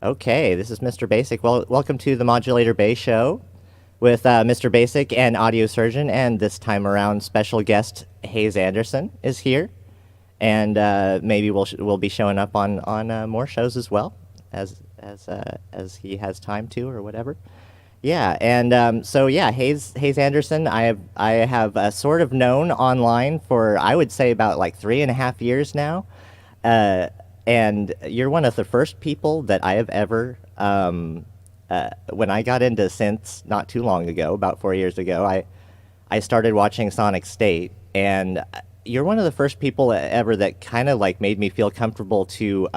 Okay, this is Mr. Basic. Well, welcome to the Modulator Bay show with Mr. Basic and AudiosErgeon, and this time around, special guest Haze Anderson is here, and maybe we'll be showing up on more shows as well as he has time to or whatever. Yeah, and so yeah, Haze Anderson, I have sort of known online for I would say about like 3.5 years now. Uh, and you're one of the first people that I have ever, when I got into synths not too long ago, about 4 years ago, I started watching Sonic State, and you're one of the first people ever that kind of like made me feel comfortable to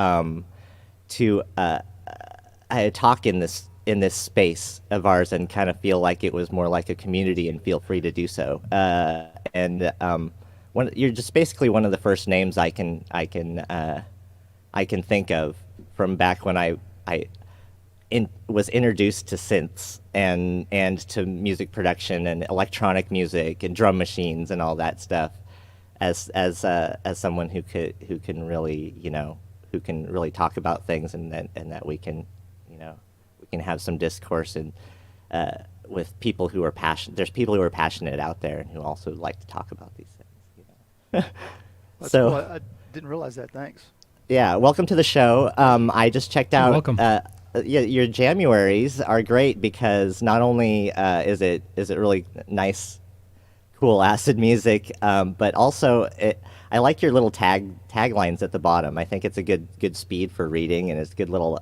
talk in this space of ours and kind of feel like it was more like a community and feel free to do so. You're just basically one of the first names I can think of from back when I was introduced to synths and to music production and electronic music and drum machines and all that stuff, as someone who can really who can really talk about things and that we can we can have some discourse and with people who are passionate. There's people who are passionate out there and who also like to talk about these things. That's So. cool. I didn't realize that. Thanks. Yeah, welcome to the show. I just checked You're out. welcome. Yeah, your Januaries are great because not only is it really nice, cool acid music, but also I like your little taglines at the bottom. I think it's a good speed for reading, and it's good little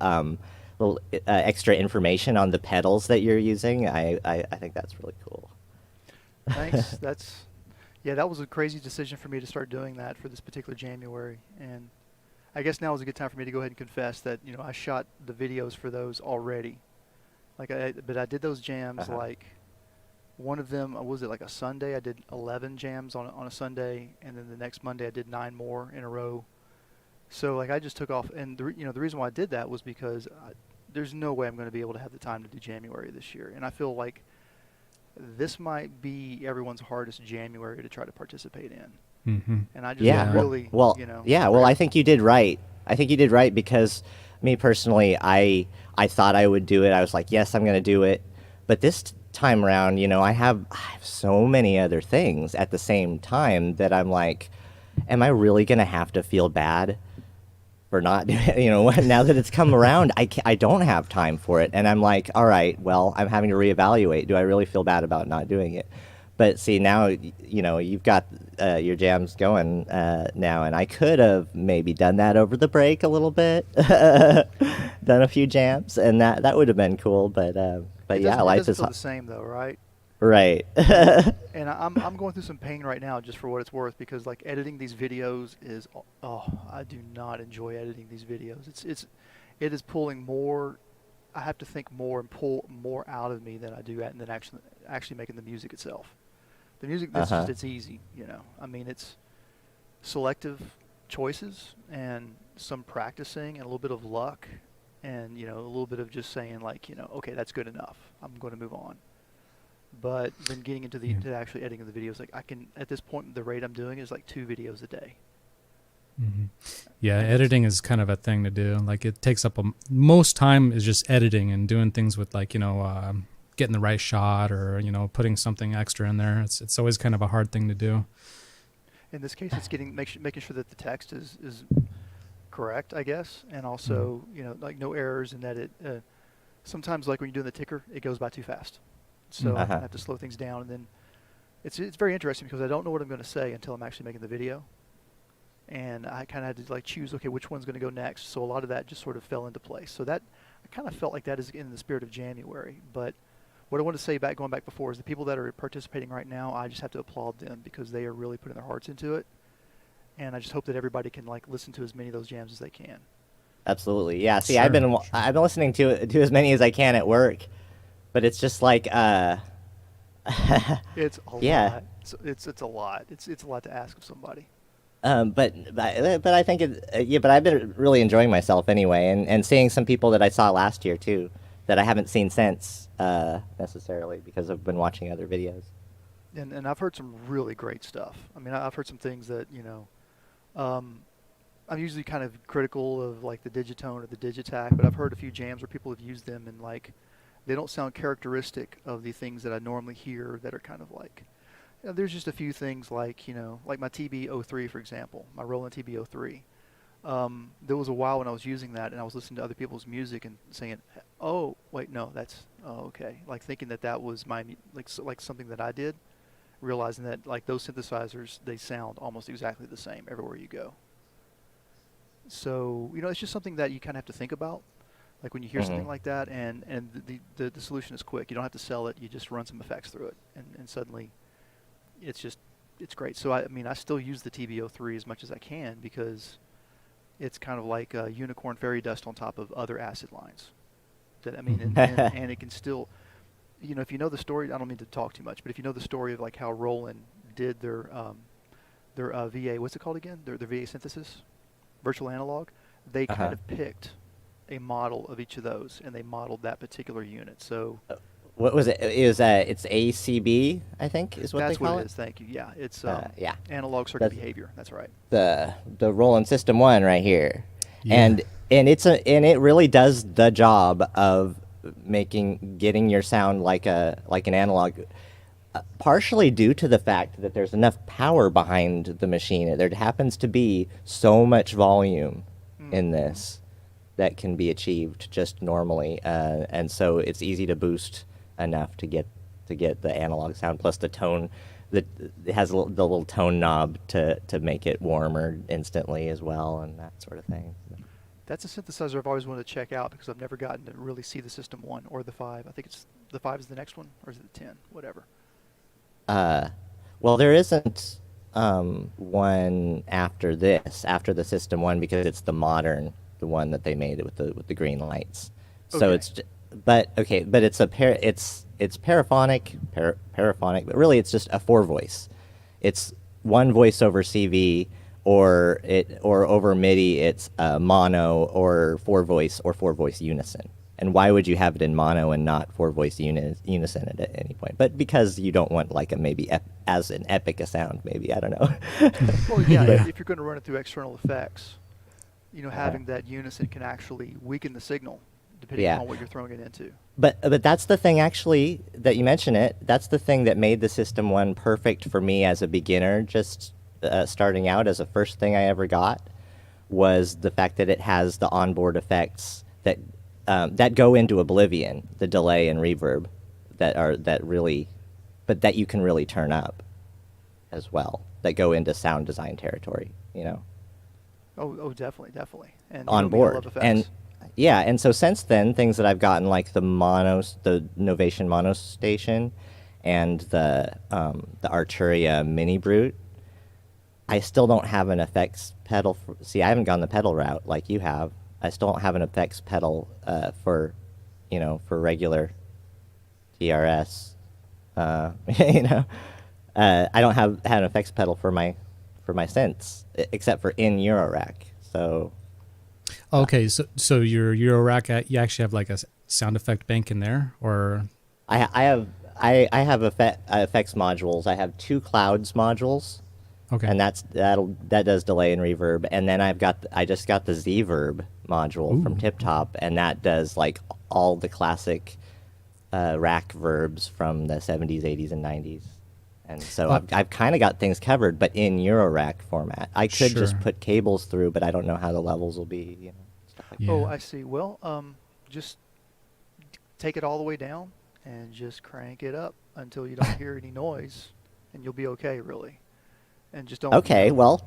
extra information on the pedals that you're using. I think that's really cool. Thanks. Yeah, that was a crazy decision for me to start doing that for this particular January. And I guess now is a good time for me to go ahead and confess that, I shot the videos for those already. But I did those jams like one of them, was it like a Sunday? I did 11 jams on a Sunday, and then the next Monday I did 9 more in a row. So like I just took off, and the reason why I did that was because there's no way I'm going to be able to have the time to do January this year, and I feel like this might be everyone's hardest January to try to participate in. Mm-hmm. And I just Yeah. really, Well. Yeah. Well, I think you did right. I think you did right because me personally, I thought I would do it. I was like, yes, I'm going to do it. But this time around, I have so many other things at the same time that I'm like, am I really going to have to feel bad for not doing it? Now that it's come around, I don't have time for it. And I'm like, all right, well, I'm having to reevaluate. Do I really feel bad about not doing it? But see, now, you've got your jams going now, and I could have maybe done that over the break a little bit, done a few jams, and that would have been cool. But yeah, it life doesn't is feel the same though, right? right. And I'm going through some pain right now just for what it's worth, because like editing these videos is, I do not enjoy editing these videos. It is pulling more. I have to think more and pull more out of me than I do than actually making the music itself. The music, it's easy, I mean, it's selective choices and some practicing and a little bit of luck and, a little bit of just saying like, okay, that's good enough. I'm going to move on. But then getting into to actually editing the videos, like I can, at this point, the rate I'm doing is like 2 videos a day. Mm-hmm. Yeah, editing is kind of a thing to do. Like it takes up most time is just editing and doing things with like, getting the right shot or, putting something extra in there. It's always kind of a hard thing to do. In this case, it's making sure that the text is correct, I guess, and also, like no errors, and that it sometimes, like when you're doing the ticker, it goes by too fast. So I have to slow things down, and then it's very interesting because I don't know what I'm going to say until I'm actually making the video. And I kind of had to like choose, okay, which one's going to go next. So a lot of that just sort of fell into place. So that I kind of felt like that is in the spirit of January. But what I want to say going back before is the people that are participating right now, I just have to applaud them because they are really putting their hearts into it. And I just hope that everybody can like listen to as many of those jams as they can. Absolutely. Yeah. See, Sure, I've been sure. listening to as many as I can at work, but it's just like It's a yeah. lot. It's a lot. It's a lot to ask of somebody. But I think yeah. But I've been really enjoying myself anyway, and seeing some people that I saw last year too, that I haven't seen since necessarily because I've been watching other videos. And I've heard some really great stuff. I mean, I've heard some things that, I'm usually kind of critical of like the Digitone or the Digitac, but I've heard a few jams where people have used them and like they don't sound characteristic of the things that I normally hear that are kind of like, there's just a few things like, like my TB-03, for example, my Roland TB-03. There was a while when I was using that and I was listening to other people's music and saying, oh, wait, no, okay. Like thinking that was like something that I did, realizing that like those synthesizers, they sound almost exactly the same everywhere you go. So, it's just something that you kind of have to think about. Like when you hear something like that, and the solution is quick. You don't have to sell it. You just run some effects through it, and suddenly it's great. So, I still use the TB-03 as much as I can because it's kind of like unicorn fairy dust on top of other acid lines. And it can still, if you know the story, I don't mean to talk too much, but if you know the story of like how Roland did their VA, what's it called again? Their VA synthesis? Virtual analog, they kind of picked a model of each of those, and they modeled that particular unit. So, what was it? It's ACB, I think, is what they call it. That's what it is. Thank you. Yeah, it's yeah, analog circuit behavior. That's right. The Roland System 1 right here, Yeah. and it really does the job of getting your sound like an analog. Partially due to the fact that there's enough power behind the machine. There happens to be so much volume in this that can be achieved just normally, and so it's easy to boost enough to get the analog sound. Plus the tone, it has the little tone knob to make it warmer instantly as well, and that sort of thing. That's a synthesizer I've always wanted to check out because I've never gotten to really see the System 1 or the 5. I think it's the 5 is the next one, or is it the 10? Whatever. Well, there isn't one after the System 1 because it's the one that they made with the green lights. So Okay. but it's it's paraphonic, but really it's just a 4-voice. It's one voice over CV or over MIDI. It's mono or 4-voice unison. And why would you have it in mono and not 4-voice unison at any point? But because you don't want like as an epic a sound, maybe, I don't know. Well, yeah, if you're going to run it through external effects, having that unison can actually weaken the signal depending on what you're throwing it into. But that's the thing, actually, that you mention it. That's the thing that made the System 1 perfect for me as a beginner, just starting out. As the first thing I ever got was the fact that it has the onboard effects that go into oblivion, the delay and reverb that you can really turn up as well, that go into sound design territory, Oh, definitely. And on I board. love effects. And yeah, and so since then, things that I've gotten like the Novation Mono Station and the Arturia Mini Brute, I still don't have an effects pedal. See, I haven't gone the pedal route like you have. I still don't have an effects pedal for regular TRS. I don't have an effects pedal for my synths except for in Eurorack. So Okay, so your Eurorack, you actually have like a sound effect bank in there, or I have effects modules. I have 2 clouds modules. okay, And that does delay and reverb, and then I just got the Z-Verb module from Tip Top, and that does like all the classic rack verbs from the 70s, 80s, and 90s. And so I've kind of got things covered, but in Eurorack format. I could just Sure. put cables through, but I don't know how the levels will be. Stuff like Yeah. Oh, I see. Well, just take it all the way down and just crank it up until you don't hear any noise, and you'll be okay, really. And just don't. that. Okay, well,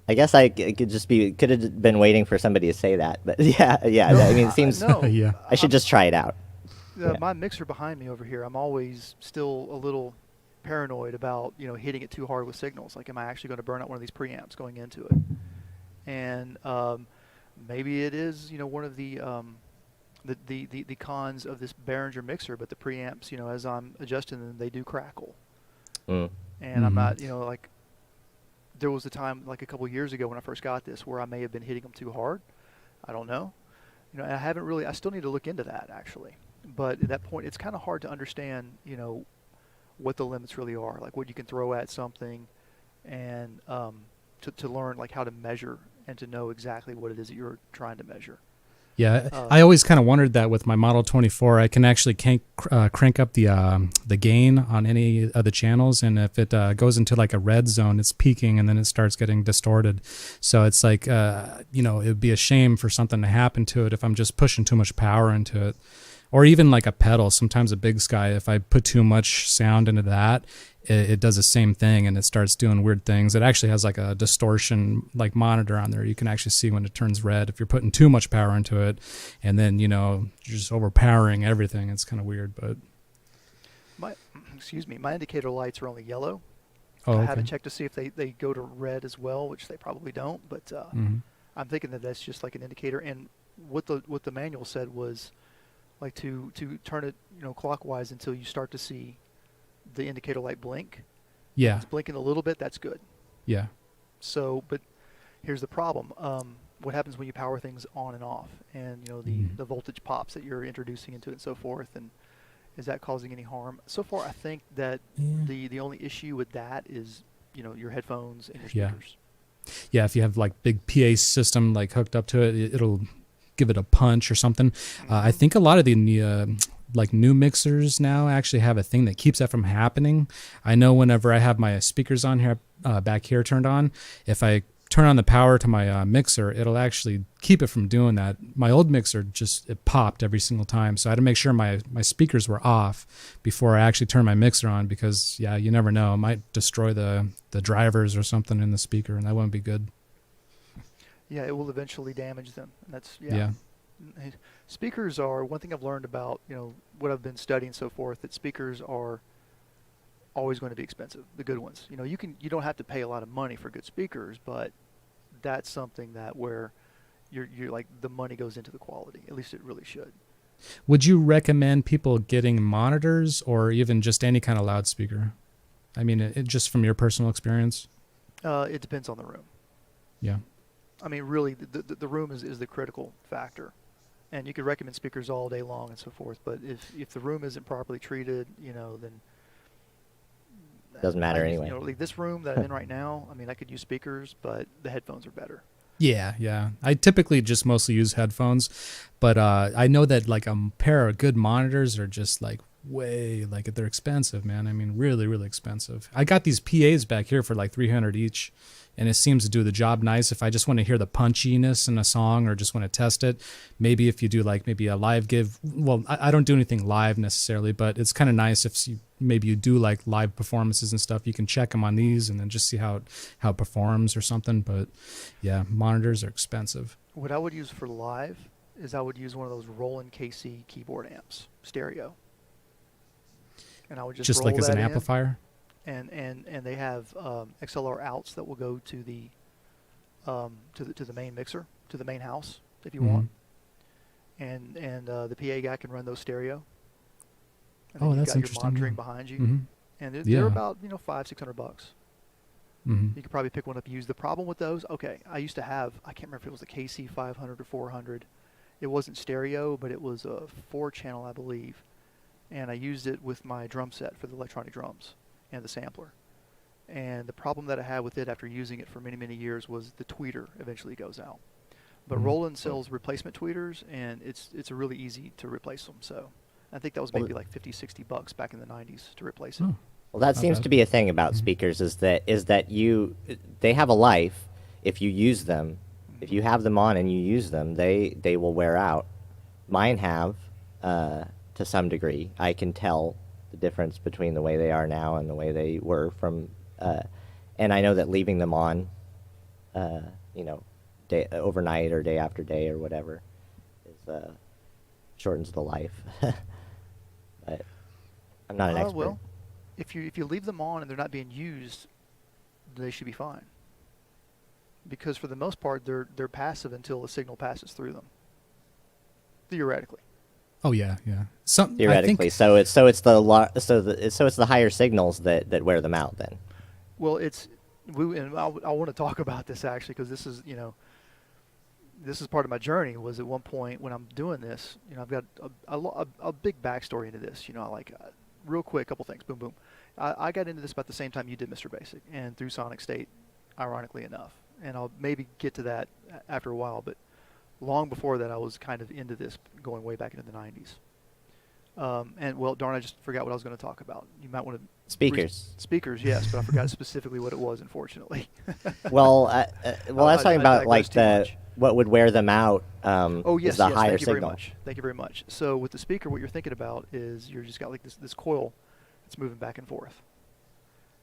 I guess could have been waiting for somebody to say that, but yeah. No, I mean, it seems no. Yeah. I should just try it out. Yeah. My mixer behind me over here, I'm always still a little paranoid about hitting it too hard with signals. Like, am I actually going to burn out one of these preamps going into it? And maybe it is one of the cons of this Behringer mixer, but the preamps, as I'm adjusting them, they do crackle. And I'm not, like, there was a time like a couple years ago when I first got this where I may have been hitting them too hard. I don't know. I still need to look into that, actually. But at that point, it's kind of hard to understand, what the limits really are, like what you can throw at something, and to learn like how to measure and to know exactly what it is that you're trying to measure. Yeah, I always kind of wondered that with my Model 24, I can actually crank up the gain on any of the channels, and if it goes into like a red zone, it's peaking, and then it starts getting distorted. So it's like, it would be a shame for something to happen to it if I'm just pushing too much power into it. Or even like a pedal, sometimes a Big Sky, if I put too much sound into that, it does the same thing and it starts doing weird things. It actually has like a distortion like monitor on there. You can actually see when it turns red if you're putting too much power into it, and then you're just overpowering everything. It's kind of weird, but my indicator lights are only yellow. Oh, I okay. haven't checked to see if they go to red as well, which they probably don't. But I'm thinking that that's just like an indicator. And what the manual said was like to turn it clockwise until you start to see the indicator light blink. Yeah. If it's blinking a little bit, that's good. Yeah. So, but here's the problem. What happens when you power things on and off, and the voltage pops that you're introducing into it and so forth, and is that causing any harm? So far, I think that the only issue with that is your headphones and your speakers. Yeah, if you have like big PA system like hooked up to it, it'll give it a punch or something. I think a lot of the like new mixers now actually have a thing that keeps that from happening. I know whenever I have my speakers on here, back here turned on, if I turn on the power to my mixer, it'll actually keep it from doing that. My old mixer it popped every single time, so I had to make sure my speakers were off before I actually turned my mixer on, because you never know, it might destroy the drivers or something in the speaker, and that wouldn't be good. Yeah, it will eventually damage them. And that's Yeah. Speakers are one thing I've learned about what I've been studying and so forth. That speakers are always going to be expensive. The good ones. You don't have to pay a lot of money for good speakers, but that's something that where you're like the money goes into the quality. At least it really should. Would you recommend people getting monitors or even just any kind of loudspeaker? I mean, just from your personal experience. It depends on the room. Yeah. I mean, really, the room is the critical factor, and you could recommend speakers all day long and so forth. But if the room isn't properly treated, then Doesn't matter anyway. Like this room that I'm in right now, I mean, I could use speakers, but the headphones are better. Yeah. I typically just mostly use headphones, but I know that like a pair of good monitors are just like they're expensive, man. I mean, really, really expensive. I got these PAs back here for like $300 each, and it seems to do the job nice. If I just want to hear the punchiness in a song or just want to test it, maybe if you do like maybe a live give, well, I don't do anything live necessarily, but it's kind of nice if maybe you do like live performances and stuff, you can check them on these and then just see how it performs or something. But yeah, monitors are expensive. What I would use for live is I would use one of those Roland KC keyboard amps, stereo. And I would just like roll as an that in. amplifier. And they have XLR outs that will go to the main mixer, to the main house if you want. And the PA guy can run those stereo. And then that's you've got interesting. your monitoring behind you, and they're about $500-600. You could probably pick one up used. The problem with those, I used to have, I can't remember if it was a KC 500 or 400. It wasn't stereo, but it was a 4-channel, I believe, and I used it with my drum set for the electronic drums and the sampler. And the problem that I had with it after using it for many, many years was the tweeter eventually goes out. But Roland sells replacement tweeters, and it's really easy to replace them. So I think that was maybe like $50-$60 back in the 90s to replace it. Well, that seems to be a thing about speakers is that they have a life if you use them. If you have them on and you use them, they will wear out. Mine have to some degree. I can tell the difference between the way they are now and the way they were from, and I know that leaving them on, day overnight or day after day or whatever, is shortens the life. But I'm not an expert. Well, if you leave them on and they're not being used, they should be fine. Because for the most part, they're passive until a signal passes through them. Theoretically. Oh yeah. Theoretically, so it's the higher signals that wear them out then. Well, and I want to talk about this actually because this is part of my journey. Was at one point when I'm doing this, I've got a big backstory into this. Real quick, couple things. Boom. I got into this about the same time you did, Mr. Basic, and through Sonic State, ironically enough. and I'll maybe get to that after a while, but long before that I was kind of into this, going way back into the 90s. And well, darn, I just forgot what I was going to talk about. You might want to Speakers. Speakers, yes, but I forgot specifically what it was, unfortunately. Well, I was talking about like digress too much. what would wear them out. Oh yes, is the yes. higher Thank you very signal. much. Thank you very much. So with the speaker, what you're thinking about is you're just got like this coil that's moving back and forth,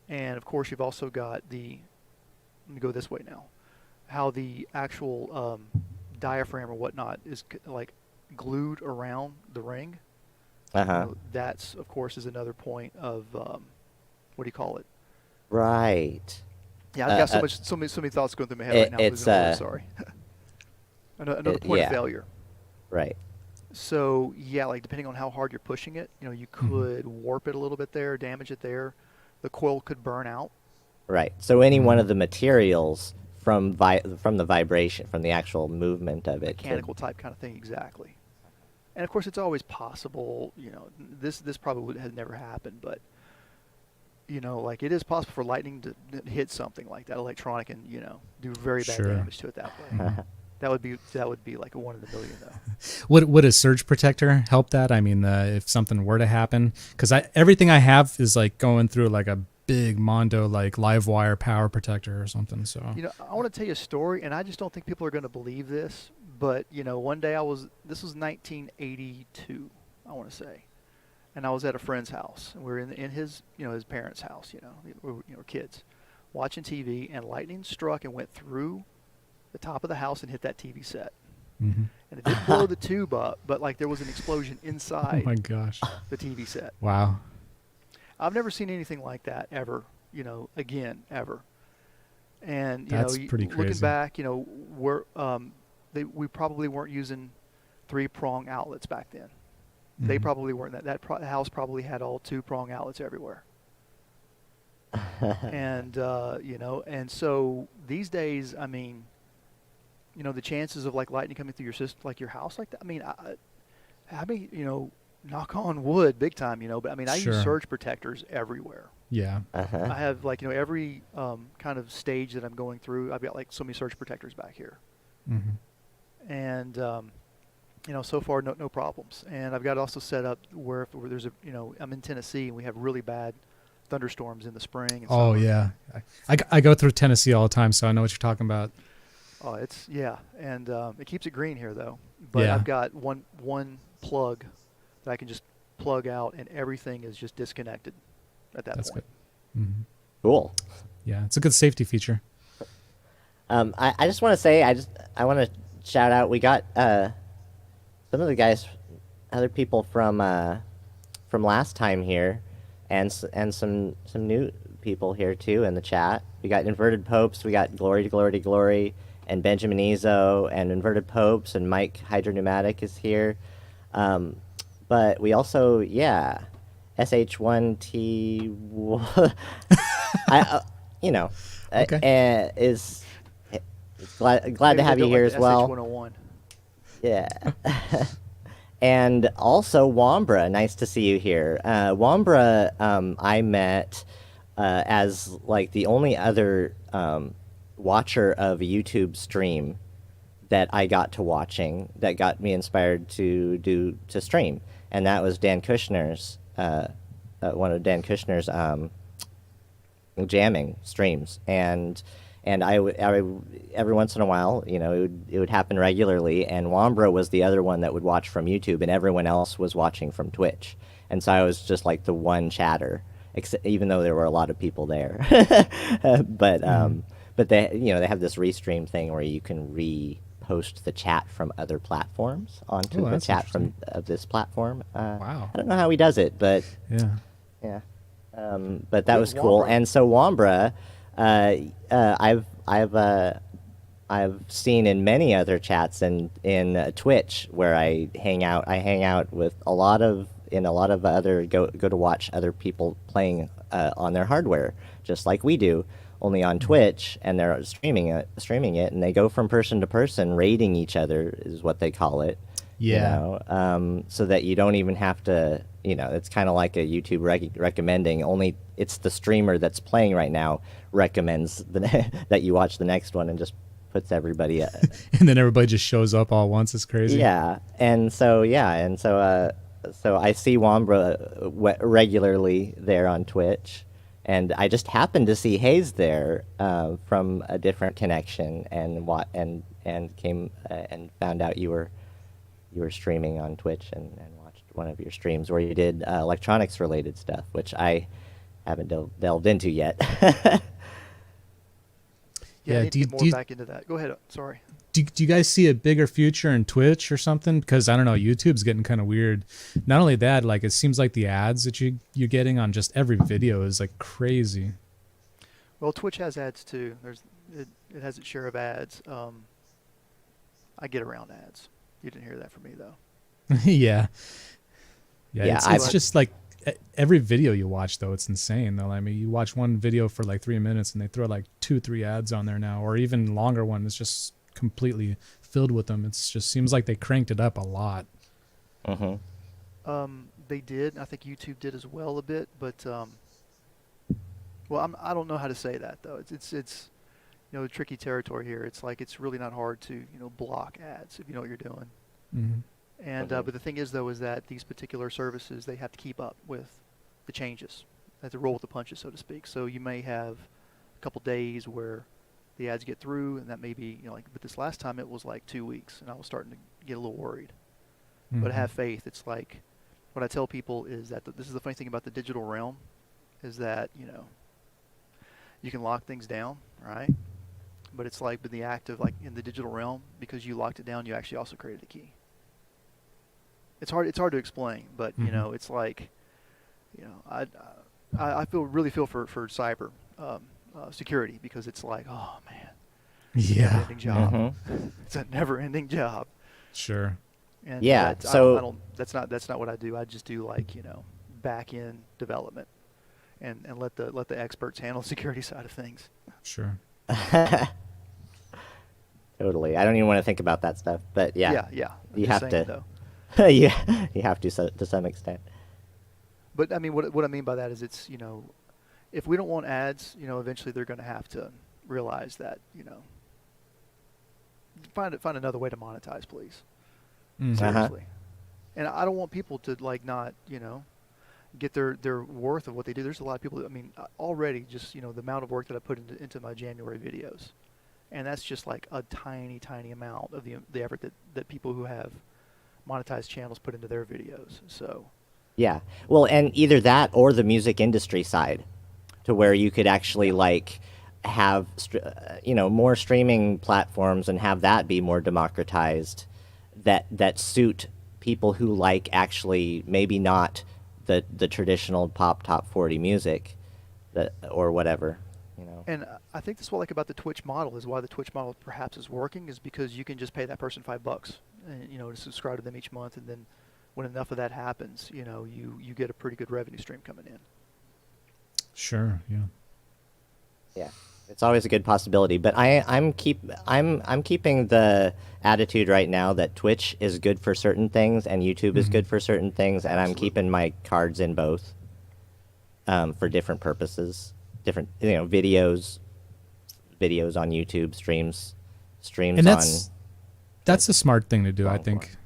and of course you've also got the. Let me go this way now. How the actual diaphragm or whatnot is like glued around the ring. That's of course is another point of what do you call it? Right. Yeah, I've got so many thoughts going through my head right now. It's sorry. Another point of failure. Right. So yeah, like depending on how hard you're pushing it, you could warp it a little bit there, damage it there. The coil could burn out. Right. So any one of the materials from the vibration, from the actual movement of it, Mechanical type kind of thing, exactly. And of course, it's always possible. This probably had never happened, but like it is possible for lightning to hit something like that, electronic, and do very bad damage to it that way. That would be like a 1 in a million, though. Would a surge protector help that? I mean, if something were to happen, because everything I have is like going through like a big Mondo like live wire power protector or something. So I want to tell you a story, and I just don't think people are going to believe this. But one day this was 1982, I want to say, and I was at a friend's house, and we were in his his parents' house. We were kids watching TV, and lightning struck and went through the top of the house and hit that TV set. And it didn't blow the tube up, but like there was an explosion inside. Oh my gosh! The TV set. Wow. I've never seen anything like that ever. Again, ever. And that's pretty crazy. Looking back, we probably weren't using 3-prong outlets back then. They probably weren't. That house probably had all 2-prong outlets everywhere. And and so these days, I mean, the chances of like lightning coming through your system, like your house, like that. I mean, knock on wood, big time, but I mean, I use surge protectors everywhere. Yeah. I have like every kind of stage that I'm going through, I've got like so many surge protectors back here. And so far no problems. And I've got it also set up where there's I'm in Tennessee and we have really bad thunderstorms in the spring and oh summer. Yeah, I go through Tennessee all the time, so I know what you're talking about. Oh, and it keeps it green here though. But I've got one plug that I can just plug out, and everything is just disconnected at that That's point. Good. Cool. Yeah, it's a good safety feature. I just want to say, I want to shout out. We got some of the guys, other people from last time here, and some new people here too in the chat. We got Inverted Popes, we got Glory to Glory to Glory, and Benjamin Ezo, and Inverted Popes, and Mike Hydropneumatic is here. But we also, SH1T, Okay. Is glad to have you here as well. SH101. Yeah. And also Wambra, nice to see you here. Wambra, I met as like the only other watcher of a YouTube stream that I got to watching that got me inspired to stream, and that was Dan Kushner's one of Dan Kushner's jamming streams, and I would every once in a while, it would happen regularly, and Wambra was the other one that would watch from YouTube, and everyone else was watching from Twitch, and so I was just like the one chatter, even though there were a lot of people there, but they have this restream thing where you can repost the chat from other platforms onto the chat of this platform. Wow. I don't know how he does it, but yeah. But that was cool. Wambra? And so Wambra, I've seen in many other chats and in Twitch where I hang out. I hang out with a lot of other go to watch other people playing on their hardware, just like we do, only on Twitch, and they're streaming it, and they go from person to person, raiding each other is what they call it. Yeah. So that you don't even have to, it's kind of like a YouTube recommending. Only it's the streamer that's playing right now recommends that you watch the next one and just puts everybody. And then everybody just shows up all at once. It's crazy. Yeah, so I see Wambra regularly there on Twitch, and I just happened to see Haze there from a different connection, and came and found out you were streaming on Twitch, and watched one of your streams where you did electronics related stuff, which I haven't delved into yet. Yeah, I need to get more back into that. Go ahead. Sorry. Do you guys see a bigger future in Twitch or something? Because I don't know, YouTube's getting kind of weird. Not only that, like it seems like the ads that you're getting on just every video is like crazy. Well, Twitch has ads too. It has its share of ads. I get around ads. You didn't hear that from me though. Yeah. Yeah, it's just like every video you watch though, it's insane though. I mean, you watch one video for like 3 minutes and they throw like 2-3 ads on there now, or even longer one. It's just completely filled with them. It just seems like they cranked it up a lot. They did. I think YouTube did as well a bit, but well, I don't know how to say that though. It's tricky territory here. It's like it's really not hard to block ads if you know what you're doing. And but the thing is though is that these particular services, they have to keep up with the changes. They have to roll with the punches, so to speak. So you may have a couple days where the ads get through, and that may be but this last time it was like 2 weeks, and I was starting to get a little worried. But have faith. It's like what I tell people is that this is the funny thing about the digital realm, is that you can lock things down, right? But it's like in the act of in the digital realm, because you locked it down, you actually also created a key. It's hard to explain, but it's like I really feel for cyber security, because it's like, oh man, yeah, never-ending job. It's a never-ending job. Sure. And yeah. So that's not what I do. I just do back end development, and let the experts handle the security side of things. Sure. Totally. I don't even want to think about that stuff, but yeah. I'm you just have saying, to. though. You have to some extent. But I mean, what I mean by that is it's if we don't want ads, eventually they're going to have to realize that find another way to monetize, please. Seriously. And I don't want people to not get their worth of what they do. There's a lot of people. I mean, already just the amount of work that I put into my January videos, and that's just like a tiny amount of the effort that people who have monetized channels put into their videos. So yeah, well, and either that or the music industry side, to where you could actually have more streaming platforms and have that be more democratized, that suit people who actually maybe not the traditional pop top 40 music, or whatever. And I think that's what I like about the Twitch model, is why the Twitch model perhaps is working, is because you can just pay that person $5 and to subscribe to them each month, and then when enough of that happens, you get a pretty good revenue stream coming in. Sure. Yeah, it's always a good possibility. But I'm keeping the attitude right now that Twitch is good for certain things and YouTube is good for certain things, and I'm keeping my cards in both for different purposes. Different videos on YouTube, streams and that's a smart thing to do, I think.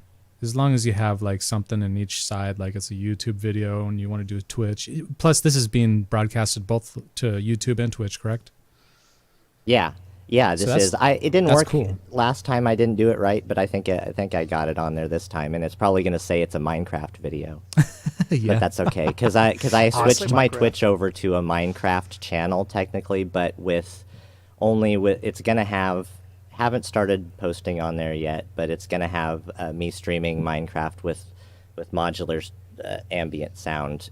As long as you have something in each side, like it's a YouTube video and you want to do a Twitch. Plus, this is being broadcasted both to YouTube and Twitch, correct? Yeah. This is. It didn't work cool. Last time. I didn't do it right, but I think I got it on there this time, and it's probably going to say it's a Minecraft video. Yeah. But that's okay, because I switched my Twitch over to a Minecraft channel technically, but it's going to haven't started posting on there yet, but it's going to have me streaming Minecraft with modular ambient sound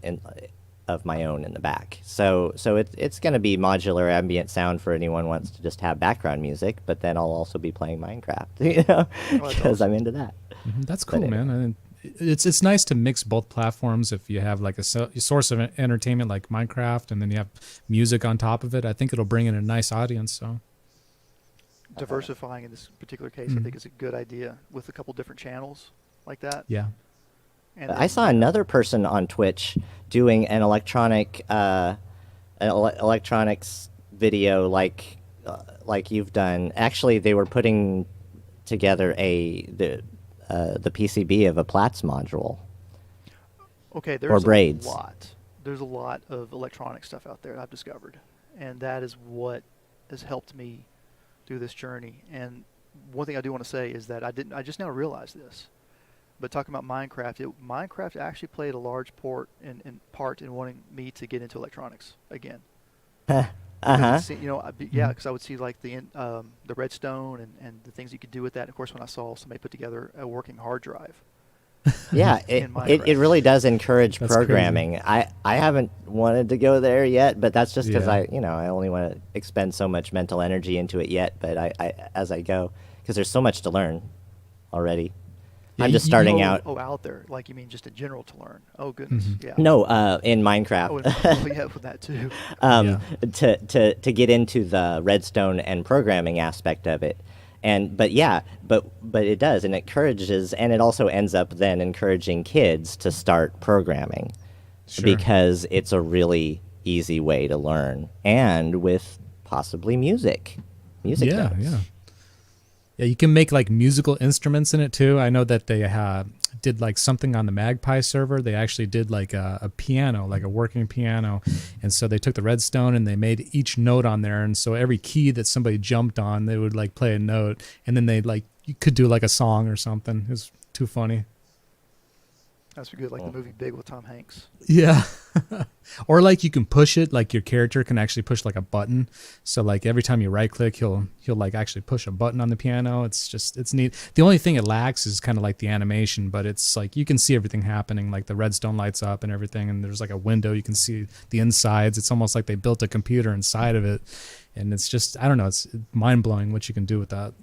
of my own in the back. So it's going to be modular ambient sound for anyone who wants to just have background music, but then I'll also be playing Minecraft, because I'm into that. That's cool, man. I mean, it's nice to mix both platforms. If you have a source of entertainment like Minecraft, and then you have music on top of it, I think it'll bring in a nice audience. So diversifying in this particular case, I think, is a good idea with a couple different channels like that. Yeah. And I then, saw another person on Twitch doing an electronics video like you've done. Actually, they were putting together the PCB of a Platts module. Okay, or braids. There's a lot of electronic stuff out there I've discovered, and that is what has helped me through this journey. And one thing I do want to say is that I just now realized this. But talking about Minecraft, Minecraft actually played a large part in wanting me to get into electronics again. Uh-huh. Yeah, because I would see like the redstone and the things you could do with that. Of course, when I saw somebody put together a working hard drive. Yeah, it really does encourage That's programming. I haven't wanted to go there yet, but that's just because Yeah. I only want to expend so much mental energy into it yet. But I as I go, because there's so much to learn already. Yeah, I'm just starting out. Oh, out there, like you mean just in general to learn? Oh goodness, yeah. No, in Oh, Minecraft. yeah, with that too. Yeah. To get into the redstone and programming aspect of it. But it does, and it encourages, and it also ends up then encouraging kids to start programming Sure. because it's a really easy way to learn, and with possibly music notes. Yeah, you can make like musical instruments in it too. I know that they did like something on the Magpie server. They actually did like a piano, like a working piano. And so they took the redstone and they made each note on there. And so every key that somebody jumped on, they would like play a note. And then you could do like a song or something. It was too funny. That's good, like the movie Big with Tom Hanks. Yeah. Or like you can push it, like your character can actually push like a button. So like every time you right click, he'll like actually push a button on the piano. It's neat. The only thing it lacks is kind of like the animation, but it's like you can see everything happening, like the redstone lights up and everything, and there's like a window, you can see the insides. It's almost like they built a computer inside of it. And it's just, I don't know, it's mind blowing what you can do with that.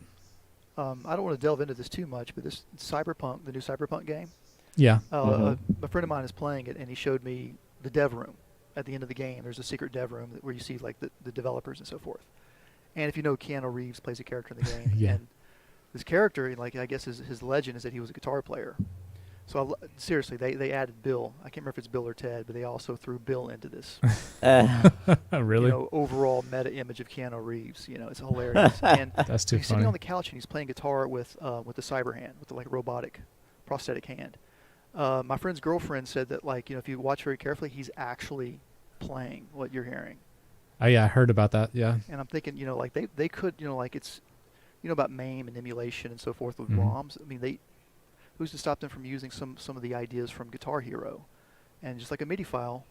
I don't want to delve into this too much, but this Cyberpunk, the new Cyberpunk game, Yeah. a friend of mine is playing it, and he showed me the dev room. At the end of the game, there's a secret dev room where you see like the developers and so forth. And if you know, Keanu Reeves plays a character in the game. Yeah. And this character, like I guess his legend is that he was a guitar player. So seriously, they added Bill. I can't remember if it's Bill or Ted, but they also threw Bill into this. Really? Overall meta image of Keanu Reeves. It's hilarious. And That's too he's sitting funny. on the couch and he's playing guitar with the cyber hand, with the like robotic prosthetic hand. My friend's girlfriend said that if you watch very carefully, he's actually playing what you're hearing. Oh yeah, I heard about that. Yeah. And I'm thinking, they could, it's, about MAME and emulation and so forth with Mhm. ROMs. I mean, who's to stop them from using some of the ideas from Guitar Hero, and just like a MIDI file,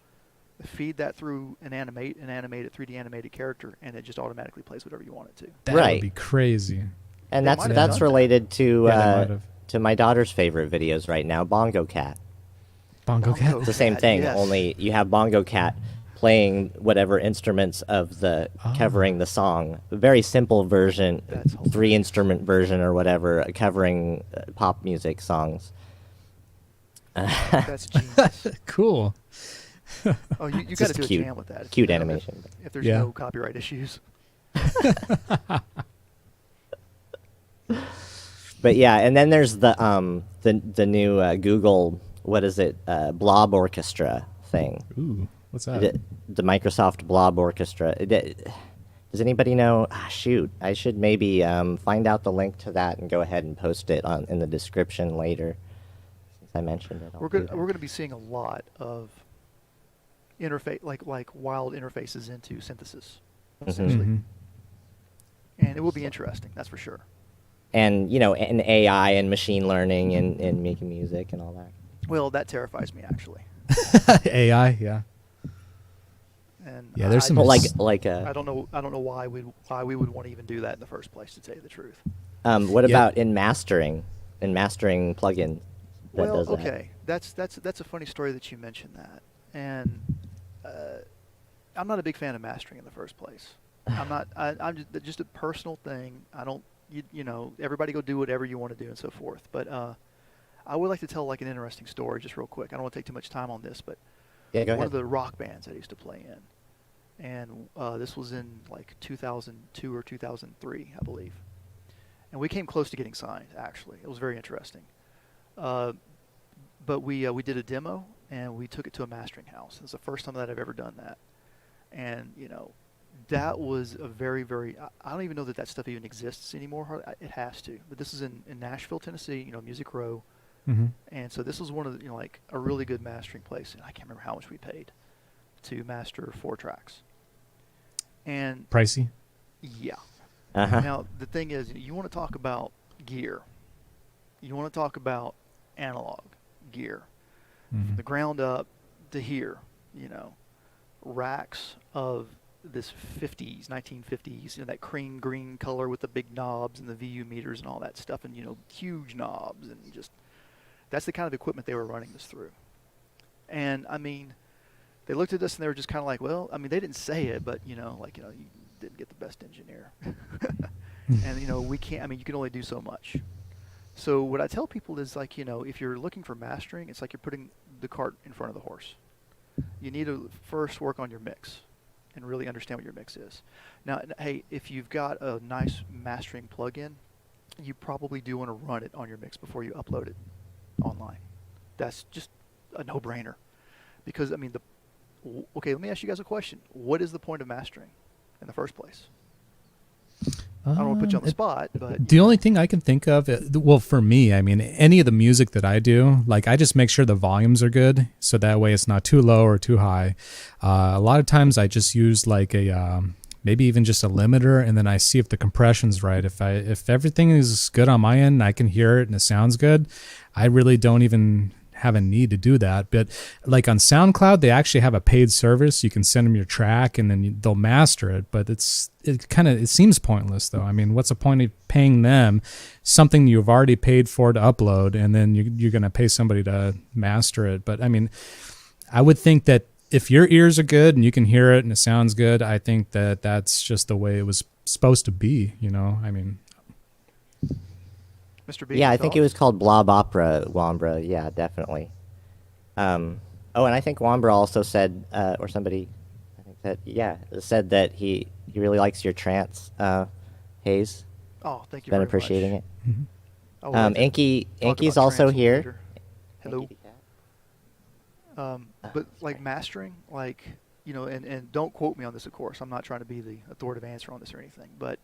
feed that through an animated 3D animated character, and it just automatically plays whatever you want it to. That Right. would be crazy. And They that's might have that's done that. related to Yeah, they might have. to my daughter's favorite videos right now, Bongo Cat. Bongo Cat. It's the same Cat, thing, yes. only you have Bongo Cat playing whatever instruments of the covering the song. A very simple version, That's hilarious. 3-instrument version or whatever, covering pop music songs. That's genius. Cool. Oh, you It's got to just do a cute. jam with that. Cute animation. If there's Yeah. no copyright issues. But yeah, and then there's the new Google, what is it, Blob Orchestra thing. Ooh, what's that? The Microsoft Blob Orchestra. Does anybody know? Shoot, I should maybe find out the link to that and go ahead and post it in the description later. Since I mentioned it, We're going to be seeing a lot of interface, like wild interfaces into synthesis, essentially, Mhm. and it will be interesting. That's for sure. And and AI and machine learning and making music and all that. Well, that terrifies me actually. AI, yeah. And Yeah, there's some Well, s- like I don't know why we would want to even do that in the first place, to tell you the truth. what Yeah. about in mastering plugin that Well, does that? okay, that's a funny story that you mentioned that, and I'm not a big fan of mastering in the first place. I'm not. I'm just a personal thing. I don't. Everybody go do whatever you want to do and so forth. But I would like to tell like an interesting story, just real quick. I don't want to take too much time on this, but Yeah, go one ahead. of the rock bands I used to play in, and this was in like 2002 or 2003, I believe. And we came close to getting signed. Actually, it was very interesting. but we did a demo and we took it to a mastering house. It's the first time that I've ever done that, and that was a very, very. I don't even know that stuff even exists anymore. It has to, but this is in Nashville, Tennessee. Music Row, and so this was one of the, like a really good mastering place. And I can't remember how much we paid to master 4 tracks. And Pricey. yeah. Uh-huh. Now the thing is, you want to talk about gear. You want to talk about analog gear, from the ground up to here. Racks of this 1950s, that cream green color with the big knobs and the VU meters and all that stuff, and huge knobs, and just that's the kind of equipment they were running this through. And I mean, they looked at us and they were just kind of like, well, I mean, they didn't say it, but you didn't get the best engineer, and we can't. I mean, you can only do so much. So what I tell people is like, if you're looking for mastering, it's like you're putting the cart in front of the horse. You need to first work on your mix and really understand what your mix is. Now, hey, if you've got a nice mastering plugin, you probably do want to run it on your mix before you upload it online. That's just a no-brainer. Because, I mean, okay, let me ask you guys a question. What is the point of mastering in the first place? I don't want to put you on the spot, but the only thing I can think of, well, for me, I mean, any of the music that I do, like I just make sure the volumes are good, so that way it's not too low or too high. A lot of times I just use like a maybe even just a limiter, and then I see if the compression's right. If everything is good on my end, I can hear it and it sounds good, I really don't even have a need to do that. But like on SoundCloud, they actually have a paid service. You can send them your track and then they'll master it, but it seems pointless though. I mean, what's the point of paying them something you've already paid for to upload, and then you're going to pay somebody to master it? But I mean, I would think that if your ears are good and you can hear it and it sounds good, I think that that's just the way it was supposed to be, I mean, Mr. B. Yeah, I think it was called Blob Opera Wambra. Yeah, definitely. And I think Wambra also said, or somebody, I think said that he really likes your trance, Haze. Oh, thank you. Been very appreciating much. it. I would like to Inky's talk about also trance here. later. Hello. But like mastering, like and don't quote me on this, of course. I'm not trying to be the authoritative answer on this or anything, but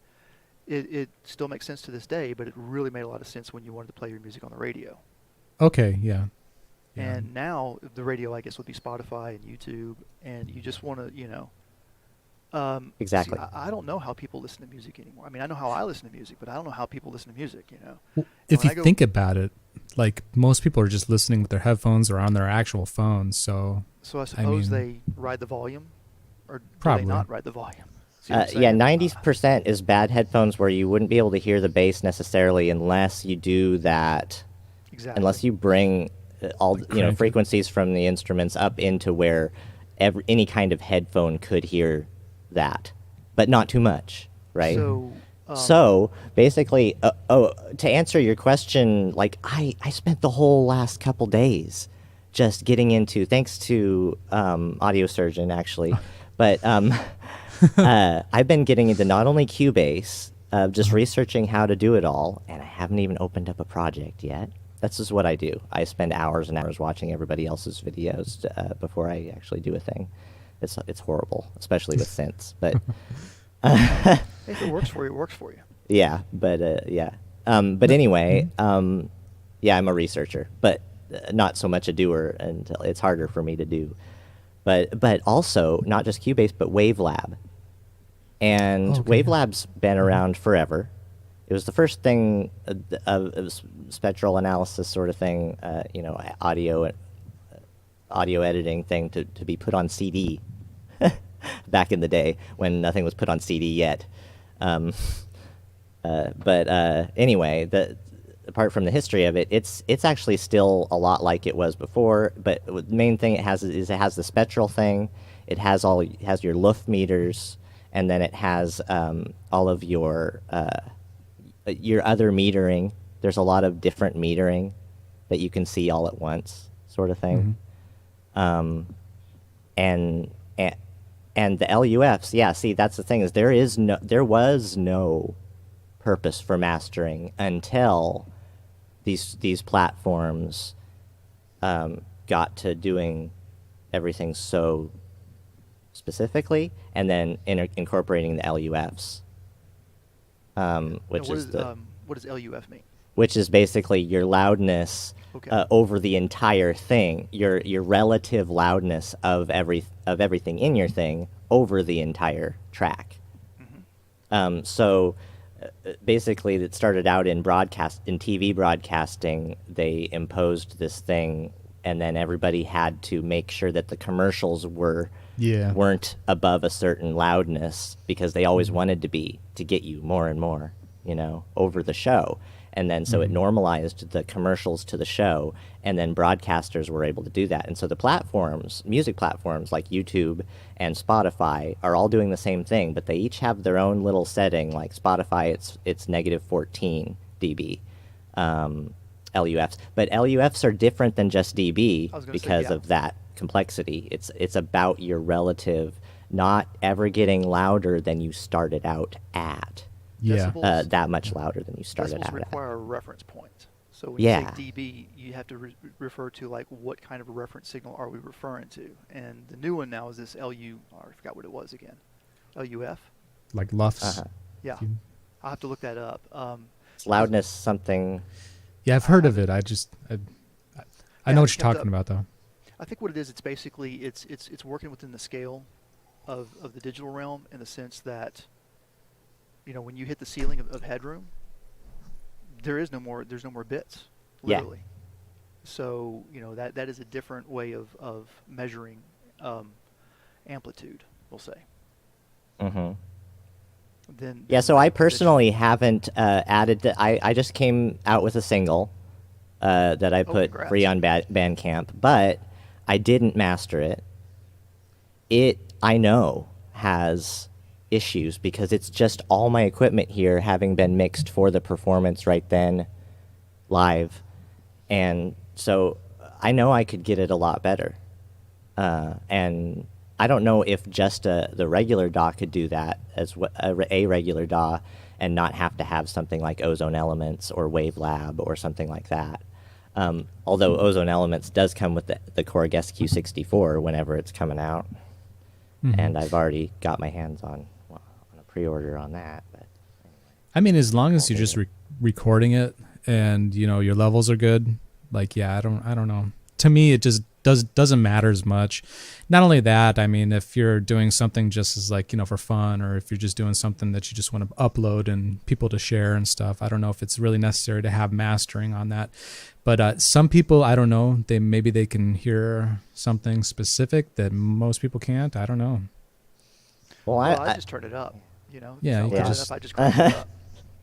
it still makes sense to this day. But it really made a lot of sense when you wanted to play your music on the radio. Okay, yeah. And now the radio, I guess, would be Spotify and YouTube, and you just want to, Exactly. See, I don't know how people listen to music anymore. I mean, I know how I listen to music, but I don't know how people listen to music. Well, if you think about it, like most people are just listening with their headphones or on their actual phones. So I suppose they ride the volume, or probably do they not ride the volume? Yeah, 90% is bad headphones where you wouldn't be able to hear the bass necessarily unless you do that. Exactly. Unless you bring all Like frequencies from the instruments up into where any kind of headphone could hear that, but not too much, right? So basically, to answer your question, like I spent the whole last couple days just getting into, thanks to AudiosErgeon actually, but I've been getting into not only Cubase, just researching how to do it all, and I haven't even opened up a project yet. That's just what I do. I spend hours and hours watching everybody else's videos before I actually do a thing. It's horrible, especially with synths. But if it works for you, it works for you. Yeah, but yeah. But anyway, yeah, I'm a researcher, but not so much a doer, and it's harder for me to do. But also not just Cubase, but WaveLab. And WaveLab's been around forever. It was the first thing of spectral analysis sort of thing, audio editing thing to be put on CD back in the day when nothing was put on CD yet. But anyway, apart from the history of it, it's actually still a lot like it was before. But the main thing it has is it has the spectral thing. It has your Luft meters, and then it has all of your other metering. There's a lot of different metering that you can see all at once, sort of thing. And the LUFs, yeah. See, that's the thing is there was no purpose for mastering until these platforms got to doing everything so specifically, and then incorporating the LUFs, which what does LUF mean? which is basically your loudness over the entire thing, your relative loudness of everything in your thing over the entire track. So basically, it started out in TV broadcasting. They imposed this thing, and then everybody had to make sure that the commercials weren't above a certain loudness, because they always wanted to get you more and more, over the show. And then so it normalized the commercials to the show, and then broadcasters were able to do that. And so the music platforms like YouTube and Spotify are all doing the same thing, but they each have their own little setting. Like Spotify, it's negative 14 dB LUFs. But LUFs are different than just dB because of that complexity. It's about your relative not ever getting louder than you started out at. Decibels, that much louder than you started decibels out require at. a reference point. So when you say dB, you have to refer to like what kind of a reference signal are we referring to. And the new one now is this LU, or I forgot what it was again. LUF? Like LUFs. Yeah. I'll have to look that up. Loudness something. Yeah, I've heard of it. I know what you're talking about, though. I think what it is, it's basically it's working within the scale of the digital realm, in the sense that, when you hit the ceiling of headroom, there's no more bits, literally. Yeah. So, that is a different way of measuring amplitude, we'll say. Mm-hmm. So I personally haven't added I just came out with a single that I put free on Bandcamp, but I didn't master it. I know, has issues because it's just all my equipment here having been mixed for the performance right then live, and so I know I could get it a lot better, and I don't know if just the regular DAW could do that as a regular DAW and not have to have something like Ozone Elements or Wavelab or something like that. Although Ozone Elements does come with the Korg SQ64 whenever it's coming out, and I've already got my hands on a pre-order on that. But I mean, as long as you're just recording it and your levels are good, I don't know. To me, it just doesn't matter as much. Not only that, I mean, if you're doing something just as for fun, or if you're just doing something that you just want to upload and people to share and stuff, I don't know if it's really necessary to have mastering on that. But some people, I don't know, maybe they can hear something specific that most people can't. I don't know. Well, I just turned it up, Yeah, I just cranked it up.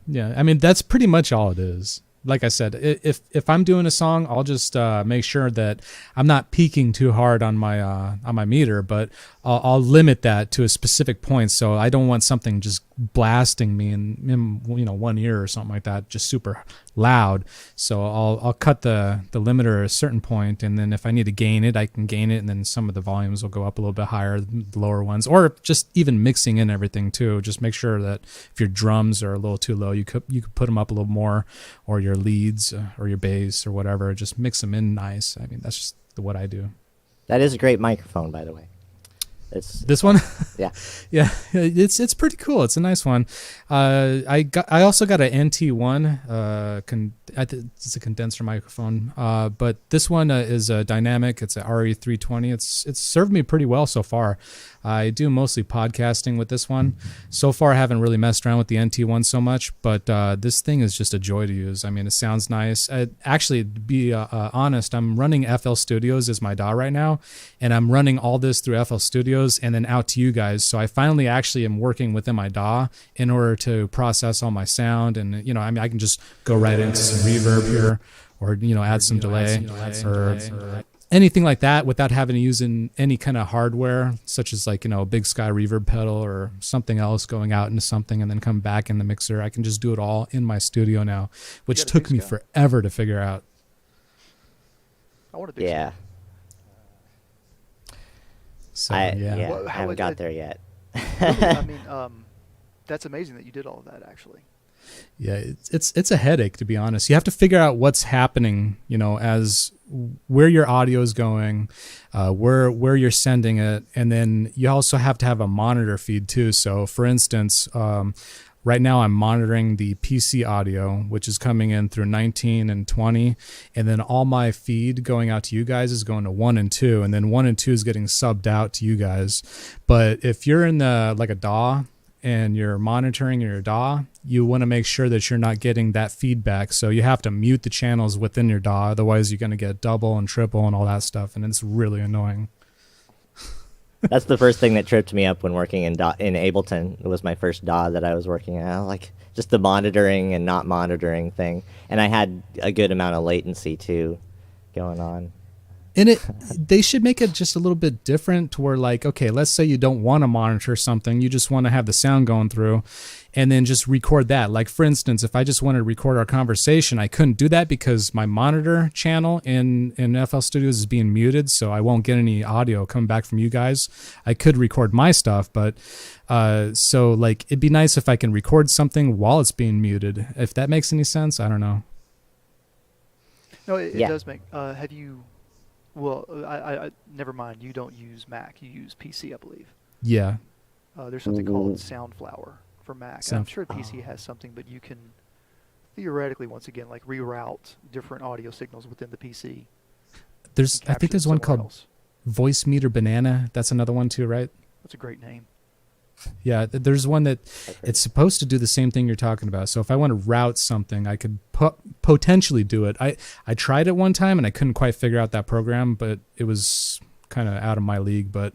Yeah, I mean, that's pretty much all it is. Like I said, if I'm doing a song, I'll just make sure that I'm not peaking too hard on my meter, but I'll limit that to a specific point. So I don't want something just blasting me in one ear or something like that, just super loud. So I'll cut the limiter at a certain point, and then if I need to gain it, I can gain it, and then some of the volumes will go up a little bit higher, the lower ones, or just even mixing in everything too. Just make sure that if your drums are a little too low, you could put them up a little more, or your leads or your bass or whatever. Just mix them in nice. I mean, that's just what I do. that is a great microphone, by the way. This one? Yeah. Yeah, it's pretty cool. It's a nice one. I also got an NT1. It's a condenser microphone. But this one is a dynamic. It's a RE320. It's served me pretty well so far. I do mostly podcasting with this one. So far, I haven't really messed around with the NT1 so much, but this thing is just a joy to use. I mean, it sounds nice. Actually, to be honest, I'm running FL Studios as my DAW right now, and I'm running all this through FL Studios and then out to you guys. So I finally actually am working within my DAW in order to process all my sound, and I mean, I can just go right into some reverb here, or add some delay, or anything like that without having to use any kind of hardware, such as a Big Sky reverb pedal or something else going out into something and then come back in the mixer. I can just do it all in my studio now, which took me forever to figure out. I want a Big Sky. So, I haven't got there yet. Really, I mean, that's amazing that you did all of that, actually. Yeah, it's a headache, to be honest. You have to figure out what's happening, as where your audio is going, where you're sending it, and then you also have to have a monitor feed too. So, for instance, right now I'm monitoring the PC audio, which is coming in through 19 and 20, and then all my feed going out to you guys is going to 1 and 2, and then 1 and 2 is getting subbed out to you guys. But if you're in the like a DAW and you're monitoring your DAW, you want to make sure that you're not getting that feedback. So you have to mute the channels within your DAW, otherwise you're going to get double and triple and all that stuff, and it's really annoying. That's the first thing that tripped me up when working in Ableton. It was my first DAW that I was working at. Like just the monitoring and not monitoring thing, and I had a good amount of latency too going on. And they should make it just a little bit different to where, like, okay, let's say you don't want to monitor something, you just want to have the sound going through, and then just record that. Like, for instance, if I just wanted to record our conversation, I couldn't do that because my monitor channel in FL Studios is being muted, so I won't get any audio coming back from you guys. I could record my stuff, but so, like, it'd be nice if I can record something while it's being muted. If that makes any sense, I don't know. No, it Yeah. does make. Have you? Well, I never mind. You don't use Mac. You use PC, I believe. Yeah. There's something called Soundflower for Mac. And I'm sure Oh. PC has something, but you can theoretically, once again, like reroute different audio signals within the PC. I think there's one called Voice Meter Banana. That's another one too, right? That's a great name. Yeah, there's one that it's supposed to do the same thing you're talking about. So if I want to route something, I could potentially do it. I tried it one time and I couldn't quite figure out that program, but it was kind of out of my league. But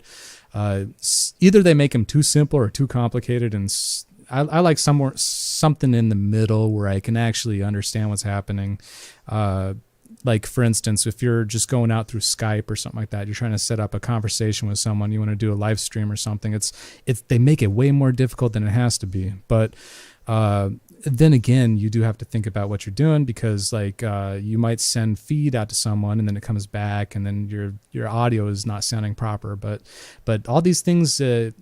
either they make them too simple or too complicated, and I like something in the middle where I can actually understand what's happening. Like, for instance, if you're just going out through Skype or something like that, you're trying to set up a conversation with someone, you want to do a live stream or something, they make it way more difficult than it has to be. But then again, you do have to think about what you're doing, because like you might send feed out to someone and then it comes back and then your audio is not sounding proper. But all these things,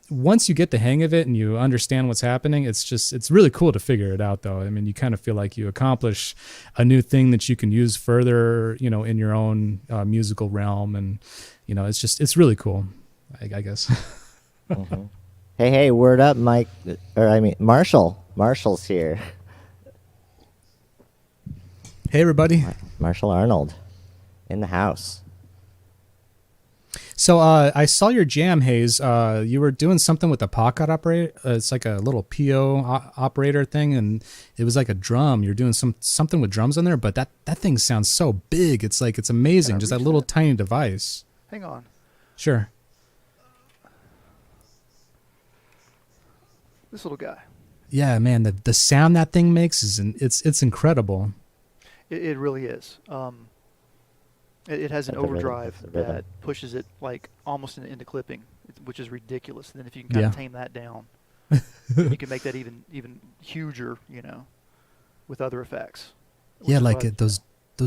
once you get the hang of it and you understand what's happening, it's really cool to figure it out, though. I mean, you kind of feel like you accomplish a new thing that you can use further, in your own musical realm, and it's really cool, I guess. Mm-hmm. Hey, word up, Mike, Marshall. Marshall's here. Hey, everybody. Marshall Arnold in the house. So I saw your jam, Haze. You were doing something with a pocket operator. It's like a little PO operator thing, and it was like a drum. You're doing something with drums on there, but that thing sounds so big. It's amazing. Just that little tiny device. Hang on. Sure. This little guy. Yeah, man, the sound that thing makes it's incredible. It really is. It has an overdrive that pushes it like almost into clipping, which is ridiculous. And then if you can kind of tame that down, you can make that even huger, with other effects. Yeah, like those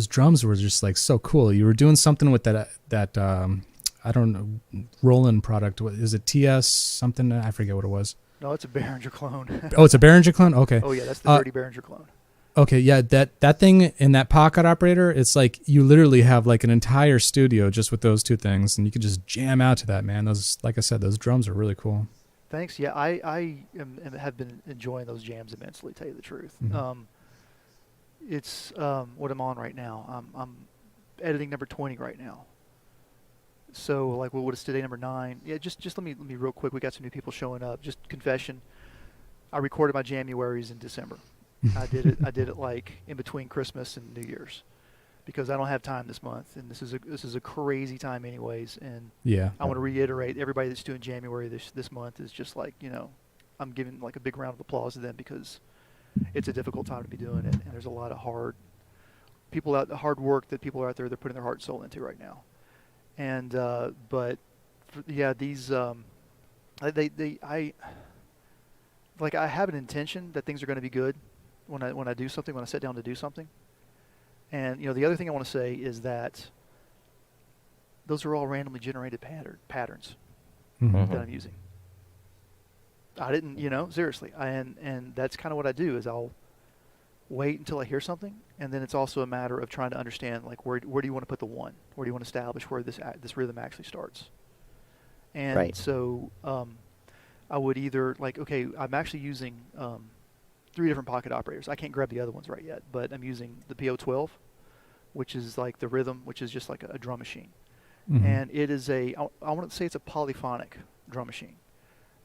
drums were just like so cool. You were doing something with that I don't know, Roland product. What is it? TS something? I forget what it was. No, it's a Behringer clone. Oh, it's a Behringer clone? Okay. Oh, yeah, that's the dirty Behringer clone. Okay, yeah, that thing in that pocket operator, it's like you literally have like an entire studio just with those two things, and you can just jam out to that, man. Those, like I said, those drums are really cool. Thanks. Yeah, I have been enjoying those jams immensely, to tell you the truth. Mm-hmm. It's what I'm on right now. I'm editing number 20 right now. So, like, what is today, number 9? Yeah, just let me real quick. We got some new people showing up. Just confession. I recorded my Januaries in December. I did it like in between Christmas and New Year's, because I don't have time this month, and this is a crazy time anyways. And yeah, I want to reiterate, everybody that's doing January this month is just like, I'm giving like a big round of applause to them, because it's a difficult time to be doing it, and there's a lot of hard work that people are out there, they're putting their heart and soul into right now. And these I have an intention that things are going to be good when I do something, when I sit down to do something. And the other thing I want to say is that those are all randomly generated patterns mm-hmm. that I'm using. I didn't, seriously. And that's kind of what I do, is I'll wait until I hear something, and then it's also a matter of trying to understand like where do you want to put the one? Where do you want to establish where this rhythm actually starts? And Right. so I would either like, okay, I'm actually using 3 different pocket operators. I can't grab the other ones right yet, but I'm using the PO12, which is like the rhythm, which is just like a drum machine. Mhm. And it is I want to say it's a polyphonic drum machine,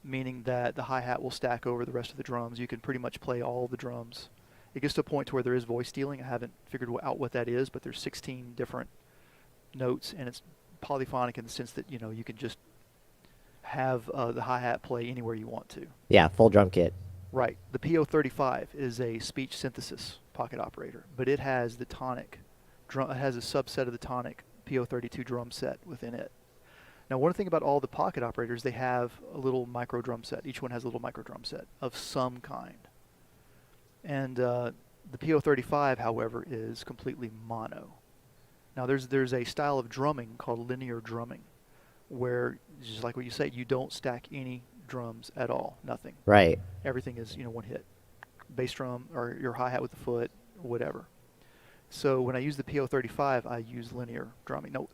meaning that the hi-hat will stack over the rest of the drums. You can pretty much play all the drums. It gets to a point to where there is voice stealing. I haven't figured out what that is, but there's 16 different notes, and it's polyphonic in the sense that, you know, you can just have the hi-hat play anywhere you want to. Yeah, full drum kit. Right. The PO35 is a speech synthesis pocket operator, but it has the tonic drum. It has a subset of the tonic PO32 drum set within it. Now, one thing about all the pocket operators, they have a little micro drum set. Each one has a little micro drum set of some kind. And the PO35, however, is completely mono. Now, there's a style of drumming called linear drumming, where, just like what you said, you don't stack any drums at all, nothing. Right. Everything is, you know, one hit. Bass drum or your hi-hat with the foot, whatever. So when I use the PO35, I use linear drumming. No,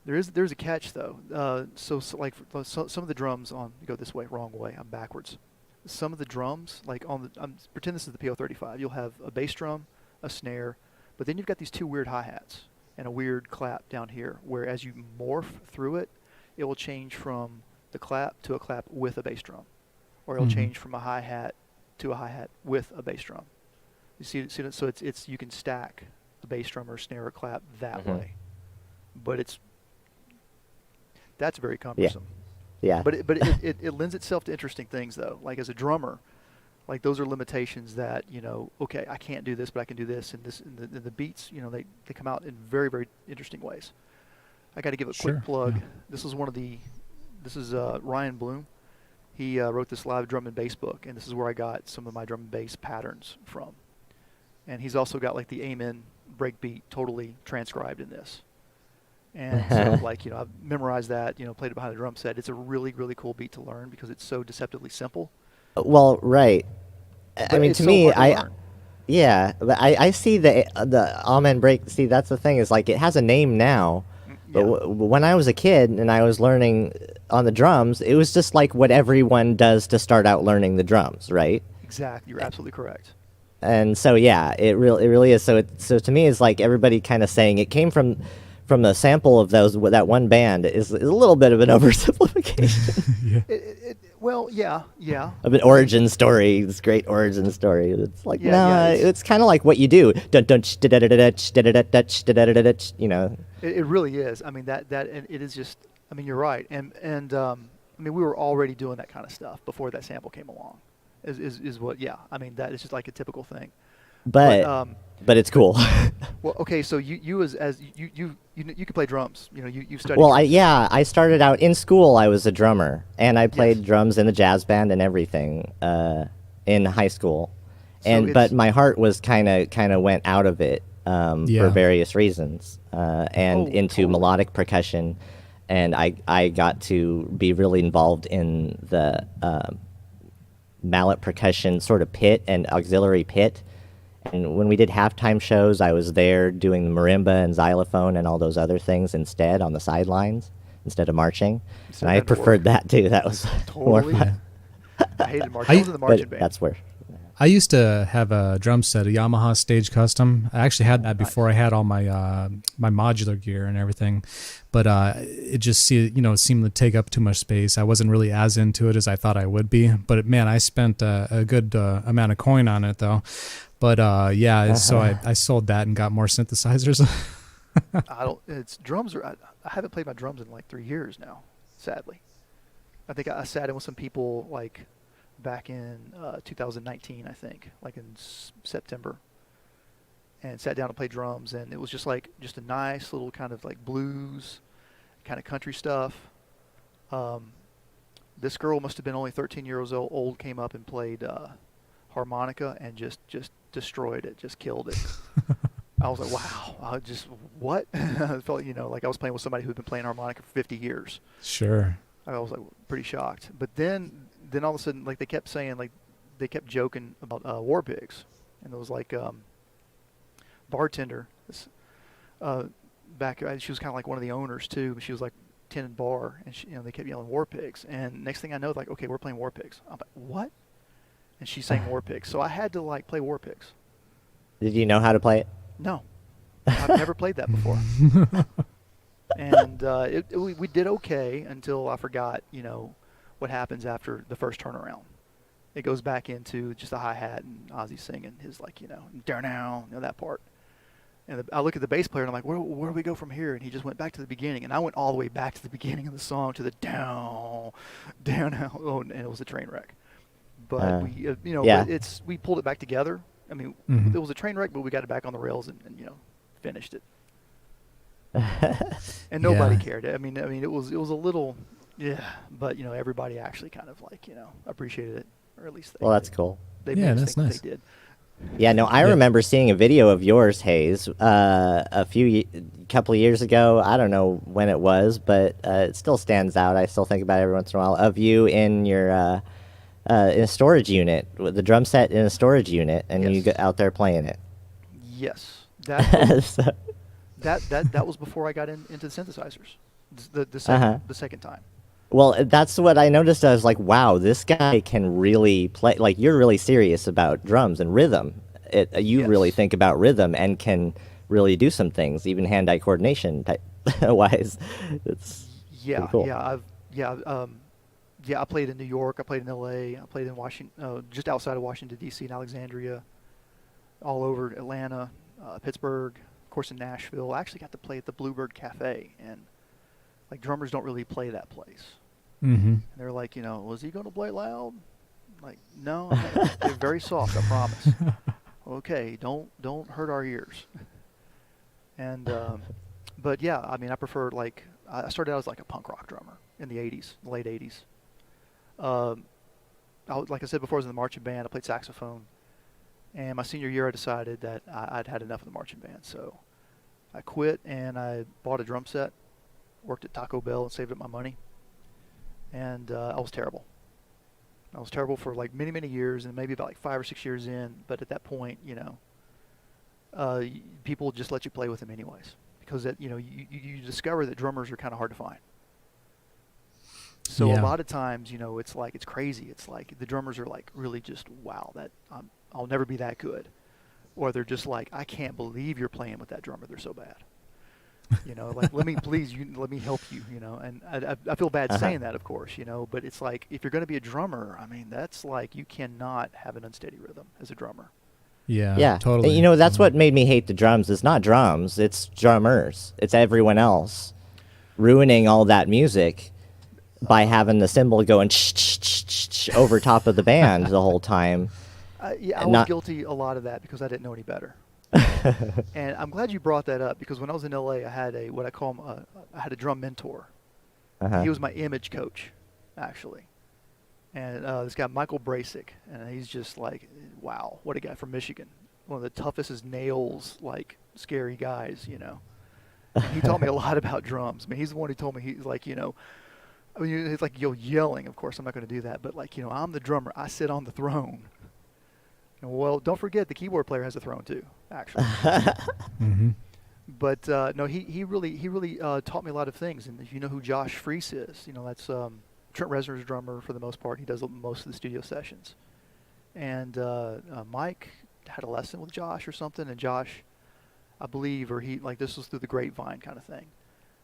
there's a catch though. So some of the drums go this way, wrong way. I'm backwards. Some of the drums, like pretend this is the PO35. You'll have a bass drum, a snare, but then you've got these 2 weird hi-hats and a weird clap down here, where as you morph through it, it will change from the clap to a clap with a bass drum, or it'll change from a hi-hat to a hi-hat with a bass drum. You see that? So it's you can stack a bass drum or snare or clap that way, but that's very cumbersome. Yeah. But it lends itself to interesting things though. Like as a drummer, like those are limitations that, you know, okay, I can't do this, but I can do this, and the beats, you know, they come out in very, very interesting ways. I got to give a quick plug. Yeah. This is Ryan Bloom. He wrote this live drum and bass book, and this is where I got some of my drum and bass patterns from. And he's also got like the Amen breakbeat totally transcribed in this. And so, like, you know, I've memorized that, you know, played it behind the drum set. It's a really, really cool beat to learn because it's so deceptively simple. Well, right. I mean, to me, yeah, but I see the Amen break. See, that's the thing, is like it has a name now. But when I was a kid and I was learning on the drums, it was just like what everyone does to start out learning the drums, right? Exactly. You're absolutely correct. And so, yeah, it really is. So to me, it's like everybody kind of saying it came from the sample of that one band is a little bit of an oversimplification. Yeah. Well, yeah. Of an origin story, this great origin story. It's like, it's kind of like what you do. You know. It really is. I mean, that and it is just. I mean, you're right. And I mean, we were already doing that kind of stuff before that sample came along. Is what? Yeah. I mean, that is just like a typical thing. But it's cool. Well, okay. So you could play drums. You know, you studied. Well, I started out in school. I was a drummer, and I played drums in the jazz band and everything in high school. But my heart was kind of went out of it for various reasons, into melodic percussion, and I got to be really involved in the mallet percussion sort of pit and auxiliary pit. And when we did halftime shows, I was there doing the marimba and xylophone and all those other things instead on the sidelines instead of marching. And I preferred that too. That was more fun. I hated marching. I was in the marching band. That's where. I used to have a drum set, a Yamaha Stage Custom. I actually had that before I had all my my modular gear and everything, but it just seemed to take up too much space. I wasn't really as into it as I thought I would be. But man, I spent a good amount of coin on it though. But so I sold that and got more synthesizers. It's drums. I haven't played my drums in like 3 years now. Sadly, I think I sat in with some people like back in 2019, I think, like in September, and sat down to play drums, and it was just a nice little kind of like blues, kind of country stuff. This girl must have been only 13 years old, came up and played harmonica and just destroyed it, just killed it. I was like, wow, what? I felt, like I was playing with somebody who'd been playing harmonica for 50 years. Sure. I was like pretty shocked. But then all of a sudden, like they kept saying, like they kept joking about war pigs, and there was like bartender. Back, she was kind of like one of the owners too. She was like tending bar, and she, they kept yelling War Pigs. And next thing I know, like, okay, we're playing War Pigs. I'm like, what? And she's saying War Pigs, so I had to like play War Pigs. Did you know how to play it? No, I've never played that before. And we did okay until I forgot, what happens after the first turnaround. It goes back into just a hi-hat and Ozzy singing his like, down, that part. And I look at the bass player and I'm like, where do we go from here? And he just went back to the beginning, and I went all the way back to the beginning of the song to the down, and it was a train wreck. But we pulled it back together. I mean, it was a train wreck, but we got it back on the rails and finished it. And nobody cared. I mean, it was a little, but everybody actually kind of like appreciated it, or at least they. Well, that's cool. They made us think they did. Yeah, no, I remember seeing a video of yours, Haze, couple of years ago. I don't know when it was, but it still stands out. I still think about it every once in a while, of you in your in a storage unit, with the drum set in a storage unit, and you get out there playing it. Yes, that was before I got into the synthesizers. The second time. Well, that's what I noticed. I was like, wow, this guy can really play. Like, you're really serious about drums and rhythm. You really think about rhythm and can really do some things, even hand-eye coordination wise. It's pretty cool. I played in New York. I played in L.A. I played in Washington, just outside of Washington D.C. and Alexandria, all over Atlanta, Pittsburgh, of course in Nashville. I actually got to play at the Bluebird Cafe, and like drummers don't really play that place. And they're like, was he going to play loud? Like, no, they're very soft, I promise. Okay, don't hurt our ears. And but yeah, I mean, I prefer like I started out as like a punk rock drummer in the late 80s. Like I said before, I was in the marching band. I played saxophone, and my senior year, I decided that I'd had enough of the marching band, so I quit and I bought a drum set. Worked at Taco Bell and saved up my money, and I was terrible. I was terrible for like many, many years, and maybe about like 5 or 6 years in. But at that point, people just let you play with them anyways, because you discover that drummers are kind of hard to find. So a lot of times, it's like it's crazy. It's like the drummers are like really just wow, that I'll never be that good, or they're just like, I can't believe you're playing with that drummer. They're so bad. Like, let me help you, and I feel bad saying that, of course, but it's like, if you're going to be a drummer, I mean, that's like, you cannot have an unsteady rhythm as a drummer. Yeah, totally. And, that's what made me hate the drums. It's not drums, it's drummers. It's everyone else ruining all that music by having the cymbal going over top of the band the whole time. I was guilty a lot of that because I didn't know any better. And I'm glad you brought that up, because when I was in LA, I had I had a drum mentor. He was my image coach, actually. And this guy, Michael Brasic, and he's just like, wow, what a guy from Michigan. One of the toughest as nails, like, scary guys, And he taught me a lot about drums. I mean, he's the one who told me, he's like, it's like yelling, of course, I'm not going to do that, but like, I'm the drummer. I sit on the throne. Well, don't forget the keyboard player has a throne too, actually. But no, he really taught me a lot of things. And if you know who Josh Freese is, that's Trent Reznor's drummer for the most part. He does most of the studio sessions. And Mike had a lesson with Josh or something, and Josh, I believe, or this was through the grapevine kind of thing,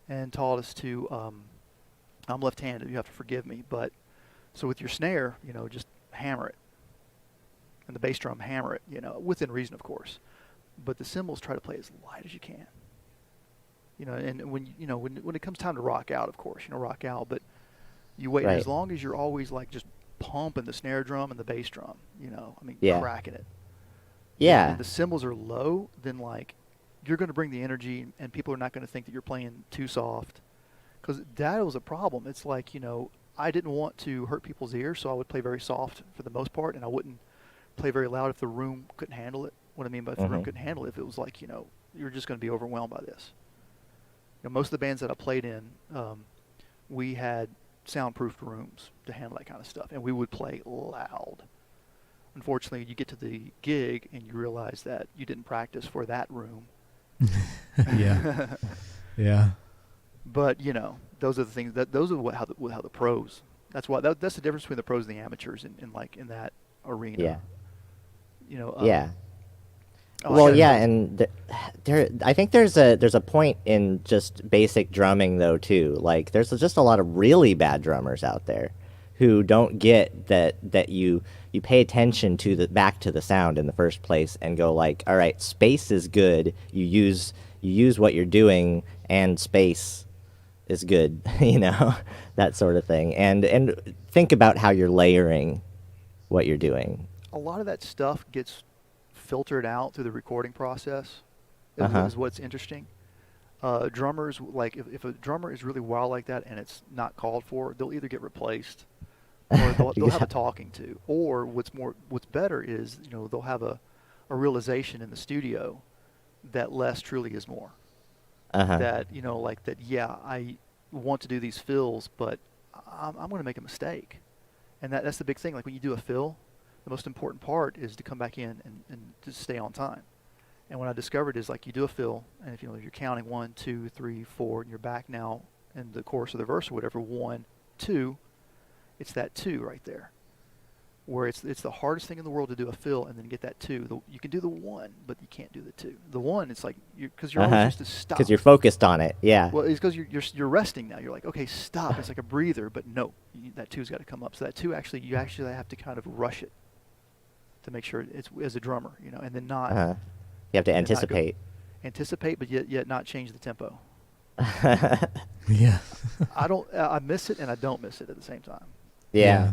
and taught us to. I'm left-handed. You have to forgive me, but so with your snare, just hammer it. And the bass drum, hammer it, within reason, of course. But the cymbals, try to play as light as you can. And when it comes time to rock out, of course, rock out. But you wait as long as you're always like just pumping the snare drum and the bass drum, cracking it. Yeah. And the cymbals are low, then like you're going to bring the energy, and people are not going to think that you're playing too soft. Because that was a problem. It's like, I didn't want to hurt people's ears, so I would play very soft for the most part, and I wouldn't play very loud if the room couldn't handle it. What I mean by if the room couldn't handle it, if it was like, you're just going to be overwhelmed by this. Most of the bands that I played in, we had soundproofed rooms to handle that kind of stuff, and we would play loud. Unfortunately, you get to the gig and you realize that you didn't practice for that room. Yeah. Yeah. But those are the things those are how the pros. That's the difference between the pros and the amateurs in that arena. Yeah. I Yeah. Well, gotta yeah, tell you- and I think there's a point in just basic drumming though too. Like, there's just a lot of really bad drummers out there who don't get that you pay attention to back to the sound in the first place and go like, all right, space is good. You use what you're doing, and space is good. That sort of thing. And think about how you're layering what you're doing. a lot of that stuff gets filtered out through the recording process. Is, Uh-huh. is what's interesting. Drummers, like if a drummer is really wild like that and it's not called for, they'll either get replaced or they'll have Yeah. a talking to. Or what's better is they'll have a realization in the studio that less truly is more. Uh-huh. That like that. Yeah, I want to do these fills, but I'm going to make a mistake, and that's the big thing. Like when you do a fill, the most important part is to come back in and to stay on time. And what I discovered is like you do a fill, and if you're counting 1, 2, 3, 4, and you're back now in the chorus of the verse or whatever, 1, 2, it's that 2 right there, where it's the hardest thing in the world to do a fill and then get that 2. You can do the 1, but you can't do the 2. The 1, it's like because you're always used to stop. Because you're focused on it. Yeah. Well, it's because you're resting now. You're like, okay, stop. It's like a breather, but no, that 2's got to come up. So that 2 you actually have to kind of rush it to make sure it's as a drummer, and then not. Uh-huh. You have to and not go- anticipate. but yet not change the tempo. Yeah. I miss it and I don't miss it at the same time. Yeah.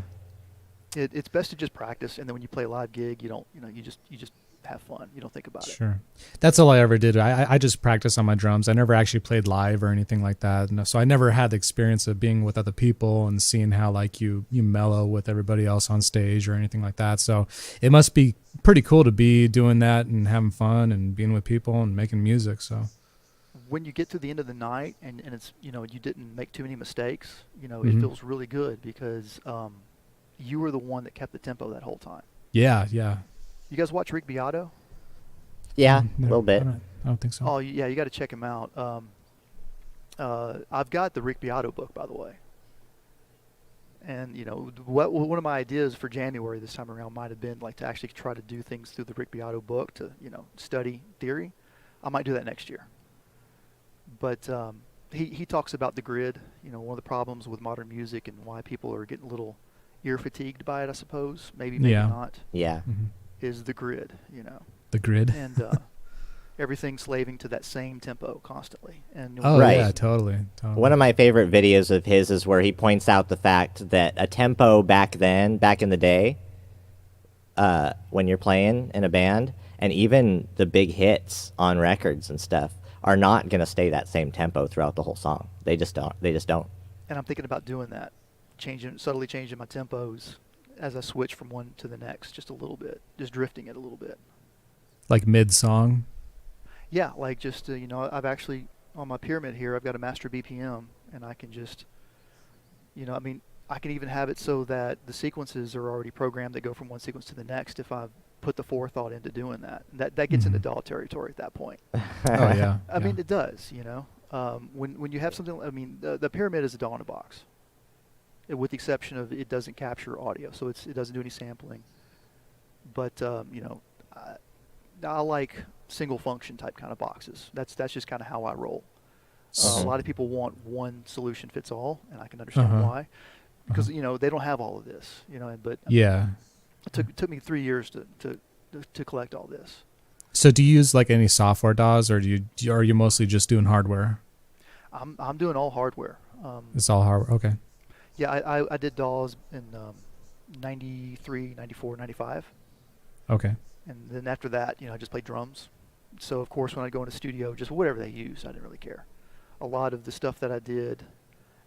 It's best to just practice, and then when you play a live gig, you don't, you just have fun. You don't think about it. Sure. That's all I ever did. I just practiced on my drums. I never actually played live or anything like that. No, so I never had the experience of being with other people and seeing how like you mellow with everybody else on stage or anything like that. So it must be pretty cool to be doing that and having fun and being with people and making music. So When you get to the end of the night and it's you didn't make too many mistakes, it Mhm. feels really good because you were the one that kept the tempo that whole time. yeah. You guys watch Rick Beato? Yeah, a No, little bit. I don't think so. Oh yeah, you got to check him out. I've got the Rick Beato book, by the way. And one of my ideas for January this time around might have been like to actually try to do things through the Rick Beato book to study theory. I might do that next year. But he talks about the grid. One of the problems with modern music and why people are getting a little ear fatigued by it, I suppose. Maybe Yeah. not. Yeah. Mhm. Is the grid. The grid. And everything slaving to that same tempo constantly. And Oh Right. yeah, totally. One of my favorite videos of his is where he points out the fact that a tempo back in the day, when you're playing in a band, and even the big hits on records and stuff, are not going to stay that same tempo throughout the whole song. They just don't. And I'm thinking about doing that, subtly changing my tempos as I switch from one to the next, just a little bit, just drifting it a little bit. Like mid song. Yeah, like just I've actually on my pyramid here, I've got a master BPM, and I can just, I can even have it so that the sequences are already programmed that go from one sequence to the next if I've put the forethought into doing that. That gets into Mhm. DAW territory at that point. Oh yeah. I mean, it does. When you have something, the pyramid is a DAW in a box, with the exception of it doesn't capture audio, so it doesn't do any sampling. But I like single function type kind of boxes. That's just kind of how I roll. A lot of people want one solution fits all, and I can understand Uh-huh. why, because they don't have all of this. But Yeah. it took me 3 years to collect all this. So do you use like any software DAWs, or are you mostly just doing hardware? I'm doing all hardware. It's all hardware. Okay. Yeah, I did DAWs in 93, 94, 95. Okay. And then after that, I just played drums. So, of course, when I go in a studio, just whatever they use, I didn't really care. A lot of the stuff that I did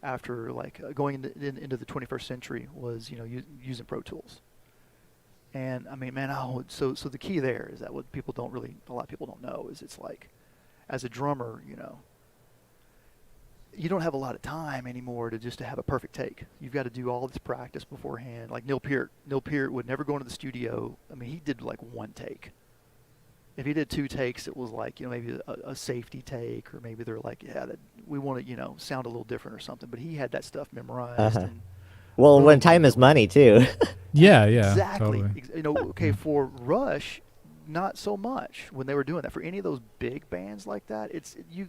after, like, going into the 21st century was, using Pro Tools. And, I mean, man, so the key there is that what a lot of people don't know is it's like, as a drummer, you don't have a lot of time anymore to have a perfect take. You've got to do all this practice beforehand. Like Neil Peart. Neil Peart would never go into the studio. I mean, he did like one take. If he did 2 takes, it was like, maybe a safety take, or maybe they're like, yeah, we want to, sound a little different or something. But he had that stuff memorized. And Well, boom, when time is money too. Yeah, exactly. totally. Okay, for Rush, not so much when they were doing that. For any of those big bands like that,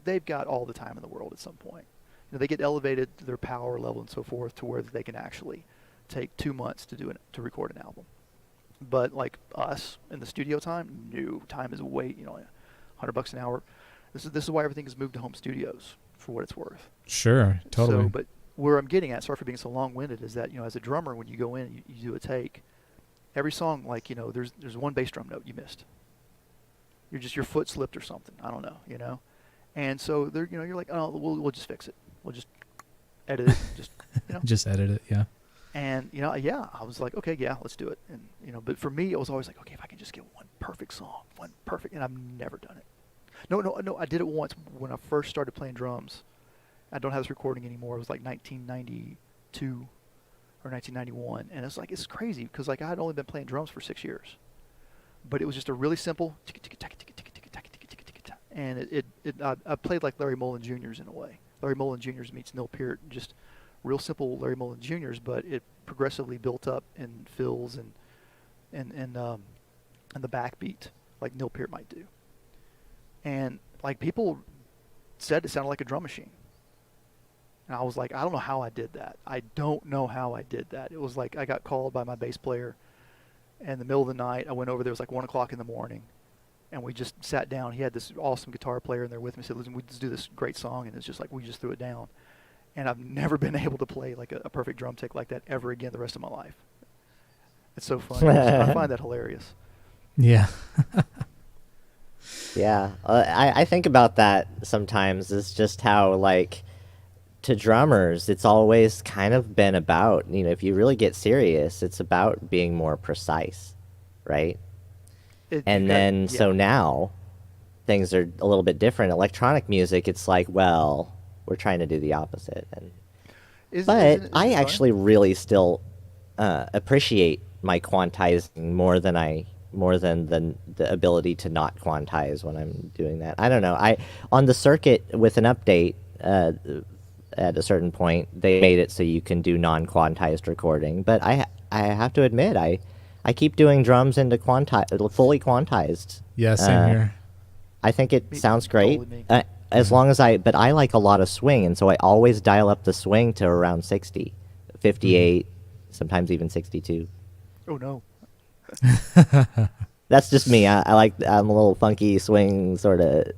they've got all the time in the world at some point. They get elevated to their power level and so forth to where they can actually take 2 months to record an album. But like us in the studio time, no, time is way, $100 an hour. This is why everything is moved to home studios, for what it's worth. Sure, totally. So, but where I'm getting at, sorry for being so long-winded, is that as a drummer, when you go in, you do a take. Every song, like there's one bass drum note you missed. Your foot slipped or something. I don't know, And so they're, you're like, oh, we'll just fix it. We'll just edit it. Just edit it, yeah. And yeah, I was like, okay, yeah, let's do it. And but for me, it was always like, okay, if I can just get one perfect song, and I've never done it. No, I did it once when I first started playing drums. I don't have this recording anymore. It was like 1992 or 1991, and it's crazy because like I had only been playing drums for 6 years, but it was just a really simple, and I played like Larry Mullen Jr.'s in a way. Larry Mullen Jr.'s meets Neil Peart, just real simple Larry Mullen Jr.'s, but it progressively built up in fills and the backbeat like Neil Peart might do. And like people said it sounded like a drum machine. And I was like, I don't know how I did that. I don't know how I did that. It was like I got called by my bass player in the middle of the night. I went over there. It was like 1 o'clock in the morning. And we just sat down. He had this awesome guitar player in there with me. He said, listen, we just do this great song. And it's just like we just threw it down. And I've never been able to play like a perfect drum take like that ever again the rest of my life. It's so funny. I find that hilarious. Yeah. Yeah, I think about that sometimes. Is just how like to drummers, it's always kind of been about, if you really get serious, it's about being more precise, right? So now things are a little bit different. Electronic music, it's like, well, we're trying to do the opposite. But I actually really still appreciate my quantizing more than the ability to not quantize when I'm doing that. I don't know. On the circuit with an update at a certain point, they made it so you can do non-quantized recording. But I have to admit, I keep doing drums into fully quantized. Yeah, same here. I think it sounds great. As long as but I like a lot of swing, and so I always dial up the swing to around 60, 58, sometimes even 62. Oh no. That's just me. I'm a little funky swing sort of.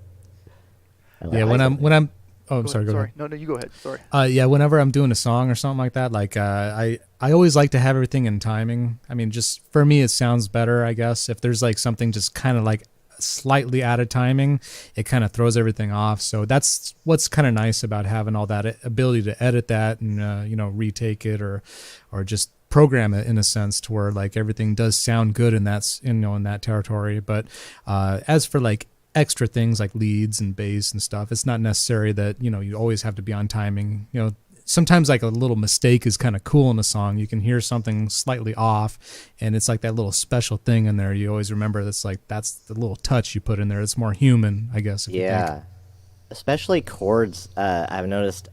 Yeah, when I'm oh, I'm sorry. Go sorry. ahead. No, you go ahead. Sorry. Yeah, whenever I'm doing a song or something like that, like I always like to have everything in timing. I mean, just for me, it sounds better, I guess. If there's like something just kind of like slightly out of timing, it kind of throws everything off. So that's what's kind of nice about having all that ability to edit that and retake it or just program it in a sense to where like everything does sound good in that territory. But as for like extra things like leads and bass and stuff, it's not necessary that you always have to be on timing. Sometimes like a little mistake is kind of cool in a song. You can hear something slightly off and it's like that little special thing in there. You always remember that's the little touch you put in there. It's more human, I guess. Yeah, especially chords. I've noticed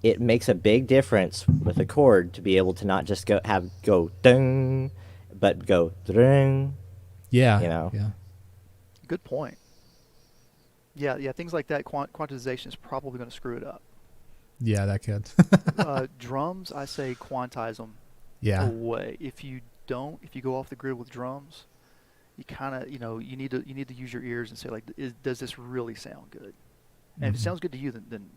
it makes a big difference with a chord to be able to not just go ding, but go ding. Yeah. Yeah. Good point. Yeah. Things like that, quantization is probably going to screw it up. Yeah, that could. Drums, I say quantize them. Yeah. Away. If you go off the grid with drums, you kind of, you need to use your ears and say like, does this really sound good? And if it sounds good to you, then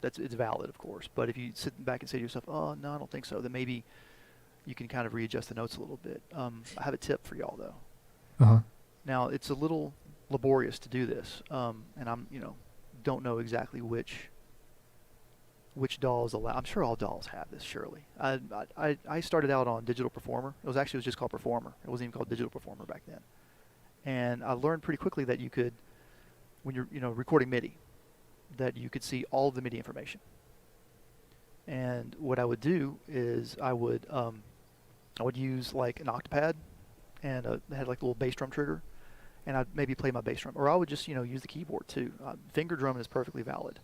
it's valid, of course. But if you sit back and say to yourself, oh no, I don't think so, then maybe you can kind of readjust the notes a little bit. I have a tip for y'all though. Uh-huh. Now it's a little laborious to do this, and I'm don't know exactly which DAWs allow. I'm sure all DAWs have this. Surely. I started out on Digital Performer. It was just called Performer. It wasn't even called Digital Performer back then. And I learned pretty quickly that you could, when you're recording MIDI, that you could see all of the MIDI information. And what I would do is I would use like an octapad, and it had like a little bass drum trigger, and I'd maybe play my bass drum, or I would just use the keyboard too. Finger drumming is perfectly valid.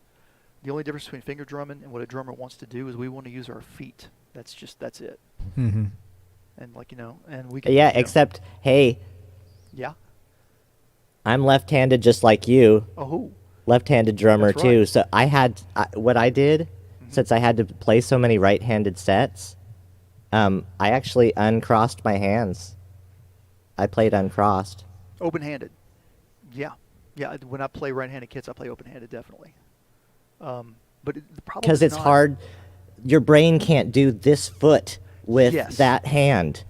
The only difference between finger drumming and what a drummer wants to do is we want to use our feet. That's it. Mm-hmm. And and we can. Yeah, except, hey, Yeah. I'm left-handed just like you. Oh. Left-handed drummer That's too. right. So what I did, since I had to play so many right-handed sets, I actually uncrossed my hands. I played uncrossed. Open-handed. Yeah. Yeah. When I play right-handed kits, I play open-handed definitely. But the problem Because is it's not- hard. Your brain can't do this foot with Yes. that hand.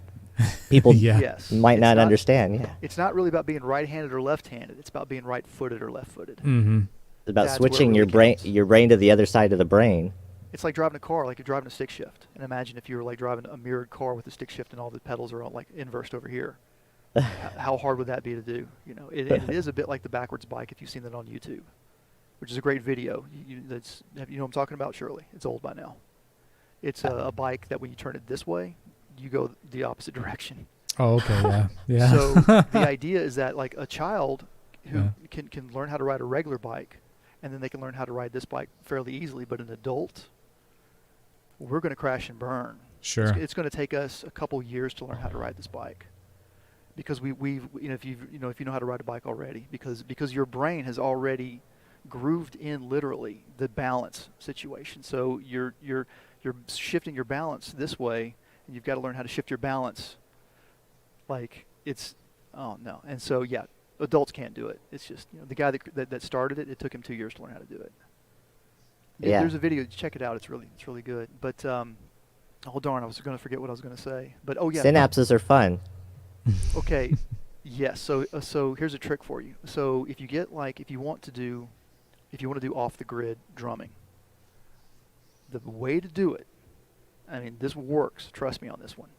People Yeah. Yes. might It's not understand. Yeah, It's not really about being right-handed or left-handed. It's about being right-footed or left-footed. Mm-hmm. it's about That's where it switching really counts. your brain to the other side of the brain. It's like driving a car, like you're driving a stick shift. And imagine if you were like driving a mirrored car with a stick shift and all the pedals are all like inversed over here. How hard would that be to do? It is a bit like the backwards bike if you've seen that on YouTube, which is a great video. You know what I'm talking about? Surely it's old by now. It's a bike that when you turn it this way, you go the opposite direction. Oh, okay, yeah, yeah. So the idea is that like a child who Yeah. can learn how to ride a regular bike, and then they can learn how to ride this bike fairly easily. But an adult, we're going to crash and burn. Sure. It's going to take us a couple years to learn how to ride this bike, because if you know how to ride a bike already, because your brain has already grooved in literally the balance situation. So you're shifting your balance this way, and you've got to learn how to shift your balance. Like oh no, and so yeah, adults can't do it. It's just the guy that started it. It took him 2 years to learn how to do it. Yeah. There's a video. Check it out. It's really good. But oh darn, I was going to forget what I was going to say. But oh yeah, Synapses are fun. Okay. Yes. So here's a trick for you. So if you want to do off the grid drumming, the way to do it, I mean, this works. Trust me on this one.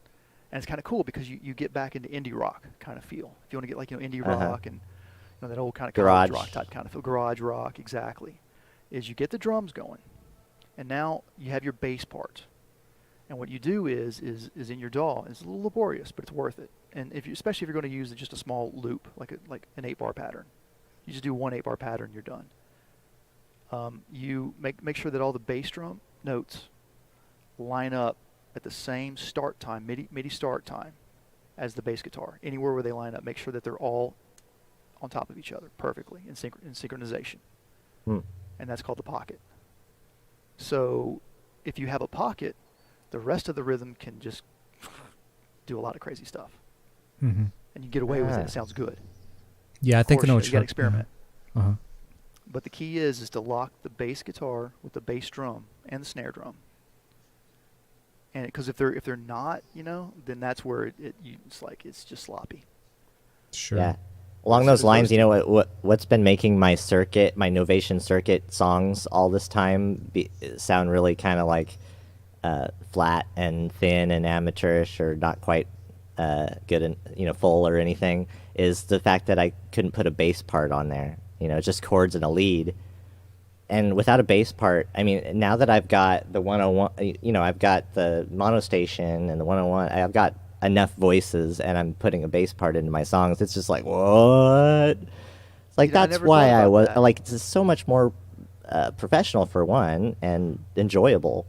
And it's kind of cool because you get back into indie rock kind of feel. If you want to get like indie rock and that old kind of Garage rock type kind of feel, garage rock exactly, is you get the drums going, and now you have your bass part. And what you do is in your DAW. It's a little laborious, but it's worth it. And especially if you're going to use just a small loop, like an 8-bar pattern, you just do one 8-bar pattern, you're done. You make sure that all the bass drum notes line up at the same start time, MIDI start time, as the bass guitar. Anywhere where they line up, make sure that they're all on top of each other perfectly in synchronization. Hmm. And that's called the pocket. So if you have a pocket, the rest of the rhythm can just do a lot of crazy stuff. Mm-hmm. And you get away with it. It sounds good. Yeah, I think I know what you you're got to experiment. Uh-huh. But the key is to lock the bass guitar with the bass drum and the snare drum. And because if they're not, then that's where it's just sloppy. Sure. Yeah. Along So those there's lines, those what's been making my Novation circuit songs all this time sound really kind of like flat and thin and amateurish, or not quite good and full or anything, is the fact that I couldn't put a bass part on there. Just chords and a lead. And without a bass part, I mean, now that I've got the 101, I've got the mono station and the 101, I've got enough voices, and I'm putting a bass part into my songs. It's just like, what? It's like, I that's never why thought I about was that. like, it's so much more professional for one, and enjoyable.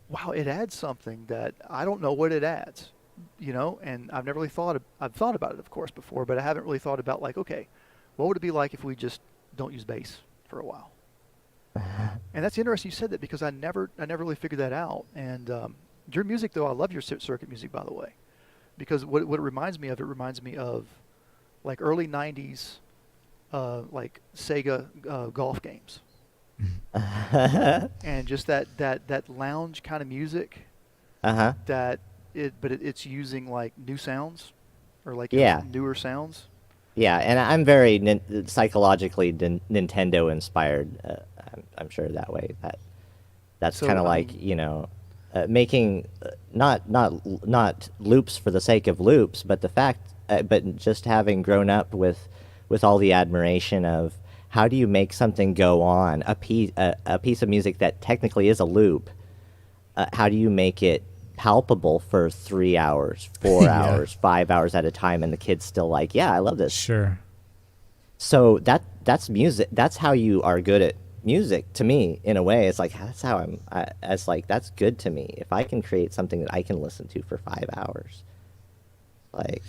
Wow, it adds something that I don't know what it adds, and I've never really I've thought about it, of course, before, but I haven't really thought about like, okay, what would it be like if we just don't use bass for a while? And that's interesting you said that, because I never really figured that out. And your music, though, I love your circuit music, by the way, because what it reminds me of like early 90s like Sega golf games. And just that lounge kind of music, Uh-huh. but it's using like new sounds, or like Yeah. newer sounds. Yeah, and I'm very psychologically Nintendo inspired. I'm sure that way. That's So, kind of I like mean- making not loops for the sake of loops, but but just having grown up with all the admiration of how do you make something go on, a piece of music that technically is a loop, how do you make it palpable for 3 hours, 4 Yeah. hours, 5 hours at a time, and the kid's still like, yeah, I love this. Sure. So that's music. That's how you are good at music to me. In a way, it's like that's how it's like that's good to me. If I can create something that I can listen to for 5 hours, like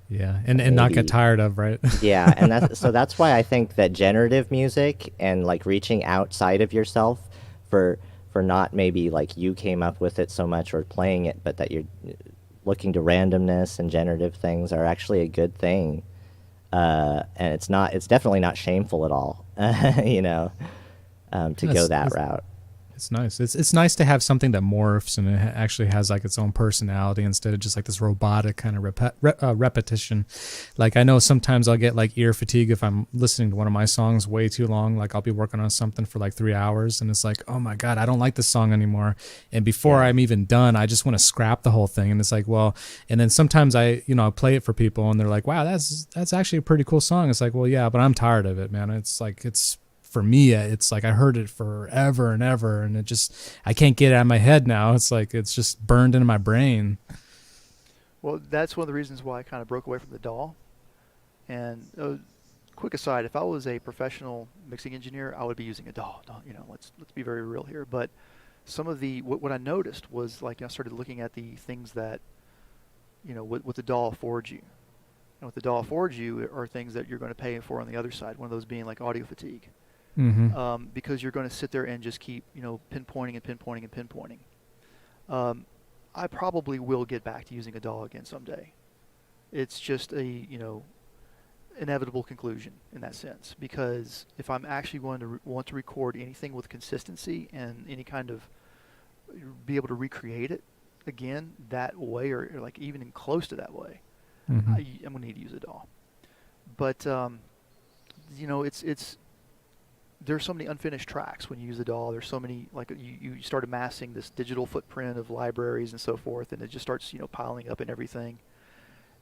Yeah, and not maybe- get tired of, right? yeah, and that's why I think that generative music and like reaching outside of yourself for not maybe like you came up with it so much or playing it, but that you're looking to randomness and generative things are actually a good thing. And it's definitely not shameful at all, you know, to go that route. It's nice. It's nice to have something that morphs and it actually has like its own personality instead of just like this robotic kind of repetition. Like I know sometimes I'll get like ear fatigue if I'm listening to one of my songs way too long. Like I'll be working on something for like 3 hours and it's like, oh my God, I don't like this song anymore. And before I'm even done, I just want to scrap the whole thing. And it's like, well, and then sometimes I play it for people and they're like, wow, that's actually a pretty cool song. It's like, well, yeah, but I'm tired of it, man. It's like, for me, it's like I heard it forever and ever, and I can't get it out of my head now. It's like it's just burned into my brain. Well, that's one of the reasons why I kind of broke away from the DAW. And quick aside, if I was a professional mixing engineer, I would be using a DAW. Let's be very real here. But some of what I noticed was like I started looking at the things that what the DAW affords you. And what the DAW affords you are things that you're going to pay for on the other side. One of those being like audio fatigue. Mm-hmm. Because you're going to sit there and just keep, pinpointing and pinpointing and pinpointing. I probably will get back to using a DAW again someday. It's just a, inevitable conclusion in that sense. Because if I'm actually going to want to record anything with consistency and any kind of be able to recreate it again that way or like even in close to that way, Mm-hmm. I'm going to need to use a DAW. But, it's there's so many unfinished tracks when you use the DAW. There's so many, like you start amassing this digital footprint of libraries and so forth, and it just starts, piling up and everything.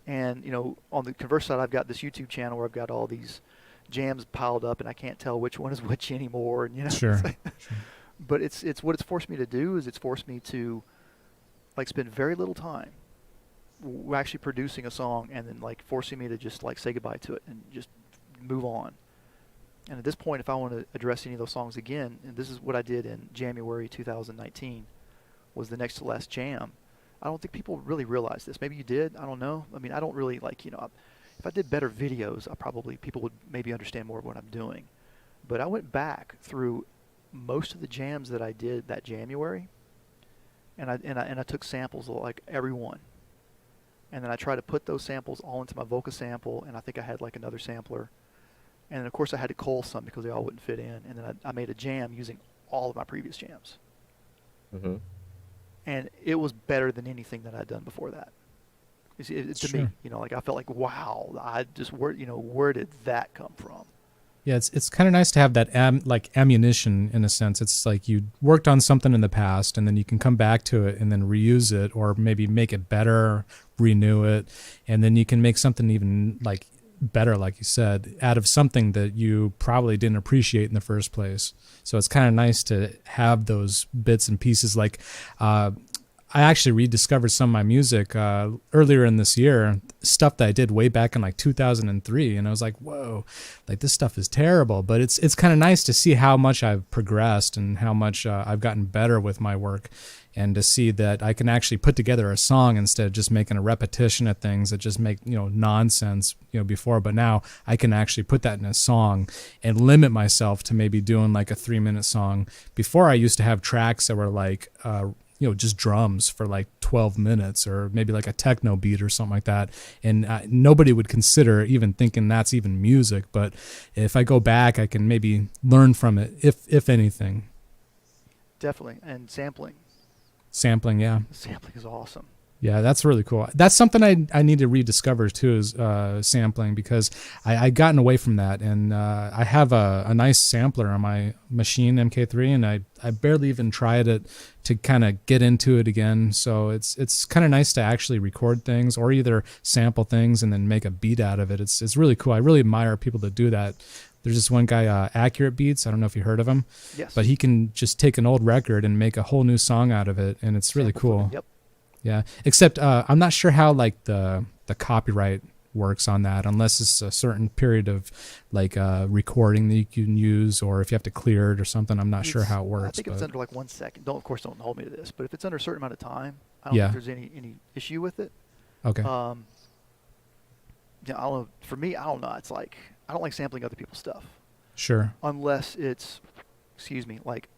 And, on the converse side, I've got this YouTube channel where I've got all these jams piled up, and I can't tell which one is which anymore. And, Sure. Sure. But it's what it's forced me to do is it's forced me to, like, spend very little time actually producing a song and then, like, forcing me to just, like, say goodbye to it and just move on. And at this point, if I want to address any of those songs again, and this is what I did in January 2019, was the next to last jam. I don't think people really realize this. Maybe you did. I don't know. I mean, I don't really if I did better videos, people would maybe understand more of what I'm doing. But I went back through most of the jams that I did that January, and I took samples of like every one. And then I tried to put those samples all into my Voca sample, and I think I had like another sampler. And then, of course, I had to cull some because they all wouldn't fit in. And then I made a jam using all of my previous jams. Mm-hmm. And it was better than anything that I'd done before that. To me, I felt like, wow, I just, where did that come from? Yeah, it's kind of nice to have that ammunition in a sense. It's like you worked on something in the past, and then you can come back to it and then reuse it, or maybe make it better, renew it, and then you can make something even like better, like you said, out of something that you probably didn't appreciate in the first place. So it's kind of nice to have those bits and pieces. Like I actually rediscovered some of my music earlier in this year, stuff that I did way back in like 2003, and I was like, whoa, like this stuff is terrible. But it's kind of nice to see how much I've progressed and how much I've gotten better with my work, and to see that I can actually put together a song instead of just making a repetition of things that just make nonsense before. But now I can actually put that in a song and limit myself to maybe doing like a 3-minute song. Before I used to have tracks that were like just drums for like 12 minutes or maybe like a techno beat or something like that. And nobody would consider even thinking that's even music. But if I go back, I can maybe learn from it, if anything. Definitely. And sampling. Sampling, yeah. Sampling is awesome. Yeah, that's really cool. That's something I need to rediscover too, is sampling, because I gotten away from that, and I have a nice sampler on my machine, MK3, and I barely even tried it to kind of get into it again. So it's kind of nice to actually record things or either sample things and then make a beat out of it. It's really cool. I really admire people that do that. There's this one guy, Accurate Beats. I don't know if you heard of him, Yes. but he can just take an old record and make a whole new song out of it, and it's really Sample cool. footage, Yep. Yeah, except I'm not sure how like the copyright works on that, unless it's a certain period of like recording that you can use, or if you have to clear it or something. I'm not sure how it works. I think if it's under like 1 second. Don't hold me to this, but if it's under a certain amount of time, I don't Yeah. think there's any issue with it. Okay. Yeah, I don't know. For me, I don't know. It's like I don't like sampling other people's stuff Sure. unless it's, like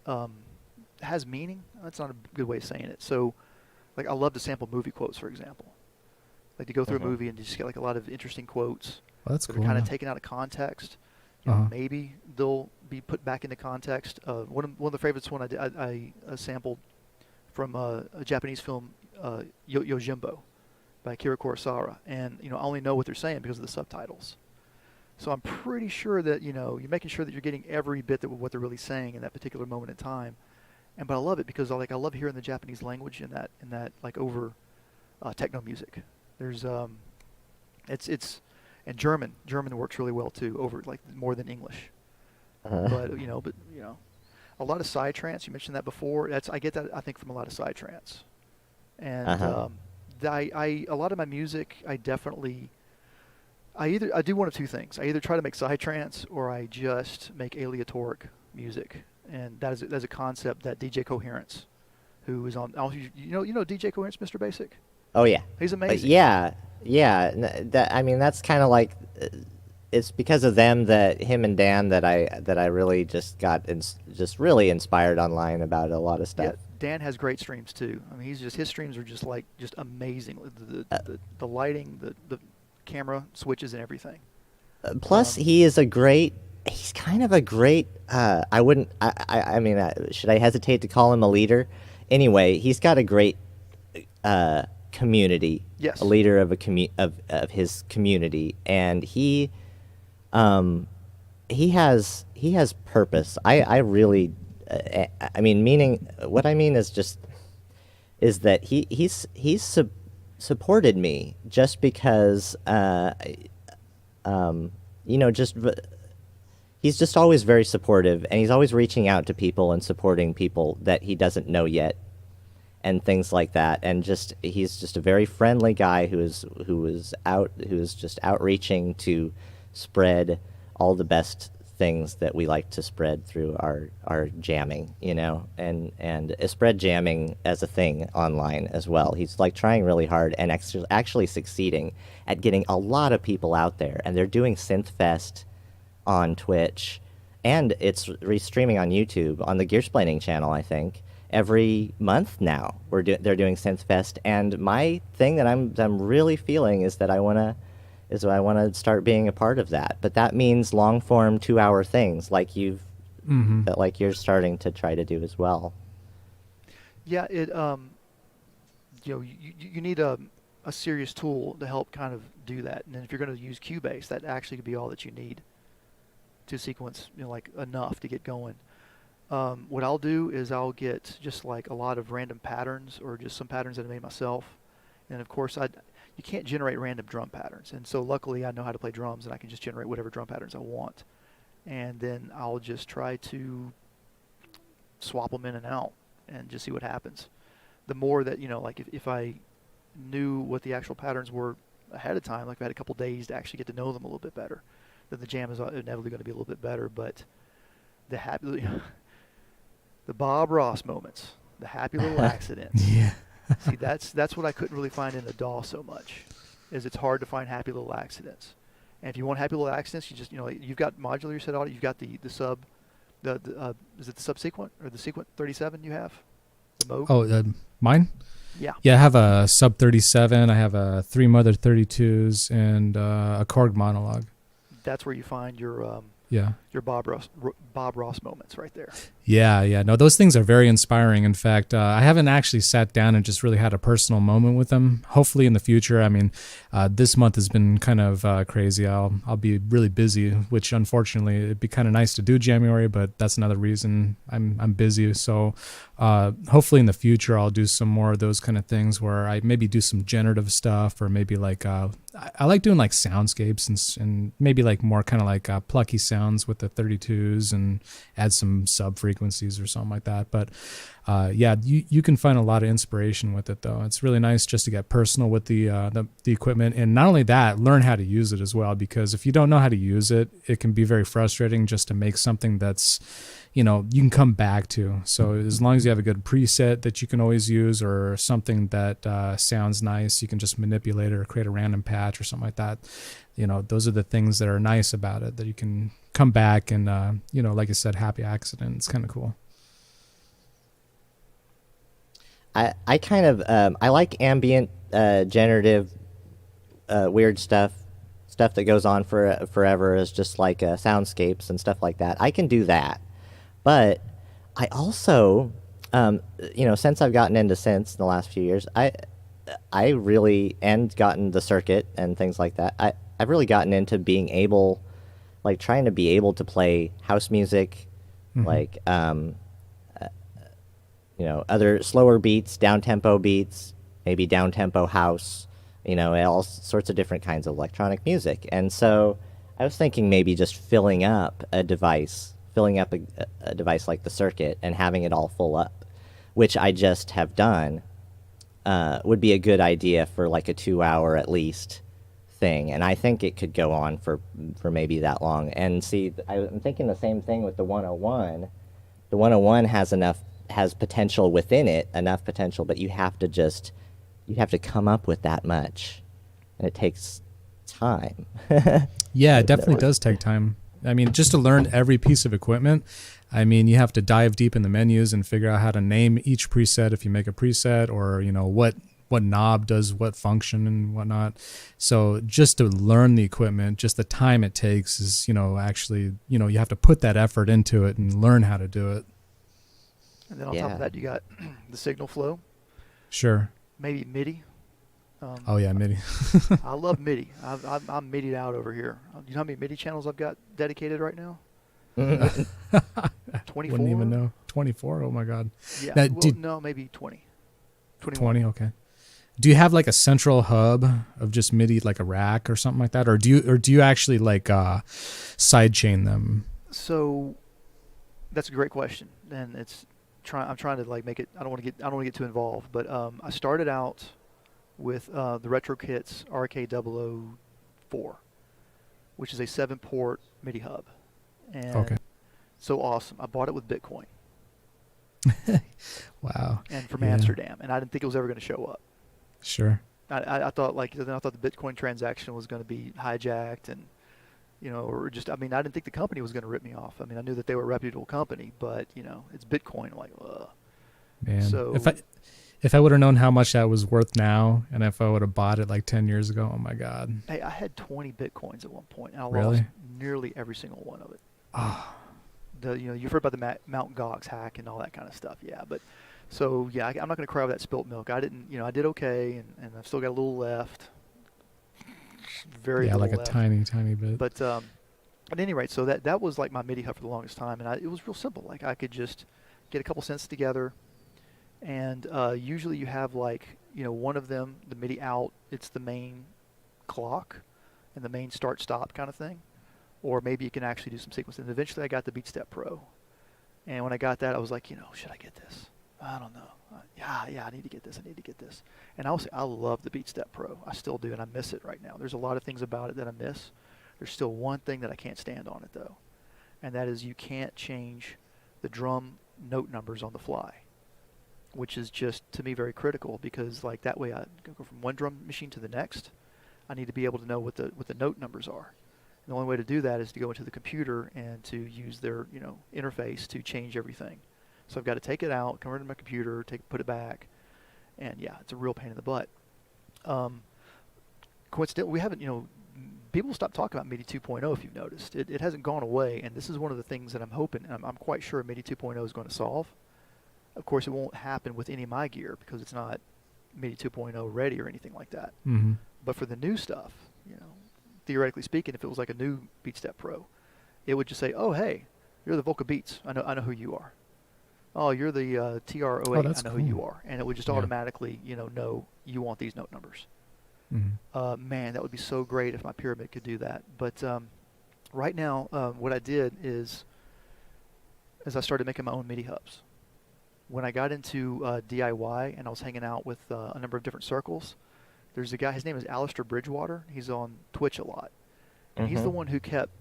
has meaning. That's not a good way of saying it. So, like I love to sample movie quotes, for example. Like to go through a movie and just get like a lot of interesting quotes. Well, that's that cool. are kind of yeah. taken out of context. You know, Uh-huh. maybe they'll be put back into context. One of the favorites one I sampled from a Japanese film, Yojimbo, by Akira Kurosawa, and I only know what they're saying because of the subtitles. So I'm pretty sure that you're making sure that you're getting every bit of what they're really saying in that particular moment in time. But I love it because I love hearing the Japanese language in that like over techno music. There's it's and German works really well too, over like more than English. But a lot of psytrance. You mentioned that before. I get that I think from a lot of psytrance, and a lot of my music I do one of two things. I either try to make psytrance or I just make aleatoric music, and that's a concept that DJ Coherence, who is on DJ Coherence, Mr. Basic. Oh yeah. He's amazing. Yeah. That's kind of like it's because of them that him and Dan that I really just got just really inspired online about a lot of stuff. Yeah, Dan has great streams too. I mean, his streams are just amazing. The lighting, the camera switches and everything. Plus, he's kind of a great. I mean, should I hesitate to call him a leader? Anyway, he's got a great community. Yes. A leader of of his community, and he has purpose. I really, meaning what I mean is that he's supported me just because he's just always very supportive, and he's always reaching out to people and supporting people that he doesn't know yet, and things like that. And he's just a very friendly guy who is just outreaching to spread all the best things that we like to spread through our jamming, and spread jamming as a thing online as well. He's like trying really hard and actually succeeding at getting a lot of people out there, and they're doing Synthfest on Twitch, and it's restreaming on YouTube on the Gearsplaining channel, I think. Every month now, they're doing Synthfest, and my thing that I'm really feeling is that I want to start being a part of that. But that means long form 2-hour things like you're starting to try to do as well. Yeah, it you need a serious tool to help kind of do that. And then if you're going to use Cubase, that actually could be all that you need to sequence like enough to get going. What I'll do is I'll get just like a lot of random patterns or just some patterns that I made myself. And of course, you can't generate random drum patterns. And so luckily I know how to play drums, and I can just generate whatever drum patterns I want. And then I'll just try to swap them in and out and just see what happens. The more that, like if I knew what the actual patterns were ahead of time, like if I had a couple days to actually get to know them a little bit better, then the jam is inevitably going to be a little bit better. But the Bob Ross moments, the happy little accidents. Yeah. See, that's what I couldn't really find in the DAW so much, is it's hard to find happy little accidents. And if you want happy little accidents, you just you've got modular set audio, you've got the sub, is it the subsequent or the sequent 37 you have, the Moog? Oh, mine? Yeah. Yeah, I have a sub 37. I have a 3 Mother 32s and a Korg monologue. That's where you find your Bob Ross moments right there. Yeah. No, those things are very inspiring. In fact, I haven't actually sat down and just really had a personal moment with them. Hopefully in the future. I mean, this month has been kind of crazy. I'll be really busy, which unfortunately it'd be kind of nice to do January, but that's another reason I'm busy. So hopefully in the future I'll do some more of those kind of things where I maybe do some generative stuff, or maybe like I like doing like soundscapes and maybe like more kind of like plucky sounds with the 32s and add some sub frequencies or something like that. But yeah, you can find a lot of inspiration with it though. It's really nice just to get personal with the equipment, and not only that, learn how to use it as well. Because if you don't know how to use it, it can be very frustrating just to make something that's, you know, you can come back to. So as long as you have a good preset that you can always use, or something that sounds nice, you can just manipulate it or create a random patch or something like that. You know, those are the things that are nice about it, that you can come back and, you know, like I said, happy accident. It's kind of cool. I kind of I like ambient generative weird stuff that goes on for forever, is just like soundscapes and stuff like that. I can do that. But I also, you know, since I've gotten into synths in the last few years, I really, and gotten the circuit and things like that, I've really gotten into being able, like trying to be able to play house music, like, you know, other slower beats, down-tempo beats, maybe down-tempo house, you know, all sorts of different kinds of electronic music. And so I was thinking maybe just filling up a device like the circuit and having it all full up, which I just have done, would be a good idea for like a 2-hour at least thing. And I think it could go on for maybe that long. And see, I'm thinking the same thing with the 101. The 101 has potential within it, enough potential, but you have to come up with that much, and it takes time. Yeah, it definitely does take time. I mean, just to learn every piece of equipment, I mean, you have to dive deep in the menus and figure out how to name each preset if you make a preset, or, you know, what knob does what function and whatnot. So just to learn the equipment, just the time it takes is, you know, actually, you know, you have to put that effort into it and learn how to do it. And then on top of that, you got the signal flow. Sure. Maybe MIDI. Oh yeah, MIDI. I love MIDI. I'm MIDI'd out over here. You know how many MIDI channels I've got dedicated right now? 24? Wouldn't even know. 24? Oh my God. Yeah. Now, no, maybe 20. 20, okay. Do you have like a central hub of just MIDI, like a rack or something like that? Or do you actually like sidechain them? So that's a great question. And I'm trying to like make it, I don't want to get too involved, but I started out with the RetroKits RK004, which is a 7-port MIDI hub. And so awesome. I bought it with Bitcoin. Wow. And from Amsterdam. And I didn't think it was ever going to show up. Sure. I thought the Bitcoin transaction was going to be hijacked, and, you know, or just, I mean, I didn't think the company was going to rip me off. I mean, I knew that they were a reputable company, but, you know, it's Bitcoin. I'm like, ugh. Man, so, if I would have known how much that was worth now, and if I would have bought it like 10 years ago, oh my God. Hey, I had 20 Bitcoins at one point, and I Really? lost nearly every single one of it. Oh. You know, you've heard about the Mt. Gox hack and all that kind of stuff. Yeah, but so yeah, I'm not going to cry over that spilt milk. I didn't, you know, I did okay, and I've still got a little left. Very little like left. A tiny bit. But at any rate, so that was like my MIDI hub for the longest time, and it was real simple. Like I could just get a couple synths together, and usually you have like, you know, one of them, the MIDI out, it's the main clock and the main start stop kind of thing. Or maybe you can actually do some sequencing. And eventually I got the BeatStep Pro. And when I got that, I was like, you know, should I get this? I don't know. Yeah, I need to get this. And I will say, I love the BeatStep Pro. I still do, and I miss it right now. There's a lot of things about it that I miss. There's still one thing that I can't stand on it, though. And that is you can't change the drum note numbers on the fly, which is just, to me, very critical, because like that way I go from one drum machine to the next. I need to be able to know what the note numbers are. The only way to do that is to go into the computer and to use their, you know, interface to change everything. So I've got to take it out, convert it to my computer, put it back, and yeah, it's a real pain in the butt. Coincidentally, we haven't, you know, people stopped talking about MIDI 2.0 if you've noticed. It hasn't gone away, and this is one of the things that I'm hoping, and I'm quite sure MIDI 2.0 is going to solve. Of course, it won't happen with any of my gear because it's not MIDI 2.0 ready or anything like that. Mm-hmm. But for the new stuff, you know, theoretically speaking, if it was like a new BeatStep Pro, it would just say, "Oh, hey, you're the Vocal Beats. I know who you are. Oh, you're the TR-08. I know who you are." And it would just automatically, you know you want these note numbers. Man, that would be so great if my Pyramid could do that. But right now, what I did is I started making my own MIDI hubs. When I got into DIY and I was hanging out with a number of different circles, there's a guy, his name is Alistair Bridgewater. He's on Twitch a lot. And he's the one who kept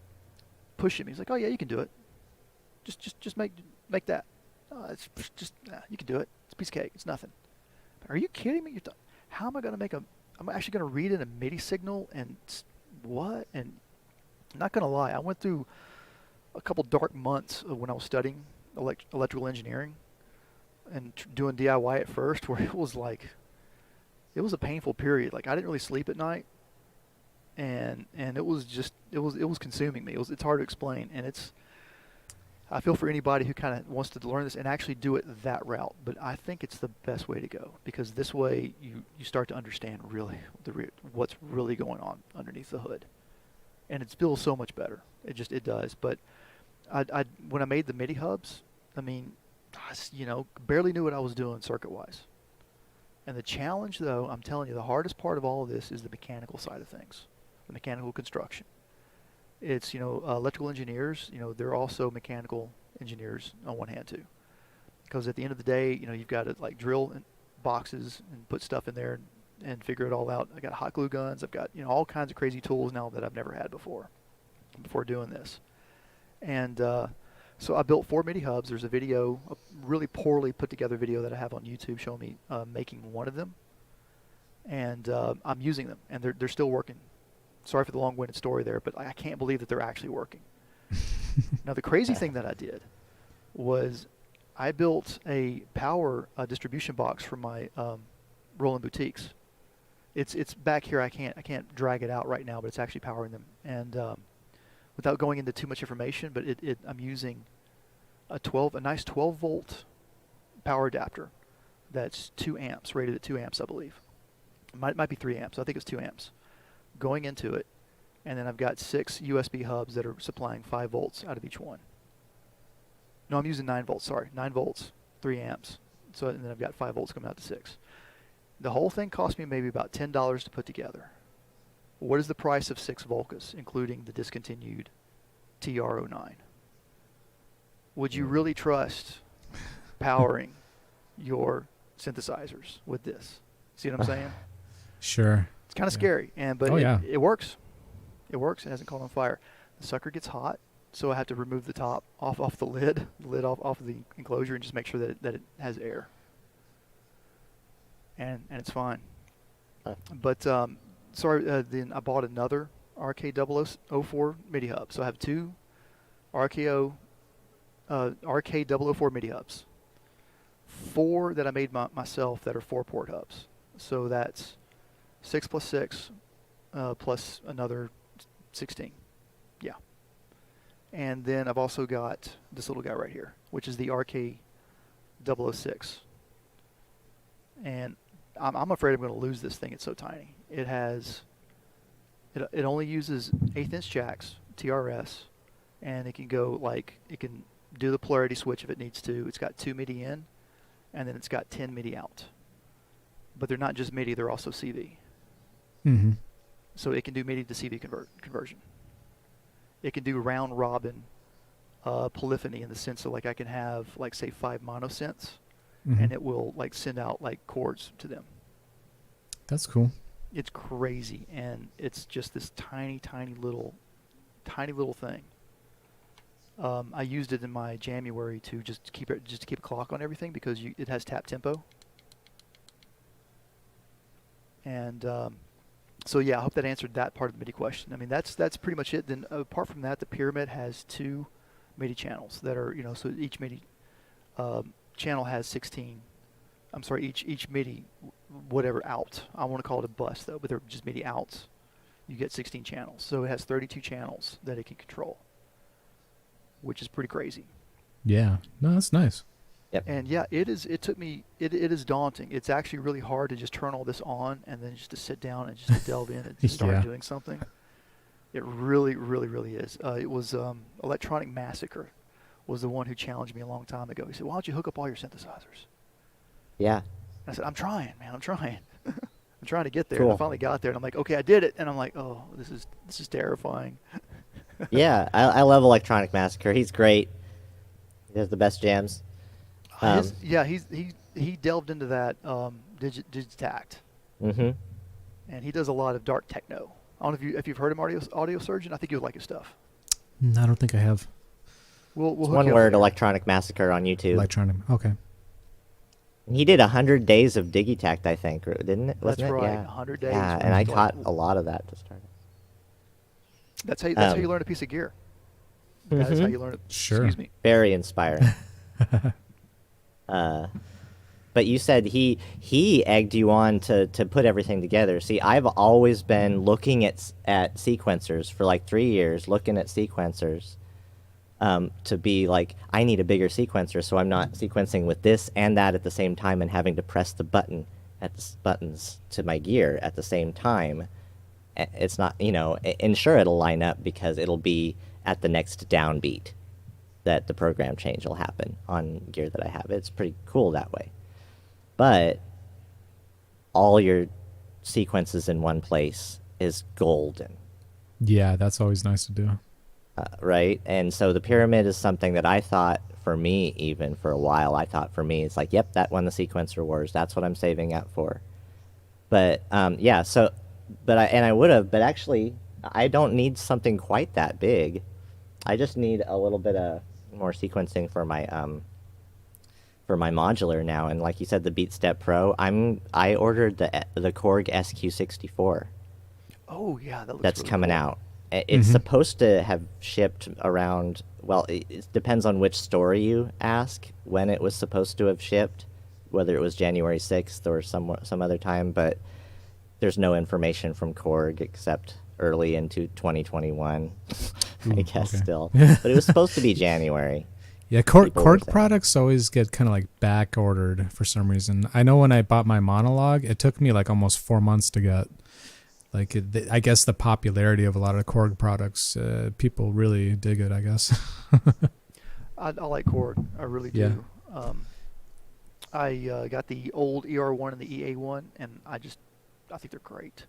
pushing me. He's like, oh yeah, you can do it. Just make that. It's just, you can do it. It's a piece of cake. It's nothing. Are you kidding me? How am I going to make I'm actually going to read in a MIDI signal and what? And I'm not going to lie, I went through a couple dark months when I was studying electrical engineering and doing DIY at first, where it was a painful period. Like, I didn't really sleep at night, and it was consuming me. It's hard to explain, and I feel for anybody who kind of wants to learn this and actually do it that route. But I think it's the best way to go, because this way you start to understand really what's really going on underneath the hood, and it feels so much better. It does. But when I made the MIDI hubs, I mean, barely knew what I was doing circuit-wise. And the challenge, though, I'm telling you, the hardest part of all of this is the mechanical side of things, the mechanical construction. It's, electrical engineers, they're also mechanical engineers on one hand, too. Because at the end of the day, you've got to, drill in boxes and put stuff in there and figure it all out. I got hot glue guns. I've got, all kinds of crazy tools now that I've never had before doing this. And so I built 4 MIDI hubs. There's a really poorly put together video that I have on YouTube showing me making one of them. And I'm using them, and they're still working. Sorry for the long-winded story there, but I can't believe that they're actually working. Now, the crazy thing that I did was I built a power distribution box for my Roland Boutiques. It's back here. I can't drag it out right now, but it's actually powering them. And without going into too much information, but I'm using a nice 12-volt power adapter that's 2 amps, rated at 2 amps, I believe. It might be 3 amps. I think it's 2 amps. Going into it, and then I've got 6 USB hubs that are supplying 5 volts out of each one. No, I'm using 9 volts, sorry. 9 volts, 3 amps. So, and then I've got 5 volts coming out to 6. The whole thing cost me maybe about $10 to put together. What is the price of 6 Volcas, including the discontinued TR09? Would you really trust powering your synthesizers with this? See what I'm saying? Sure. It's kind of scary, but it works. It works. It hasn't caught on fire. The sucker gets hot, so I have to remove the top off the lid off of the enclosure, and just make sure that it has air. And it's fine. But then I bought another RK004 MIDI hub. So I have 2 RK004 MIDI hubs. 4 that I made myself that are 4-port hubs. So that's 6 plus 6 plus another 16. Yeah. And then I've also got this little guy right here, which is the RK006. And I'm afraid I'm going to lose this thing. It's so tiny. It only uses 1/8 inch jacks, TRS, and it can go it can do the polarity switch if it needs to. It's got 2 MIDI in, and then it's got 10 MIDI out. But they're not just MIDI, they're also CV. Mm-hmm. So it can do MIDI to CV conversion. It can do round robin polyphony, in the sense of I can have say 5 monosynths, and it will send out chords to them. That's cool. It's crazy, and it's just this tiny little thing. I used it in my January to just keep a clock on everything, because it has tap tempo. And so yeah, I hope that answered that part of the MIDI question. I mean, that's pretty much it. Then apart from that, the Pyramid has 2 MIDI channels that are, so each MIDI channel has 16. I'm sorry, each MIDI whatever out. I want to call it a bus though, but they're just MIDI outs. You get 16 channels, so it has 32 channels that it can control, which is pretty crazy. Yeah, no, that's nice. Yep. And yeah, it is daunting. It's actually really hard to just turn all this on and then just to sit down and just to delve in and just start doing something. It really, really, really is. It was Electronic Massacre was the one who challenged me a long time ago. He said, "Why don't you hook up all your synthesizers?" Yeah. I said, "I'm trying, man. I'm trying." I'm trying to get there. And Cool. I finally got there, and I'm like, okay, I did it. And I'm like, oh, this is terrifying. Yeah, I love Electronic Massacre. He's great. He has the best jams. Yeah, he delved into that Digitact, Mm-hmm. and he does a lot of dark techno. I don't know if you've heard him, AudioSergeon. I think you would like his stuff. I don't think I have. We'll It's hook one you up word, later. Electronic Massacre on YouTube. Electronic. Okay. And he did 100 days of Digitact, I think, didn't it? That's Wasn't it? right, Yeah. 100 days. Yeah, which and I is like- taught a lot of that to start. That's how you Um, learn a piece of gear. That is how Mhm. you learn it. Sure. Excuse me. Very inspiring. But you said he egged you on to put everything together. See, I've always been looking at sequencers for like 3 years, looking at sequencers to be like, I need a bigger sequencer, so I'm not sequencing with this and that at the same time and having to press the buttons to my gear at the same time. It's not, and sure it'll line up because it'll be at the next downbeat that the program change will happen on gear that I have. It's pretty cool that way. But all your sequences in one place is golden, Yeah, that's always nice to do. right? And so the pyramid is something that I thought for me, even for a while, I thought for me, it's like, yep, that won the sequencer wars. That's what I'm saving up for. But yeah, so, I would have, but actually, I don't need something quite that big. I just need a little bit of more sequencing for my modular now, and like you said, the BeatStep Pro. I ordered the Korg SQ64. Oh yeah, that looks That's really coming cool. out. It's supposed to have shipped around. Well, it depends on which store you ask when it was supposed to have shipped, whether it was January 6th or some other time. But there's no information from Korg except early into 2021. I guess okay. still, but it was supposed to be January. Yeah, People were Korg saying. products always get kind of like back ordered for some reason. I know when I bought my monologue, it took me like almost 4 months to get. Like, I guess the popularity of a lot of Korg products, people really dig it, I guess. I like Korg. I really Yeah. do. I got the old ER1 and the EA1, and I think they're great.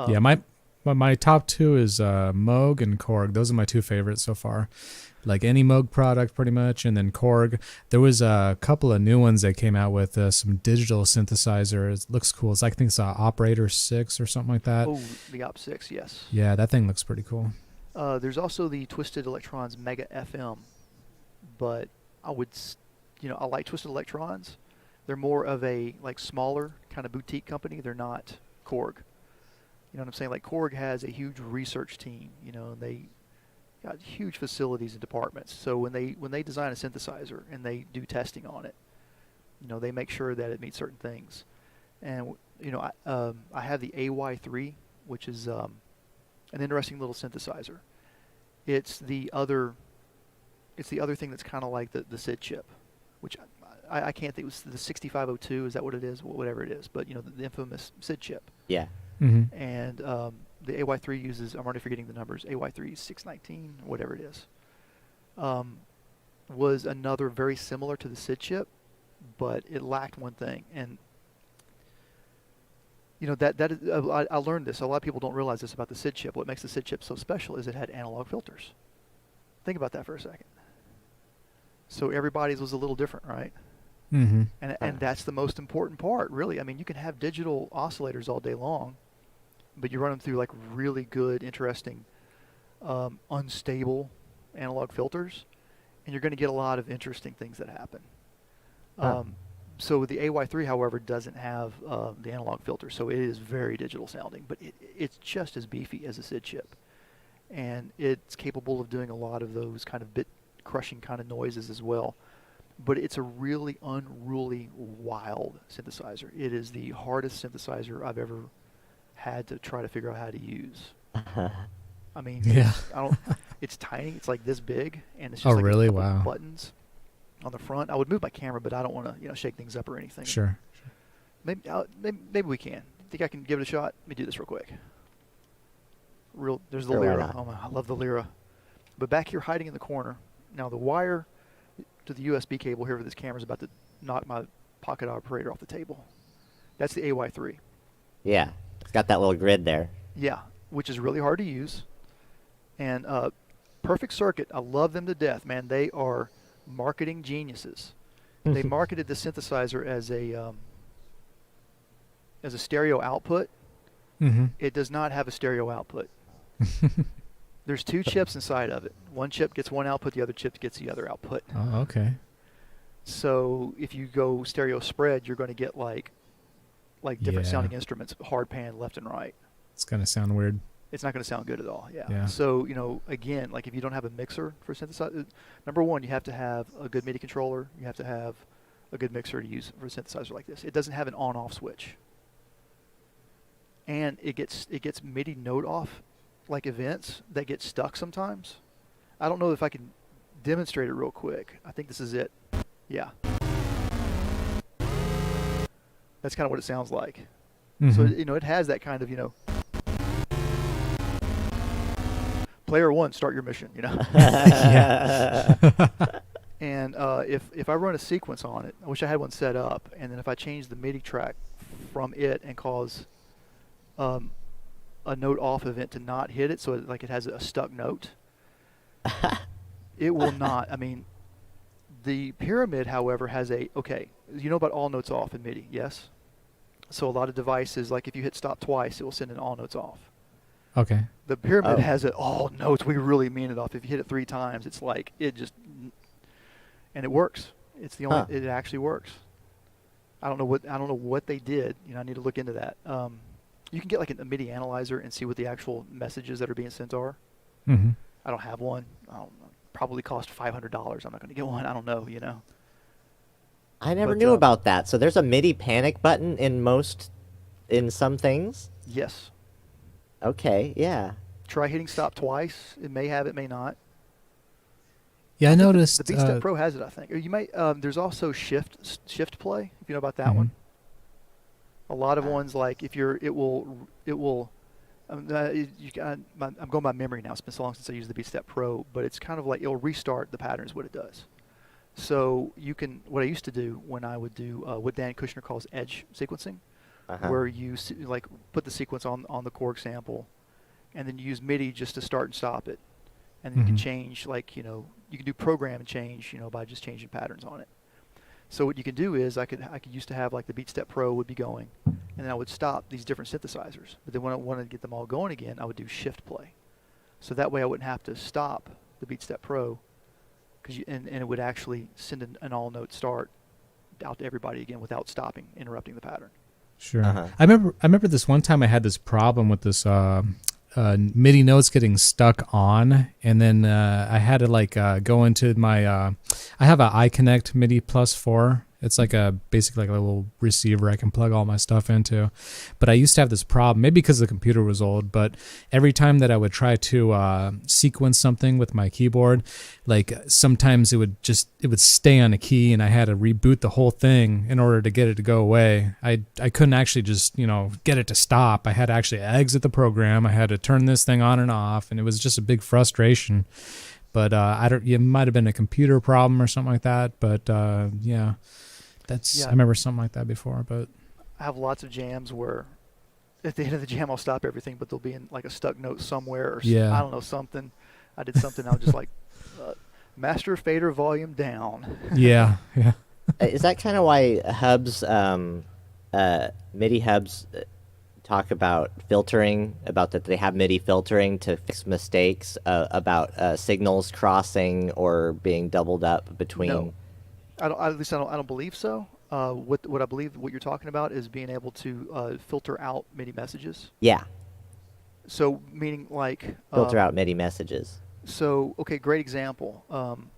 Yeah, my top two is Moog and Korg. Those are my two favorites so far. Like any Moog product, pretty much, and then Korg. There was a couple of new ones they came out with, some digital synthesizers. It looks cool. It's like, I think it's Operator 6 or something like that. Oh, the Op6, yes. Yeah, that thing looks pretty cool. There's also the Twisted Electrons Mega FM, but I like Twisted Electrons. They're more of a like smaller kind of boutique company. They're not Korg. You know what I'm saying? Like Korg has a huge research team, and they got huge facilities and departments. So when they design a synthesizer and they do testing on it, they make sure that it meets certain things. And I have the AY3, which is an interesting little synthesizer. It's the other thing that's kind of like the SID chip, which I can't think. It was the 6502. Is that what it is? Whatever it is, but the infamous SID chip. Yeah. Mm-hmm. And the AY3 uses, I'm already forgetting the numbers, AY3 619, whatever it is, was another very similar to the SID chip, but it lacked one thing. And that is, I learned this. A lot of people don't realize this about the SID chip. What makes the SID chip so special is it had analog filters. Think about that for a second. So everybody's was a little different, right? Mm-hmm. And that's the most important part, really. I mean, you can have digital oscillators all day long, but you run them through like really good, interesting, unstable analog filters, and you're going to get a lot of interesting things that happen. So the AY3, however, doesn't have the analog filter, so it is very digital sounding, but it's just as beefy as a SID chip, and it's capable of doing a lot of those kind of bit crushing kind of noises as well. But it's a really unruly, wild synthesizer. It is the hardest synthesizer I've ever had to try to figure out how to use. I mean, Yeah. it's tiny. It's like this big, and it's Oh, just like really? a couple Wow. buttons on the front. I would move my camera, but I don't want to, shake things up or anything. Sure. Maybe we can. Think I can give it a shot? Let me do this real quick. There's the Sure, why Lyra. not? Oh, I love the Lyra. But back here, hiding in the corner. Now the wire to the USB cable here for this camera is about to knock my pocket operator off the table. That's the AY3. Yeah, it's got that little grid there. Yeah, which is really hard to use. And Perfect Circuit, I love them to death, man. They are marketing geniuses. They marketed the synthesizer as a stereo output. Mm-hmm. It does not have a stereo output. There's 2 chips inside of it. One chip gets one output, the other chip gets the other output. Oh, okay. So if you go stereo spread, you're going to get like different sounding instruments, hard pan left and right. It's gonna sound weird. It's not going to sound good at all. Yeah. So, again, like if you don't have a mixer for synthesizer, number one, you have to have a good MIDI controller. You have to have a good mixer to use for a synthesizer like this. It doesn't have an on-off switch. And it gets MIDI note off like events that get stuck sometimes. I don't know if I can demonstrate it real quick. I think this is it. Yeah. That's kind of what it sounds like. Mm-hmm. So, it has that kind of, player 1, start your mission, Yeah. And if I run a sequence on it, I wish I had one set up, and then if I change the MIDI track from it and cause a note off event to not hit it, so it has a stuck note, it will not. I mean, the pyramid, however, has you know about all notes off in MIDI, yes? So a lot of devices, like if you hit stop twice, it will send an all notes off. Okay. The pyramid has it all notes. We really mean it off. If you hit it 3 times, it's like it just, and it works. It's the only. It actually works. I don't know what they did. I need to look into that. You can get like a MIDI analyzer and see what the actual messages that are being sent are. Mm-hmm. I don't have one. I don't know. Probably cost $500. I'm not going to get one. I don't know. I never knew about that. So there's a MIDI panic button in some things? Yes. Okay, yeah. Try hitting stop twice. It may have it, may not. Yeah, I noticed. The BeatStep Pro has it, I think. Or you might. There's also shift play. If you know about that one. A lot of ones like if you're, it will. I'm going by memory now. It's been so long since I used the BeatStep Pro, but it's kind of like it'll restart the pattern is what it does. So you can. What I used to do when I would do what Dan Kushner calls edge sequencing, where you put the sequence on the chord sample, and then you use MIDI just to start and stop it, and then you can change you can do program and change by just changing patterns on it. So what you can do is I could used to have like the BeatStep Pro would be going, and then I would stop these different synthesizers. But then when I wanted to get them all going again, I would do shift play. So that way I wouldn't have to stop the BeatStep Pro, and it would actually send an all note start out to everybody again without stopping, interrupting the pattern. Sure. I remember this one time I had this problem with this MIDI notes getting stuck on, and then I had to go into my I have a iConnect MIDI Plus 4. It's basically a little receiver I can plug all my stuff into. But I used to have this problem, maybe because the computer was old, but every time that I would try to sequence something with my keyboard, sometimes it would stay on a key, and I had to reboot the whole thing in order to get it to go away. I couldn't actually just, get it to stop. I had to actually exit the program. I had to turn this thing on and off, and it was just a big frustration. But it might have been a computer problem or something like that. But yeah. I remember something like that before. But I have lots of jams where at the end of the jam I'll stop everything, but there'll be in a stuck note somewhere, or I don't know, something. I did something. I was just master fader volume down. Yeah. Is that kind of why hubs, MIDI hubs, talk about filtering, about that they have MIDI filtering to fix mistakes about signals crossing or being doubled up between? No. I don't believe so. What I believe what you're talking about is being able to filter out MIDI messages. Yeah. So meaning filter out MIDI messages. So great example. When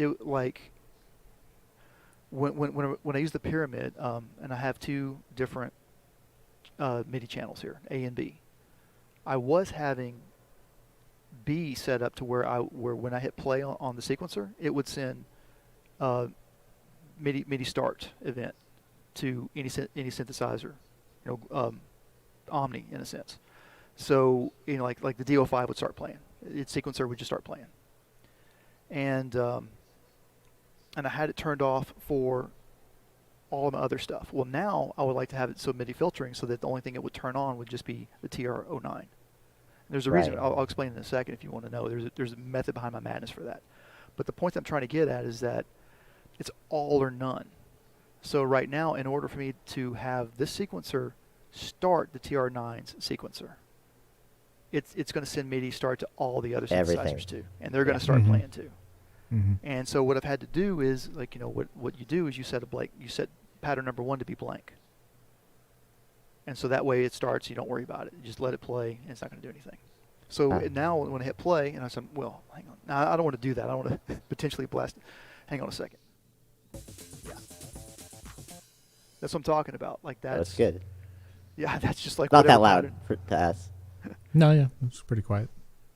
I use the pyramid, and I have 2 different MIDI channels here, A and B. I was having B set up to where when I hit play on the sequencer, it would send MIDI start event to any synthesizer, Omni in a sense. So like the DO5 would start playing, its sequencer would just start playing, and I had it turned off for all of my other stuff. Well, now I would like to have it so MIDI filtering so that the only thing it would turn on would just be the TR-09. There's a reason. Right. I'll explain in a second if you want to know. There's a method behind my madness for that. But the point that I'm trying to get at is that it's all or none. So right now, in order for me to have this sequencer start the TR-9's sequencer, it's going to send MIDI start to all the other synthesizers too, and they're going to start playing too. And so what I've had to do is, like, what you do is you set pattern number 1 to be blank. And so that way it starts, you don't worry about it. You just let it play, and it's not going to do anything. So now when I hit play, and I said, well, hang on. Now, I don't want to do that. I want to potentially blast it. Hang on a second. Yeah. That's what I'm talking about. Like That's good. Yeah, that's just like Not that whatever loud to us. No, yeah, it's pretty quiet.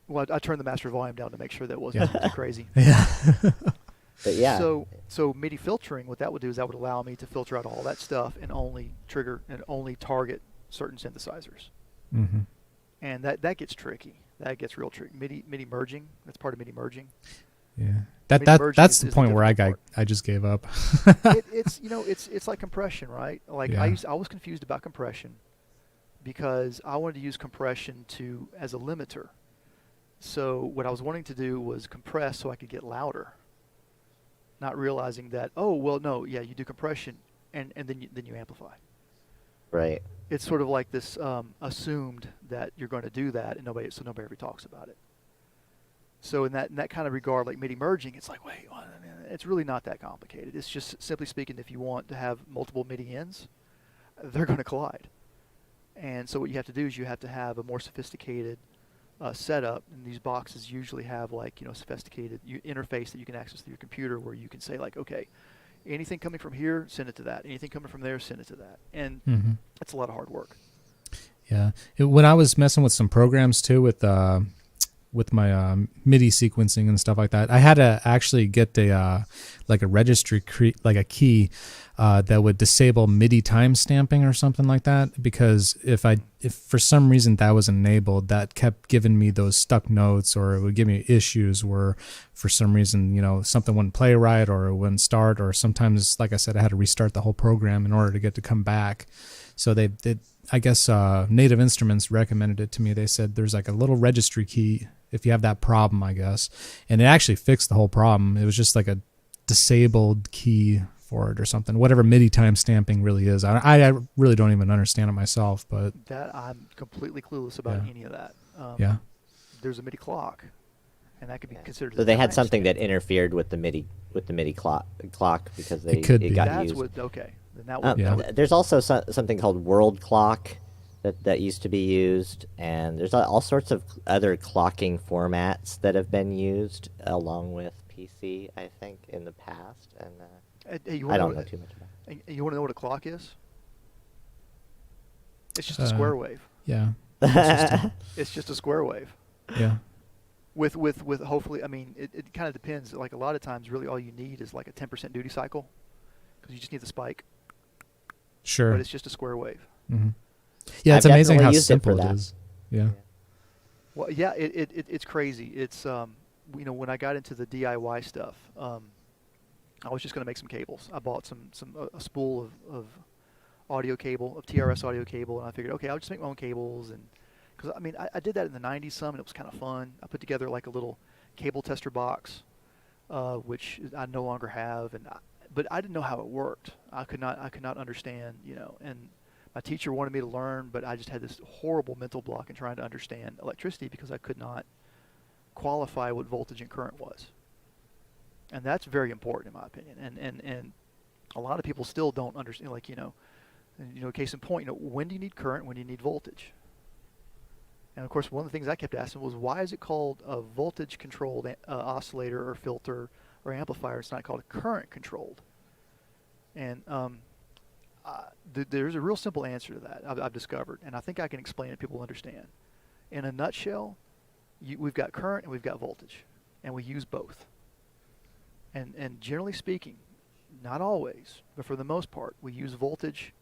Well, I turned the master volume down to make sure that it wasn't too crazy. Yeah. But yeah. So MIDI filtering, what that would do is that would allow me to filter out all that stuff and only trigger and only target certain synthesizers. And that gets tricky. That gets real tricky. MIDI merging. That's part of MIDI merging. Yeah. MIDI merging That's is the the point where difficult I just gave up. It's like compression, right? Like Yeah. I was confused about compression because I wanted to use compression as a limiter. So what I was wanting to do was compress so I could get louder, not realizing that, oh, well, no, yeah, you do compression and then you amplify. Right. It's sort of like this assumed that you're going to do that, and nobody ever talks about it. So in that kind of regard, like MIDI merging, it's like, wait, it's really not that complicated. It's just, simply speaking, if you want to have multiple MIDI ins, they're going to collide. And so what you have to do is you have to have a more sophisticated setup, and these boxes usually have, like, sophisticated interface that you can access through your computer, where you can say, like, okay, anything coming from here, send it to that. Anything coming from there, send it to that. And that's a lot of hard work. Yeah. When I was messing with some programs too with my MIDI sequencing and stuff like that, I had to actually get a registry like a key that would disable MIDI time stamping or something like that, because if for some reason that was enabled, that kept giving me those stuck notes, or it would give me issues where for some reason something wouldn't play right, or it wouldn't start, or sometimes, like I said, I had to restart the whole program in order to get to come back. So I guess Native Instruments recommended it to me. They said there's like a little registry key if you have that problem, I guess. And it actually fixed the whole problem. It was just like a disabled key for it or something. Whatever MIDI time stamping really is. I really don't even understand it myself, but that I'm completely clueless about any of that. Yeah. There's a MIDI clock, and that could be considered. So they had something that interfered with the MIDI clock because it got That's used. Okay. Then that would, There's also something called world clock that used to be used, and there's all sorts of other clocking formats that have been used along with PC, I think, in the past. And I don't know too much about it. You want to know what a clock is? It's just a square wave. Yeah. It's just a square wave. Yeah. With hopefully, I mean, it kind of depends. Like, a lot of times, really all you need is like a 10% duty cycle, because you just need the spike. Sure. But it's just a square wave. Yeah, it's I've amazing how definitely used it simple for it that. is. Yeah. Well, yeah, it's crazy. It's when I got into the DIY stuff, I was just going to make some cables. I bought a spool of audio cable, of TRS audio cable, and I figured, okay, I'll just make my own cables. And because I did that in the 90s some, and it was kind of fun. I put together like a little cable tester box, which I no longer have, but I didn't know how it worked. I could not understand, and my teacher wanted me to learn, but I just had this horrible mental block in trying to understand electricity because I could not qualify what voltage and current was. And that's very important in my opinion. And a lot of people still don't understand, like, case in point, when do you need current, when do you need voltage? And of course, one of the things I kept asking was, why is it called a voltage controlled oscillator or filter or amplifier? It's not called a current controlled. And there's a real simple answer to that I've discovered, and I think I can explain it. People understand. In a nutshell, we've got current and we've got voltage, and we use both. And generally speaking, not always, but for the most part, we use voltage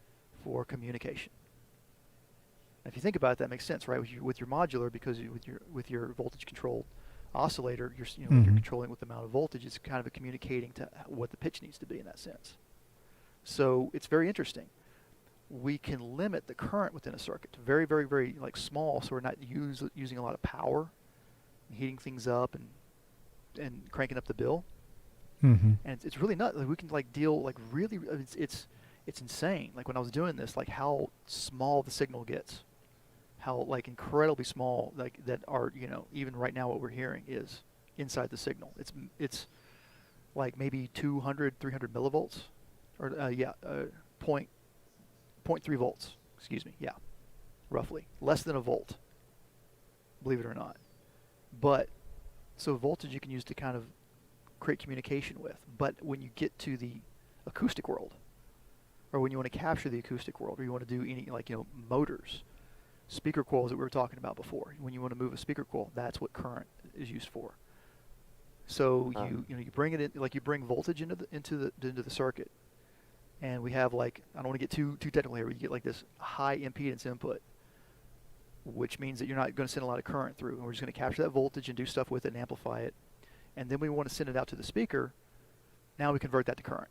for communication. If you think about it, that makes sense, right? With your modular, because with your voltage controlled oscillator, you're controlling with the amount of voltage. It's kind of communicating to what the pitch needs to be in that sense. So it's very interesting. We can limit the current within a circuit to very, very, very like small, so we're not using a lot of power, heating things up and cranking up the bill. Mm-hmm. And it's really not like we can like deal like really it's insane. Like when I was doing this, like how small the signal gets, how like incredibly small, like that are, you know, even right now what we're hearing is inside the signal. It's like maybe 200, 300 millivolts, or 0.3 volts. Excuse me. Yeah, roughly less than a volt. Believe it or not. But so voltage you can use to kind of create communication with. But when you get to the acoustic world, or when you want to capture the acoustic world, or you want to do any, like, you know, motors, speaker coils that we were talking about before. When you want to move a speaker coil, that's what current is used for. So you bring it in, like you bring voltage into the circuit, and we have, like, I don't want to get too technical here, but you get like this high impedance input, which means that you're not going to send a lot of current through, and we're just going to capture that voltage and do stuff with it and amplify it. And then we want to send it out to the speaker. Now we convert that to current.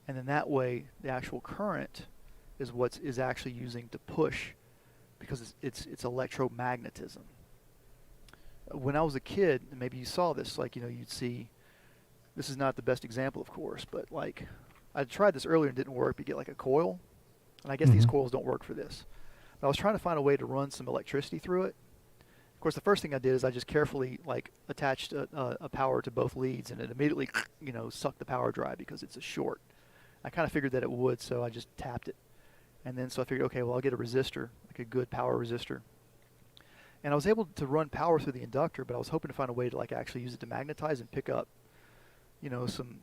And then that way, the actual current is what is actually using to push, because it's electromagnetism. When I was a kid, and maybe you saw this, like, you know, you'd see, this is not the best example, of course, but like, I tried this earlier and didn't work, but you get like a coil, and I guess these coils don't work for this. But I was trying to find a way to run some electricity through it. Of course, the first thing I did is I just carefully, like, attached a power to both leads, and it immediately, you know, sucked the power dry because it's a short. I kind of figured that it would, so I just tapped it. And then so I figured, okay, well, I'll get a resistor, like a good power resistor. And I was able to run power through the inductor, but I was hoping to find a way to, like, actually use it to magnetize and pick up, you know, some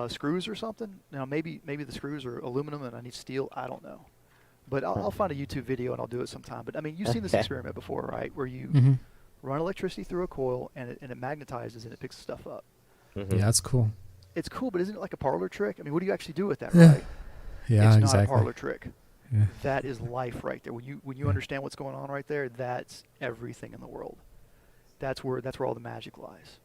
screws or something. Now, maybe the screws are aluminum and I need steel. I don't know. But I'll find a YouTube video and I'll do it sometime. But, I mean, you've seen this experiment before, right, where you run electricity through a coil and it magnetizes and it picks stuff up. Yeah, that's cool. It's cool, but isn't it like a parlor trick? I mean, what do you actually do with that, right? Yeah, it's exactly. not a parlor trick. Yeah. That is life right there. When you understand what's going on right there, that's everything in the world. That's where all the magic lies.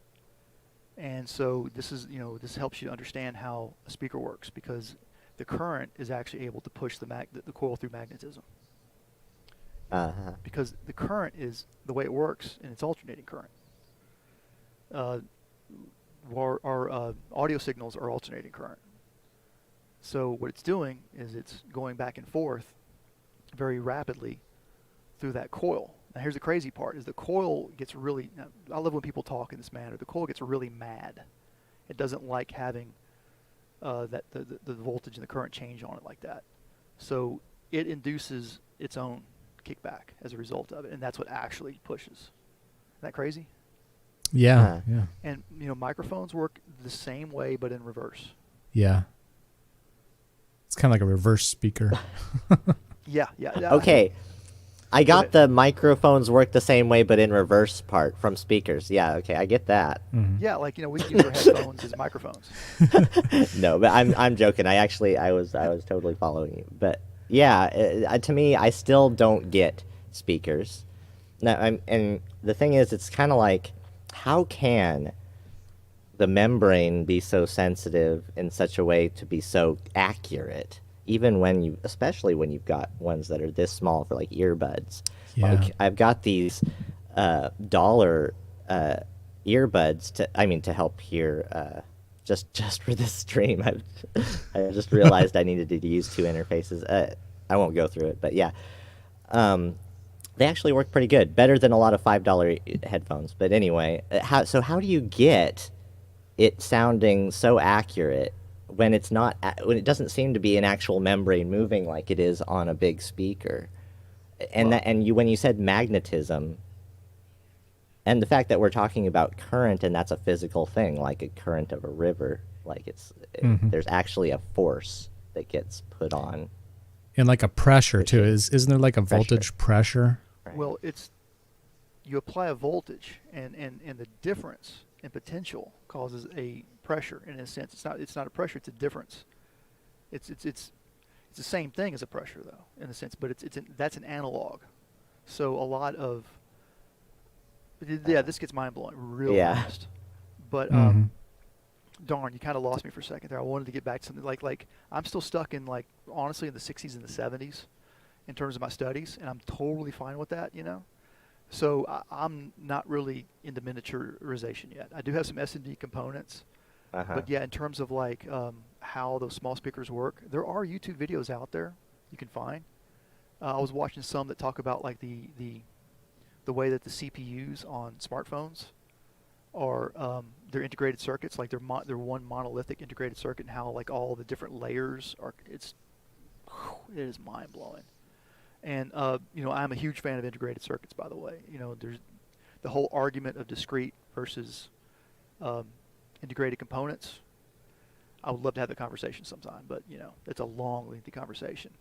And so this is, you know, this helps you understand how a speaker works, because the current is actually able to push the coil through magnetism. Because the current is the way it works, and it's alternating current. Our audio signals are alternating current. So what it's doing is it's going back and forth very rapidly through that coil. Now here's the crazy part, is the coil gets really, I love when people talk in this manner, the coil gets really mad. It doesn't like having the voltage and the current change on it like that. So it induces its own kickback as a result of it, and that's what actually pushes. Isn't that crazy? Yeah, yeah. And, you know, microphones work the same way, but in reverse. Yeah. It's kind of like a reverse speaker. Yeah. Okay. I got the microphones work the same way, but in reverse part from speakers. Yeah, okay, I get that. Yeah, like, you know, we can use our headphones as microphones. No, but I'm joking. I was totally following you. But yeah, to me, I still don't get speakers. Now, and the thing is, it's kind of like, how can the membrane be so sensitive in such a way to be so accurate, even when especially when you've got ones that are this small for like earbuds. Yeah. Like, I've got these dollar earbuds to help hear just for this stream. I just realized I needed to use two interfaces. I won't go through it, but yeah. They actually work pretty good, better than a lot of $5 headphones. But anyway, how do you get it sounding so accurate when it's not, when it doesn't seem to be an actual membrane moving like it is on a big speaker? And when you said magnetism, and the fact that we're talking about current, and that's a physical thing, like a current of a river, like there's actually a force that gets put on. And like a pressure too. Isn't there like a voltage pressure? Right. Well, you apply a voltage, and the difference in potential causes a pressure. In a sense, it's not a pressure; it's a difference. It's the same thing as a pressure, though, in a sense, but that's an analog. So a lot of this gets mind blowing real fast. But darn, you kind of lost me for a second there. I wanted to get back to something like I'm still stuck in honestly in the 60s and the 70s in terms of my studies, and I'm totally fine with that, So I'm not really into miniaturization yet. I do have some S&D components, but yeah, in terms of how those small speakers work, there are YouTube videos out there you can find. I was watching some that talk about the way that the CPUs on smartphones are they're integrated circuits, like they're one monolithic integrated circuit, and how all the different layers are. It is mind blowing. And I'm a huge fan of integrated circuits, by the way. There's the whole argument of discrete versus integrated components. I would love to have the conversation sometime, but it's a long, lengthy conversation.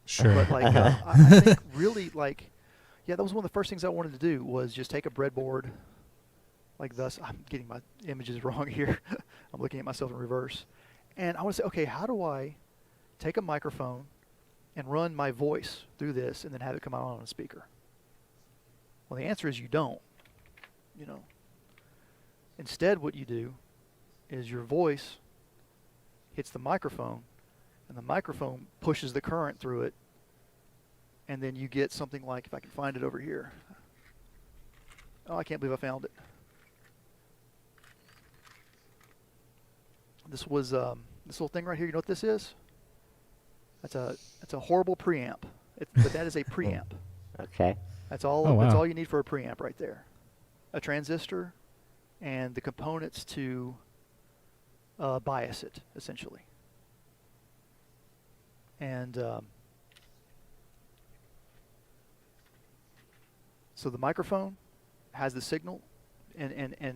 Sure. But I think really that was one of the first things I wanted to do was just take a breadboard like thus. I'm getting my images wrong here. I'm looking at myself in reverse. And I want to say, okay, how do I take a microphone and run my voice through this and then have it come out on a speaker? Well, the answer is you don't. Instead, what you do is your voice hits the microphone, and the microphone pushes the current through it, and then you get something like, if I can find it over here. Oh, I can't believe I found it. This was this little thing right here. You know what this is? That's a horrible preamp. But that is a preamp. Okay. That's all. Oh, wow. That's all you need for a preamp right there. A transistor, and the components to bias it, essentially. And so the microphone has the signal, and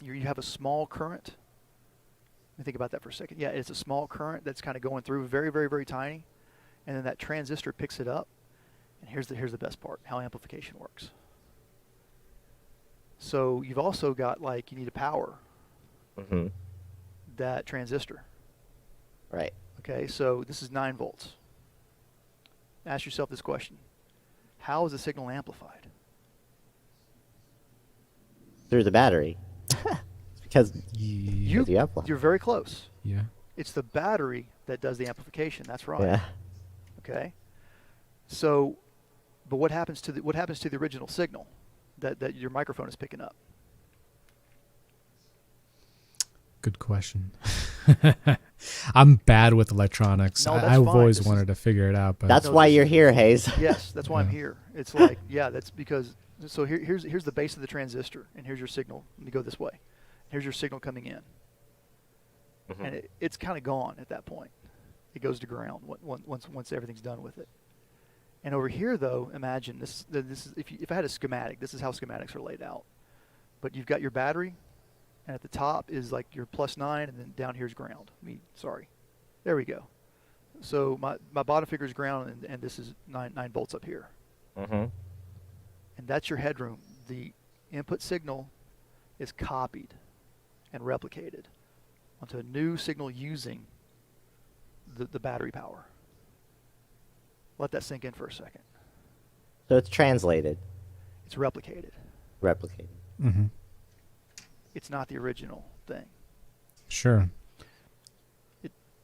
you have a small current. Let me think about that for a second. Yeah, it's a small current that's kind of going through, very, very, very tiny, and then that transistor picks it up. And here's the best part: how amplification works. So you've also got you need to power that transistor. Right. Okay, so this is 9 volts. Ask yourself this question: how is the signal amplified? Through the battery. Because you amplify. You're very close. Yeah. It's the battery that does the amplification. That's right. Yeah. Okay. So, but what happens to the original signal that your microphone is picking up? Good question. I'm bad with electronics. No, that's I've fine. always wanted to figure it out, but That's why you're here, Haze. Yes, that's why I'm Yeah. here. It's that's because. So here's the base of the transistor, and here's your signal. Let me go this way. Here's your signal coming in, and it's kind of gone at that point. It goes to ground once everything's done with it. And over here, though, imagine this is if I had a schematic, this is how schematics are laid out. But you've got your battery, and at the top is your +9, and then down here's ground. There we go. So my bottom figure is ground, and this is 9 volts up here. And that's your headroom. The input signal is copied and replicated onto a new signal using the battery power. Let that sink in for a second. So it's translated. It's replicated. Replicated. It's not the original thing. sure.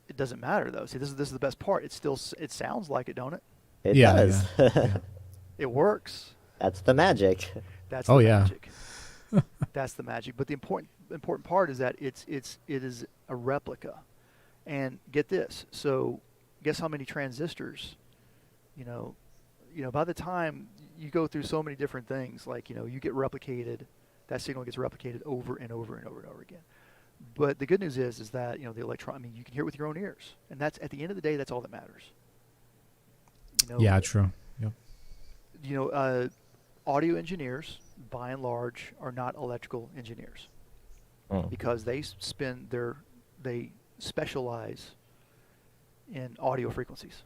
It doesn't matter though. See, this is the best part. It sounds like it, don't it? It Yeah, does. yeah. It works. That's the magic. That's Oh, the yeah. magic. That's the magic. But the important part is that it is a replica. And get this. So guess how many transistors, by the time you go through so many different things, you get replicated, that signal gets replicated over and over and over and over again. But the good news is that, the electron, you can hear it with your own ears. And that's, at the end of the day, that's all that matters. Yeah, true. Yep. Audio engineers, by and large, are not electrical engineers because they specialize in audio frequencies.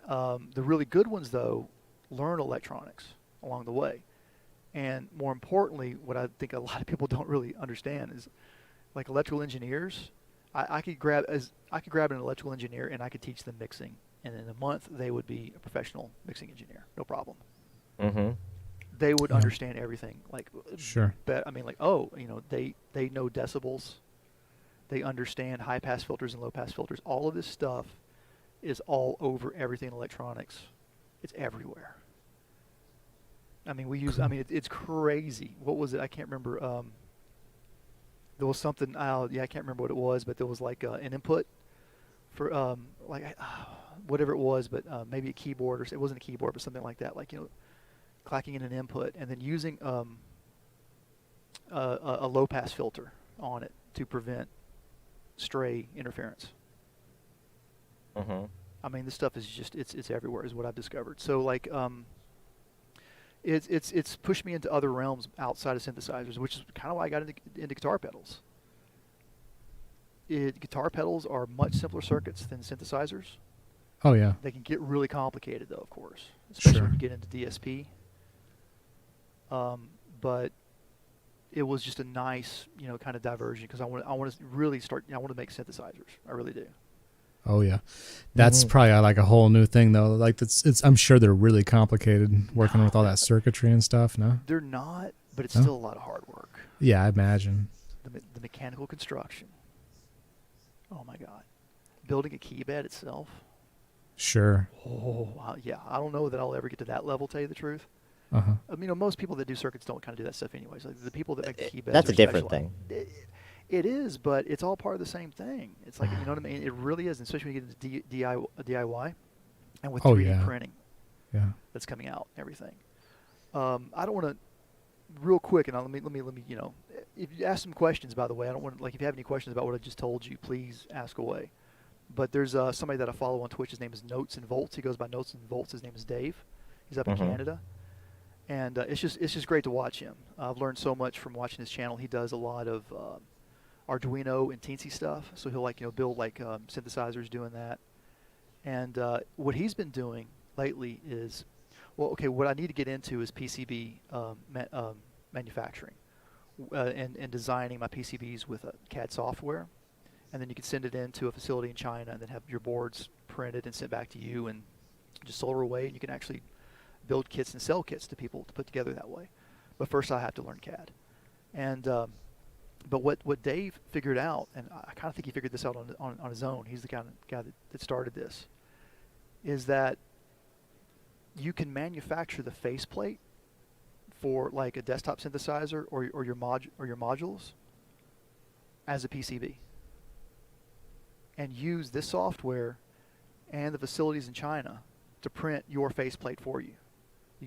The really good ones, though, learn electronics along the way. And more importantly, what I think a lot of people don't really understand is, electrical engineers, I could grab an electrical engineer and I could teach them mixing, and in a month they would be a professional mixing engineer, no problem. they would Yeah. understand everything. Like, Sure. I mean, like, oh, they know decibels. They understand high pass filters and low pass filters. All of this stuff is all over everything in electronics. It's everywhere. I mean, Cool. it's crazy. What was it? I can't remember. There was something. I can't remember what it was, but there was like an input for whatever it was, but maybe a keyboard, or it wasn't a keyboard, but something like that. Like, clacking in an input and then using a low pass filter on it to prevent stray interference. Mm-hmm. I mean, this stuff is just it's everywhere, is what I've discovered. So like, it's pushed me into other realms outside of synthesizers, which is kind of why I got into guitar pedals. Guitar pedals are much simpler circuits than synthesizers. Oh yeah. They can get really complicated, though, of course, especially when Sure. you get into DSP. But it was just a nice, kind of diversion, because I want to really start. I want to make synthesizers. I really do. Oh yeah. That's Mhm. probably like a whole new thing though. Like it's I'm sure they're really complicated working with all that circuitry and stuff, no? They're not, but it's No? still a lot of hard work. Yeah, I imagine. The mechanical construction. Oh my God, building a keybed itself. Sure. Oh yeah, I don't know that I'll ever get to that level. Tell you the truth. Uh-huh. I mean, most people that do circuits don't kind of do that stuff anyways. Like the people that make the keybeds. That's are a different specialized. thing. It is, but it's all part of the same thing. It's like, you know what I mean? It really is, especially when you get into DIY and with Oh, 3D yeah. printing Yeah. that's coming out and everything. I don't want to, real quick, and let me, if you ask some questions, by the way, I don't want, like, if you have any questions about what I just told you, please ask away. But there's somebody that I follow on Twitch. His name is Notes and Volts. He goes by Notes and Volts. His name is Dave. He's up in Canada. And it's just great to watch him. I've learned so much from watching his channel. He does a lot of Arduino and teensy stuff. So he'll build synthesizers doing that. And what he's been doing lately is, what I need to get into is PCB manufacturing and designing my PCBs with CAD software. And then you can send it into a facility in China and then have your boards printed and sent back to you and just solder away. And you can actually build kits and sell kits to people to put together that way. But first I have to learn CAD. And but what Dave figured out, and I kind of think he figured this out on his own, he's the guy that started this, is that you can manufacture the faceplate for like a desktop synthesizer or your modules as a PCB, and use this software and the facilities in China to print your faceplate for you.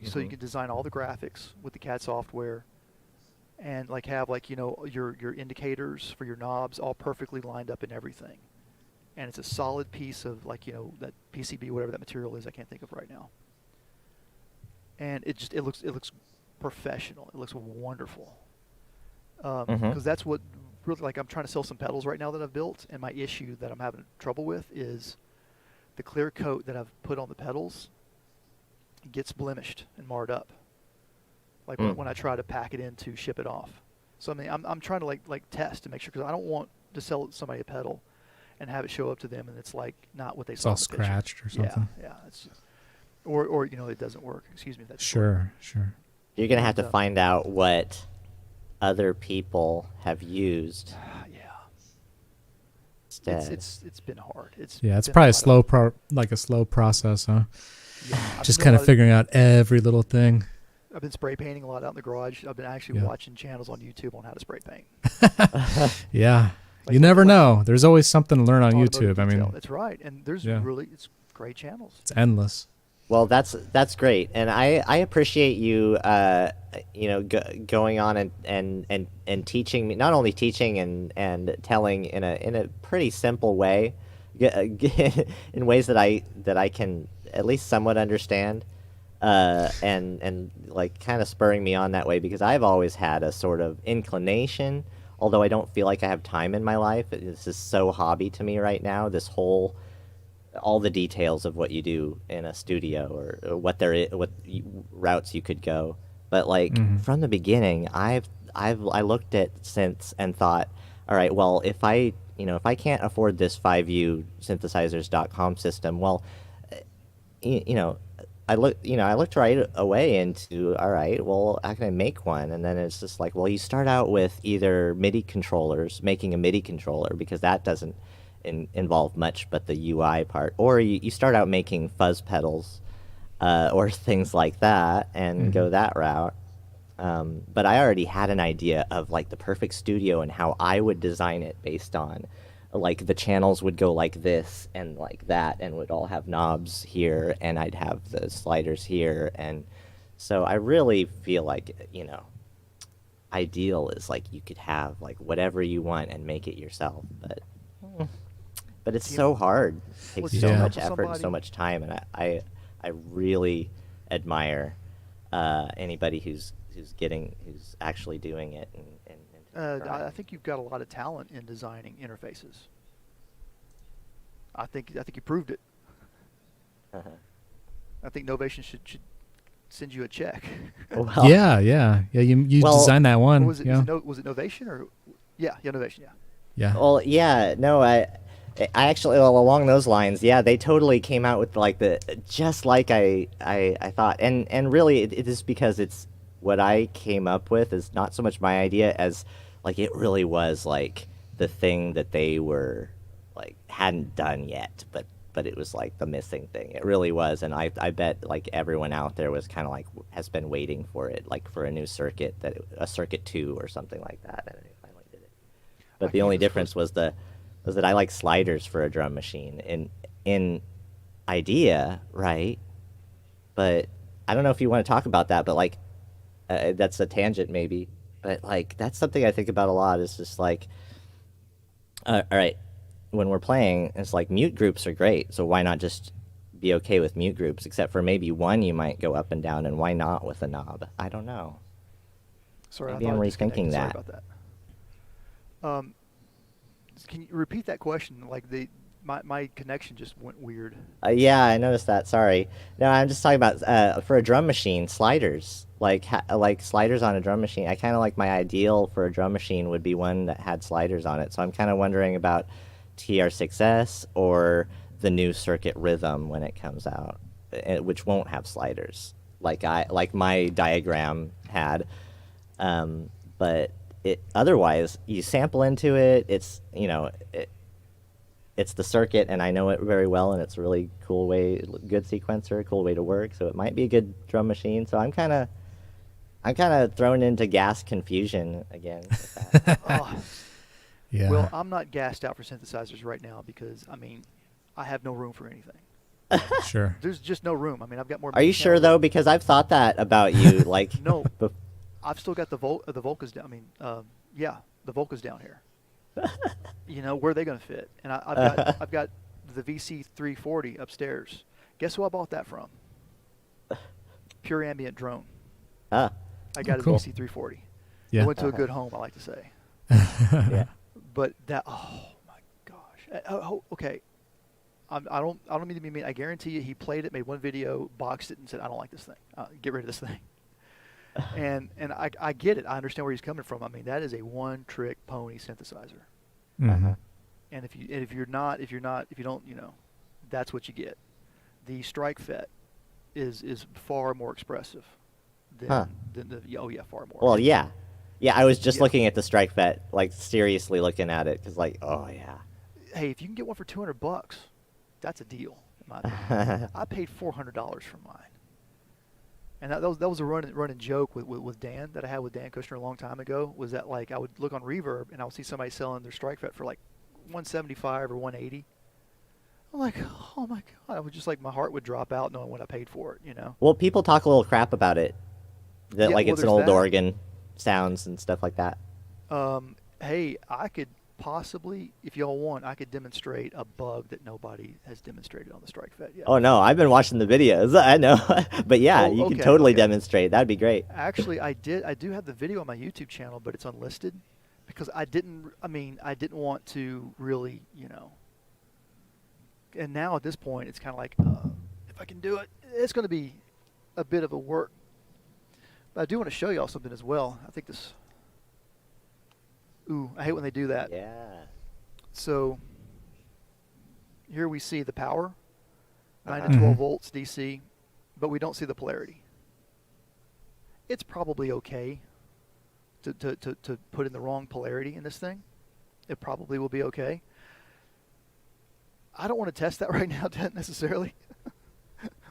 So you can design all the graphics with the CAD software, and have your indicators for your knobs all perfectly lined up and everything. And it's a solid piece of that PCB, whatever that material is, I can't think of right now. And it looks professional. It looks wonderful. Because that's what really, I'm trying to sell some pedals right now that I've built, and my issue that I'm having trouble with is the clear coat that I've put on the pedals gets blemished and marred up. When I try to pack it in to ship it off. So I mean, I'm trying to like test to make sure, because I don't want to sell somebody a pedal and have it show up to them and it's not what they saw. It's all scratched or something. Yeah. It's or it doesn't work. Excuse me. That's Sure. You're gonna have to find out what other people have used. Yeah. Instead. It's been hard. It's probably a slow slow process, huh? Yeah, I've Just been kind doing of figuring out every little thing. I've been spray painting a lot out in the garage. I've been actually watching channels on YouTube on how to spray paint. Yeah. Like You never know. There's always something to learn on automotive YouTube. I detail. mean, That's right. And there's it's great channels. it's endless. Well, that's great, and I appreciate you going on and teaching me, not only teaching and telling in a pretty simple way, in ways that I can at least somewhat understand, and like kind of spurring me on that way, because I've always had a sort of inclination, although I don't feel like I have time in my life. This is so hobby to me right now. This whole all the details of what you do in a studio or what routes you could go. But from the beginning, I looked at synths and thought, all right, well, if I can't afford this 5U synthesizers.com system, well, I looked right away into, all right, well, how can I make one? And then it's just like, well, you start out with either MIDI controllers, making a MIDI controller, because that doesn't involve much but the UI part, or you start out making fuzz pedals, or things like that, and go that route. But I already had an idea of like the perfect studio and how I would design it based on like the channels would go like this and like that and would all have knobs here and I'd have the sliders here. And so I really feel like, ideal is like you could have like whatever you want and make it yourself. But it's so hard. It takes so much effort and so much time, and I really admire anybody who's actually doing it. I think you've got a lot of talent in designing interfaces. I think you proved it. I think Novation should send you a check. Well, Yeah. You designed that one. Was it Novation or? Yeah, Novation. Yeah. Yeah. Well, yeah, no, I actually, well, along those lines, yeah, they totally came out with like just like I thought, and really it is because it's what I came up with is not so much my idea as like it really was like the thing that they were like hadn't done yet, but it was like the missing thing. It really was, and I bet like everyone out there was kind of like has been waiting for it, like for a new circuit, a circuit 2 or something like that, and they finally did it. But the only difference was that I like sliders for a drum machine in idea, right? But I don't know if you want to talk about that, but like that's a tangent maybe, but like that's something I think about a lot. Is just like, all right, when we're playing, it's like mute groups are great, so why not just be okay with mute groups? Except for maybe one you might go up and down, and why not with a knob? I don't know. Sorry, maybe I'm rethinking that. Sorry about that. Can you repeat that question? Like my connection just went weird. Yeah, I noticed that. Sorry. No, I'm just talking about for a drum machine, sliders. Like sliders on a drum machine. I kind of like my ideal for a drum machine would be one that had sliders on it. So I'm kind of wondering about TR6S or the new Circuit Rhythm when it comes out, which won't have sliders like my diagram had. But otherwise you sample into it. It's it's the circuit, and I know it very well, and it's a really good sequencer, cool way to work. So it might be a good drum machine. So I'm kind of thrown into gas confusion again with that. Yeah. Well, I'm not gassed out for synthesizers right now because I have no room for anything. Sure. There's just no room. I've got more. Are you sure though? Because I've thought that about you. Like no, I've still got the Volcas down. Yeah, the Volcas down here. Where are they going to fit? And I've got the VC340 upstairs. Guess who I bought that from? Pure Ambient Drone. I got a VC340. Yeah. It went to a good home, I like to say. yeah. But that, oh my gosh. Okay. I don't mean to be mean. I guarantee you, he played it, made one video, boxed it, and said, "I don't like this thing. Get rid of this thing." and I get it. I understand where he's coming from. That is a one-trick pony synthesizer. Mm-hmm. And if you don't, that's what you get. The Strike Fet is far more expressive than the far more. Well, yeah. I was just looking at the Strike Fet, like seriously looking at it, because like, oh yeah. Hey, if you can get one for $200, that's a deal. In my opinion. I paid $400 for mine. And that was a running joke with Dan that I had with Dan Kushner a long time ago. Was that like I would look on Reverb and I would see somebody selling their Strike Fet for like $175 or $180. I'm like, oh my god! I would just like my heart would drop out knowing what I paid for it. Well, people talk a little crap about it, it's an old organ sounds and stuff like that. Hey, I could possibly, if y'all want, I could demonstrate a bug that nobody has demonstrated on the Strike Fet yet. Oh no, I've been watching the videos. I know, but yeah, you can totally demonstrate. That'd be great. Actually, I do have the video on my YouTube channel, but it's unlisted because I didn't want to really, And now at this point, it's kind of like, if I can do it, it's going to be a bit of a work. But I do want to show y'all something as well. I think this. Ooh, I hate when they do that. Yeah. So here we see the power, 9 to 12 volts DC, but we don't see the polarity. It's probably okay to put in the wrong polarity in this thing. It probably will be okay. I don't want to test that right now necessarily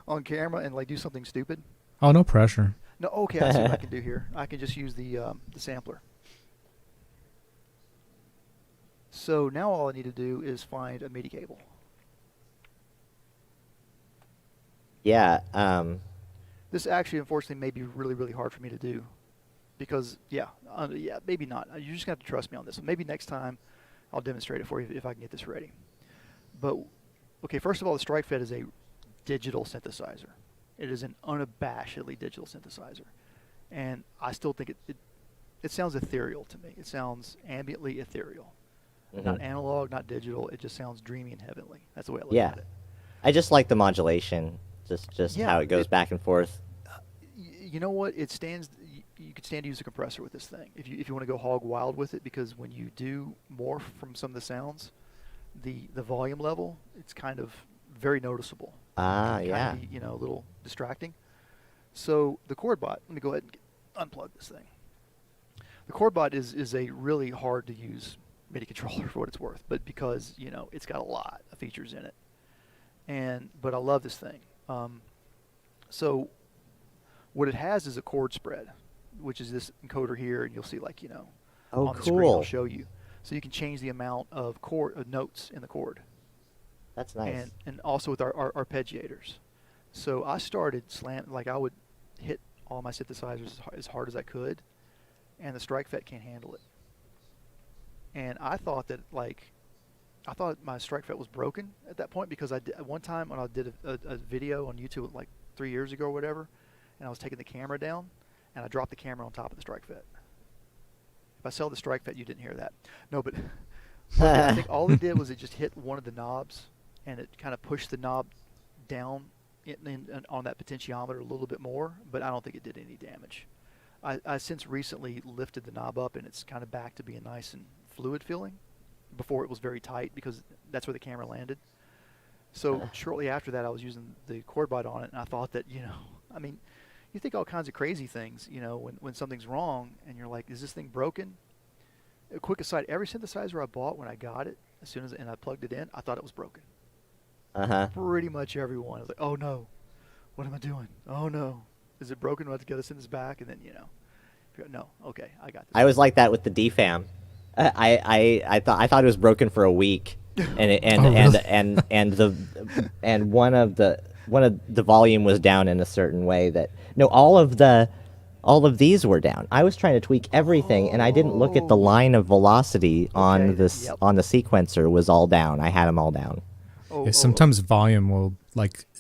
on camera and like do something stupid. Oh, no pressure. No, okay, I see what I can do here. I can just use the sampler. So now all I need to do is find a MIDI cable. Yeah. This actually, unfortunately, may be really, really hard for me to do because, yeah, maybe not. You're just going to have to trust me on this. So maybe next time I'll demonstrate it for you if I can get this ready. But, okay, first of all, the StrikeFed is a digital synthesizer. It is an unabashedly digital synthesizer. And I still think it sounds ethereal to me. It sounds ambiently ethereal. Mm-hmm. Not analog, not digital. It just sounds dreamy and heavenly. That's the way I look at it. I just like the modulation, just Yeah, how it goes back and forth. You know what? It stands. You could stand to use a compressor with this thing if you want to go hog wild with it, because when you do morph from some of the sounds, the volume level, it's kind of very noticeable. Ah, It can yeah. kinda be, a little distracting. So the ChordBot. Let me go ahead and unplug this thing. The ChordBot is a really hard to use MIDI controller for what it's worth, but because it's got a lot of features in it, but I love this thing. So what it has is a chord spread, which is this encoder here, and you'll see Oh, on the screen it'll cool. show you. So you can change the amount of notes in the chord, That's nice. and also with our arpeggiators. So I started I would hit all my synthesizers as hard as I could, and the StrikeFet can't handle it. And I thought that I thought my StrikeFet was broken at that point, because one time when I did a video on YouTube 3 years ago or whatever, and I was taking the camera down, and I dropped the camera on top of the StrikeFet. If I sell the StrikeFet, you didn't hear that. No, but I think all it did was it just hit one of the knobs, and it kind of pushed the knob down on that potentiometer a little bit more, but I don't think it did any damage. I since recently lifted the knob up, and it's kind of back to being nice and fluid feeling. Before it was very tight, because that's where the camera landed. So shortly after that, I was using the ChordBot on it, and I thought that, you think all kinds of crazy things, when something's wrong, and you're like, is this thing broken? A quick aside, every synthesizer I bought when I got it, and I plugged it in, I thought it was broken. Uh-huh. Pretty much every one. I was like, oh no, what am I doing? Oh no, is it broken? Do I have to get this in this back? And then, no, okay, I got this. I was like that with the DFAM. I thought it was broken for a week, and one of the volume was down in a certain way all of these were down. I was trying to tweak everything, and I didn't look at the line of velocity on the sequencer was all down. I had them all down. Sometimes volume will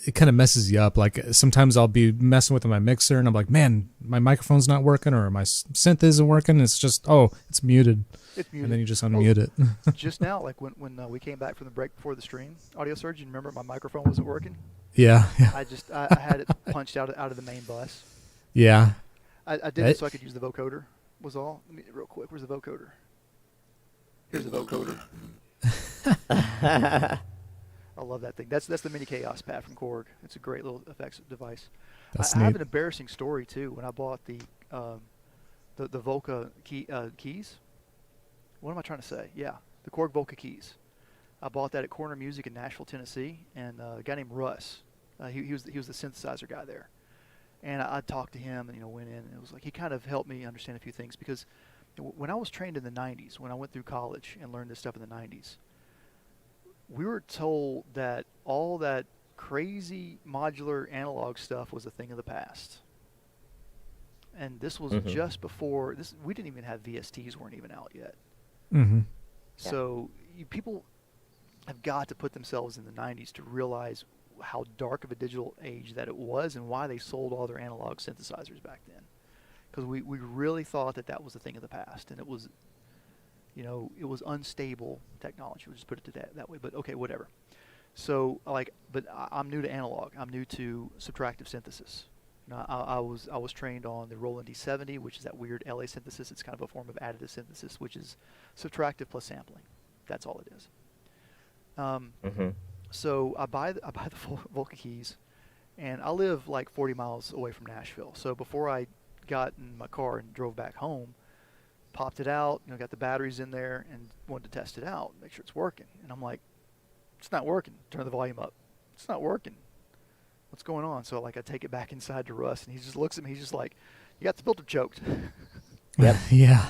it kind of messes you up. Sometimes I'll be messing with my mixer, and I'm like, man, my microphone's not working, or my synth isn't working. It's just, it's muted. It's muted. And then you just unmute it. Just now, when we came back from the break before the stream, AudiosErgeon, remember my microphone wasn't working? Yeah. I had it punched out of the main bus. Yeah. I did it so I could use the vocoder, was all. Let me real quick. Where's the vocoder? Here's the vocoder. I love that thing. That's the Mini Chaos Pad from Korg. It's a great little effects device. That's I have neat. an embarrassing story too. When I bought the Volca keys. What am I trying to say? Yeah, the Korg Volca keys. I bought that at Corner Music in Nashville, Tennessee, and a guy named Russ. He was the synthesizer guy there, and I talked to him, and went in, and it was like he kind of helped me understand a few things, because when I was trained in the '90s, when I went through college and learned this stuff in the '90s, we were told that all that crazy modular analog stuff was a thing of the past. And this was just before this. We didn't even have VSTs; weren't even out yet. Mm-hmm. So people have got to put themselves in the '90s to realize how dark of a digital age that it was, and why they sold all their analog synthesizers back then. Because we really thought that was a thing of the past, and it was, it was unstable technology. We'll just put it that way. But okay, whatever. So but I'm new to analog. I'm new to subtractive synthesis. I was trained on the Roland D70, which is that weird LA synthesis. It's kind of a form of additive synthesis, which is subtractive plus sampling. That's all it is. So I buy the Volca keys, And I live like 40 miles away from Nashville. So before I got in my car and drove back home, popped it out, got the batteries in there and wanted to test it out, make sure it's working. And I'm like, it's not working. Turn the volume up. It's not working. What's going on? So like I take it back inside to Russ, and he just looks at me. He's just like, you got the filter choked. Yep. Yeah.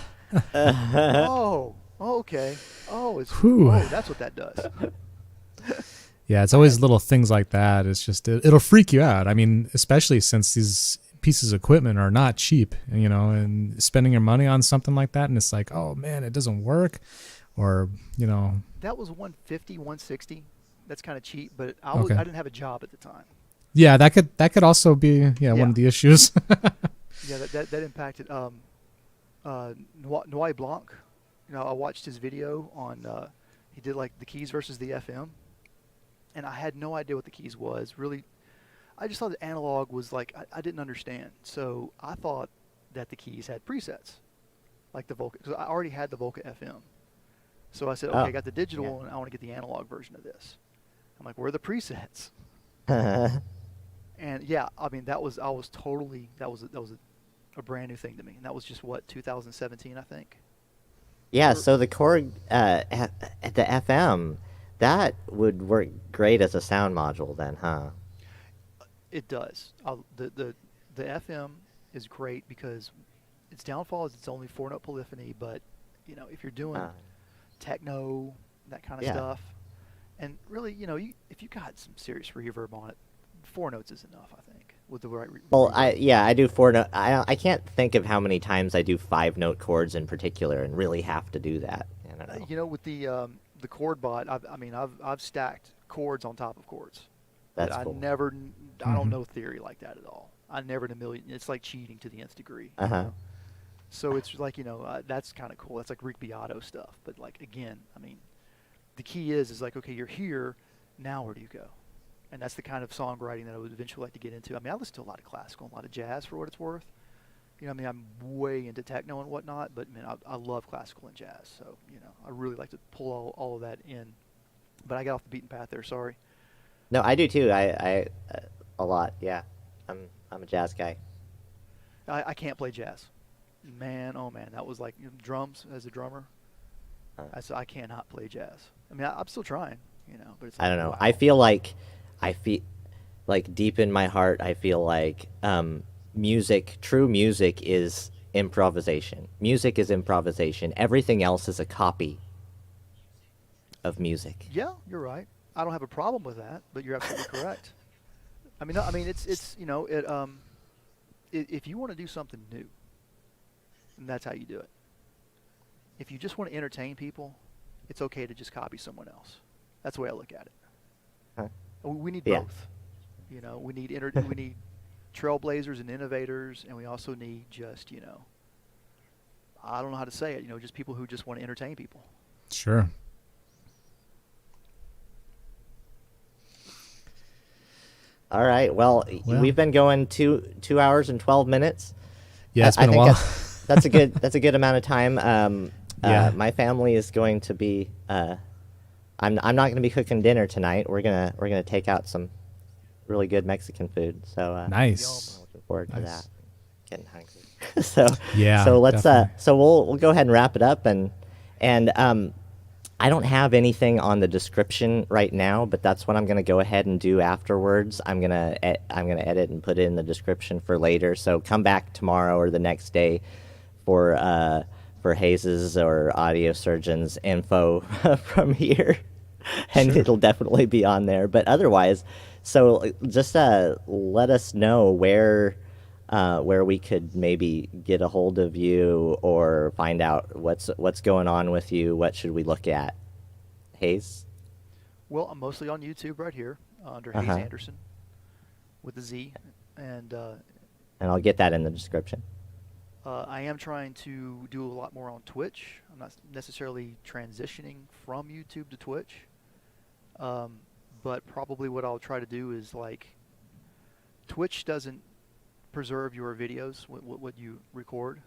Oh, okay. Oh, Whew. That's what that does. Yeah, it's always little things like that. It's just it'll freak you out. I mean, especially since these pieces of equipment are not cheap, and spending your money on something like that, and it's like, oh man, it doesn't work, or That was 150, 160. That's kind of cheap, but I Okay. didn't have a job at the time. Yeah, that could also be one of the issues. Yeah, that impacted Noy Blanc. I watched his video on he did like the keys versus the FM, and I had no idea what the keys was. Really, I just thought the analog was like I didn't understand. So I thought that the keys had presets, like the Volca, because I already had the Volca FM. So I said, okay, I got the digital, and I want to get the analog version of this. I'm like, where are the presets? And yeah, I mean, that was a brand new thing to me, and that was just 2017, I think. Yeah, so the Korg, the FM, that would work great as a sound module then, huh? It does. The FM is great because its downfall is it's only 4-note polyphony, but if you're doing techno, that kind of stuff, and really, if you got some serious reverb on it, 4 notes is enough, I think, with the right. Well, I do 4-note. I can't think of how many times I do 5-note chords in particular, and really have to do that. I don't know. With the chord bot, I've stacked chords on top of chords. That's but cool. I don't know theory like that at all. I never in a million. It's like cheating to the nth degree. So it's like that's kind of cool. That's like Rick Beato stuff. But like again, the key is like, okay, you're here. Now where do you go? And that's the kind of songwriting that I would eventually like to get into. I listen to a lot of classical and a lot of jazz for what it's worth. I'm way into techno and whatnot, but man, I love classical and jazz. So I really like to pull all of that in. But I got off the beaten path there. Sorry. No, I do too. I a lot. Yeah, I'm a jazz guy. I can't play jazz. Man, oh man, that was like drums as a drummer. I cannot play jazz. I'm still trying, but it's like, I don't know. wow. I feel like deep in my heart, I feel like true music is improvisation. Music is improvisation. Everything else is a copy of music. Yeah, you're right. I don't have a problem with that, but you're absolutely correct. It's if you want to do something new, then that's how you do it. If you just want to entertain people, it's okay to just copy someone else. That's the way I look at it. Huh. We need Yeah. both. We need we need trailblazers and innovators, and we also need just I don't know how to say it. Just people who just want to entertain people. Sure. All right. Well, we've been going 2 hours and 12 minutes. Yeah, it's been a think while. That's a good amount of time. My family is going to be. I'm not going to be cooking dinner tonight. We're gonna take out some really good Mexican food. So Nice. I'm looking forward to Nice. that. Getting hungry. Yeah, So let's definitely. so we'll go ahead and wrap it up and I don't have anything on the description right now, but that's what I'm going to go ahead and do afterwards. I'm going to edit and put it in the description for later. So come back tomorrow or the next day for Haze's or AudiosErgeon's info from here, and it'll definitely be on there. But otherwise, so just let us know where we could maybe get a hold of you or find out what's going on with you. What should we look at? Haze? Well, I'm mostly on YouTube right here under Haze Anderson with a Z, and I'll get that in the description. I am trying to do a lot more on Twitch. I'm not necessarily transitioning from YouTube to Twitch, but probably what I'll try to do is like Twitch doesn't preserve your videos, what you record.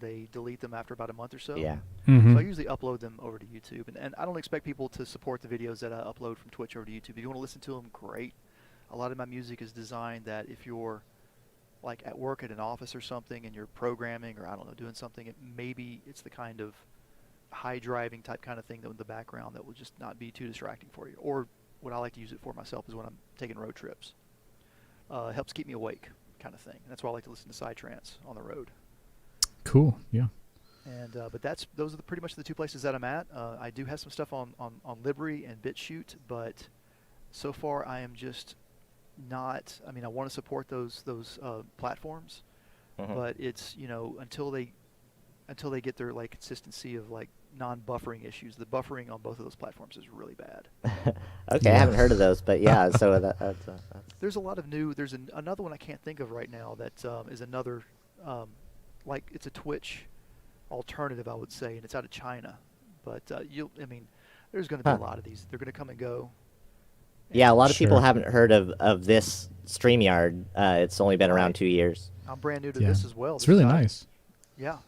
They delete them after about a month or so. Yeah. Mm-hmm. So I usually upload them over to YouTube, and I don't expect people to support the videos that I upload from Twitch over to YouTube. If you want to listen to them, great. a lot of my music is designed that if you're like at work at an office or something and you're programming or I don't know doing something, maybe it's the kind of high driving type kind of thing that in the background that will just not be too distracting for you. Or what I like to use it for myself is when I'm taking road trips. It helps keep me awake, kind of thing. And that's why I like to listen to psytrance on the road. Cool. Yeah. And but those are pretty much the two places that I'm at. I do have some stuff on Libri and BitChute, but so far I am just not. I mean, I want to support those platforms, but it's until they get their like consistency of like non-buffering issues. The buffering on both of those platforms is really bad. Okay, I haven't heard of those, but yeah. So that's there's a lot of new. There's another one I can't think of right now that is another like it's a Twitch alternative, I would say, and it's out of China. But there's going to be a lot of these. They're going to come and go. Yeah, a lot of people haven't heard of this StreamYard. It's only been around 2 years. I'm brand new to this as well. It's really nice. Yeah.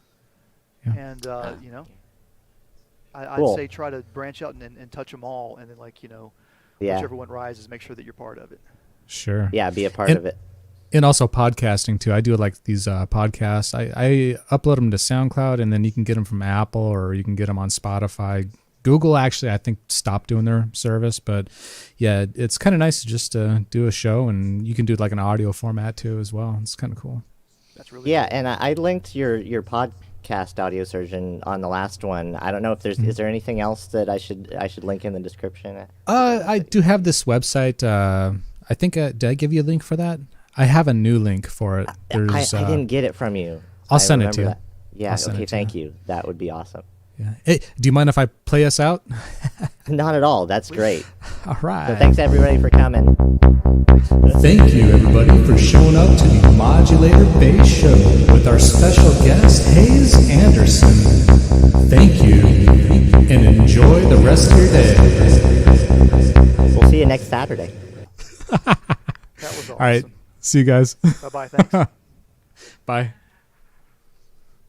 And I'd Cool. say try to branch out and touch them all, and then Yeah. whichever one rises, make sure that you're part of it. Sure. Yeah, be a part of it. And also podcasting too. I do like these podcasts. I upload them to SoundCloud, and then you can get them from Apple, or you can get them on Spotify. Google actually, I think, stopped doing their service, but yeah, it's kind of nice to just do a show, and you can do like an audio format too as well. It's kind of cool. That's really Yeah, cool. and I linked your podcast AudiosErgeon on the last one. I don't know if there's is there anything else that I should link in the description? I do have this website. I think did I give you a link for that? I have a new link for it. There's, I didn't get it from you. I'll send it to you. That. Yeah, okay, thank you. That would be awesome. Yeah. Hey, do you mind if I play us out? Not at all. That's great. All right. So thanks everybody for coming. Thank you everybody for showing up to the Modulator Bay show with our special guest Haze Anderson. Thank you and enjoy the rest of your day. We'll see you next Saturday. That was awesome. All right. See you guys. Bye-bye. Thanks. Bye.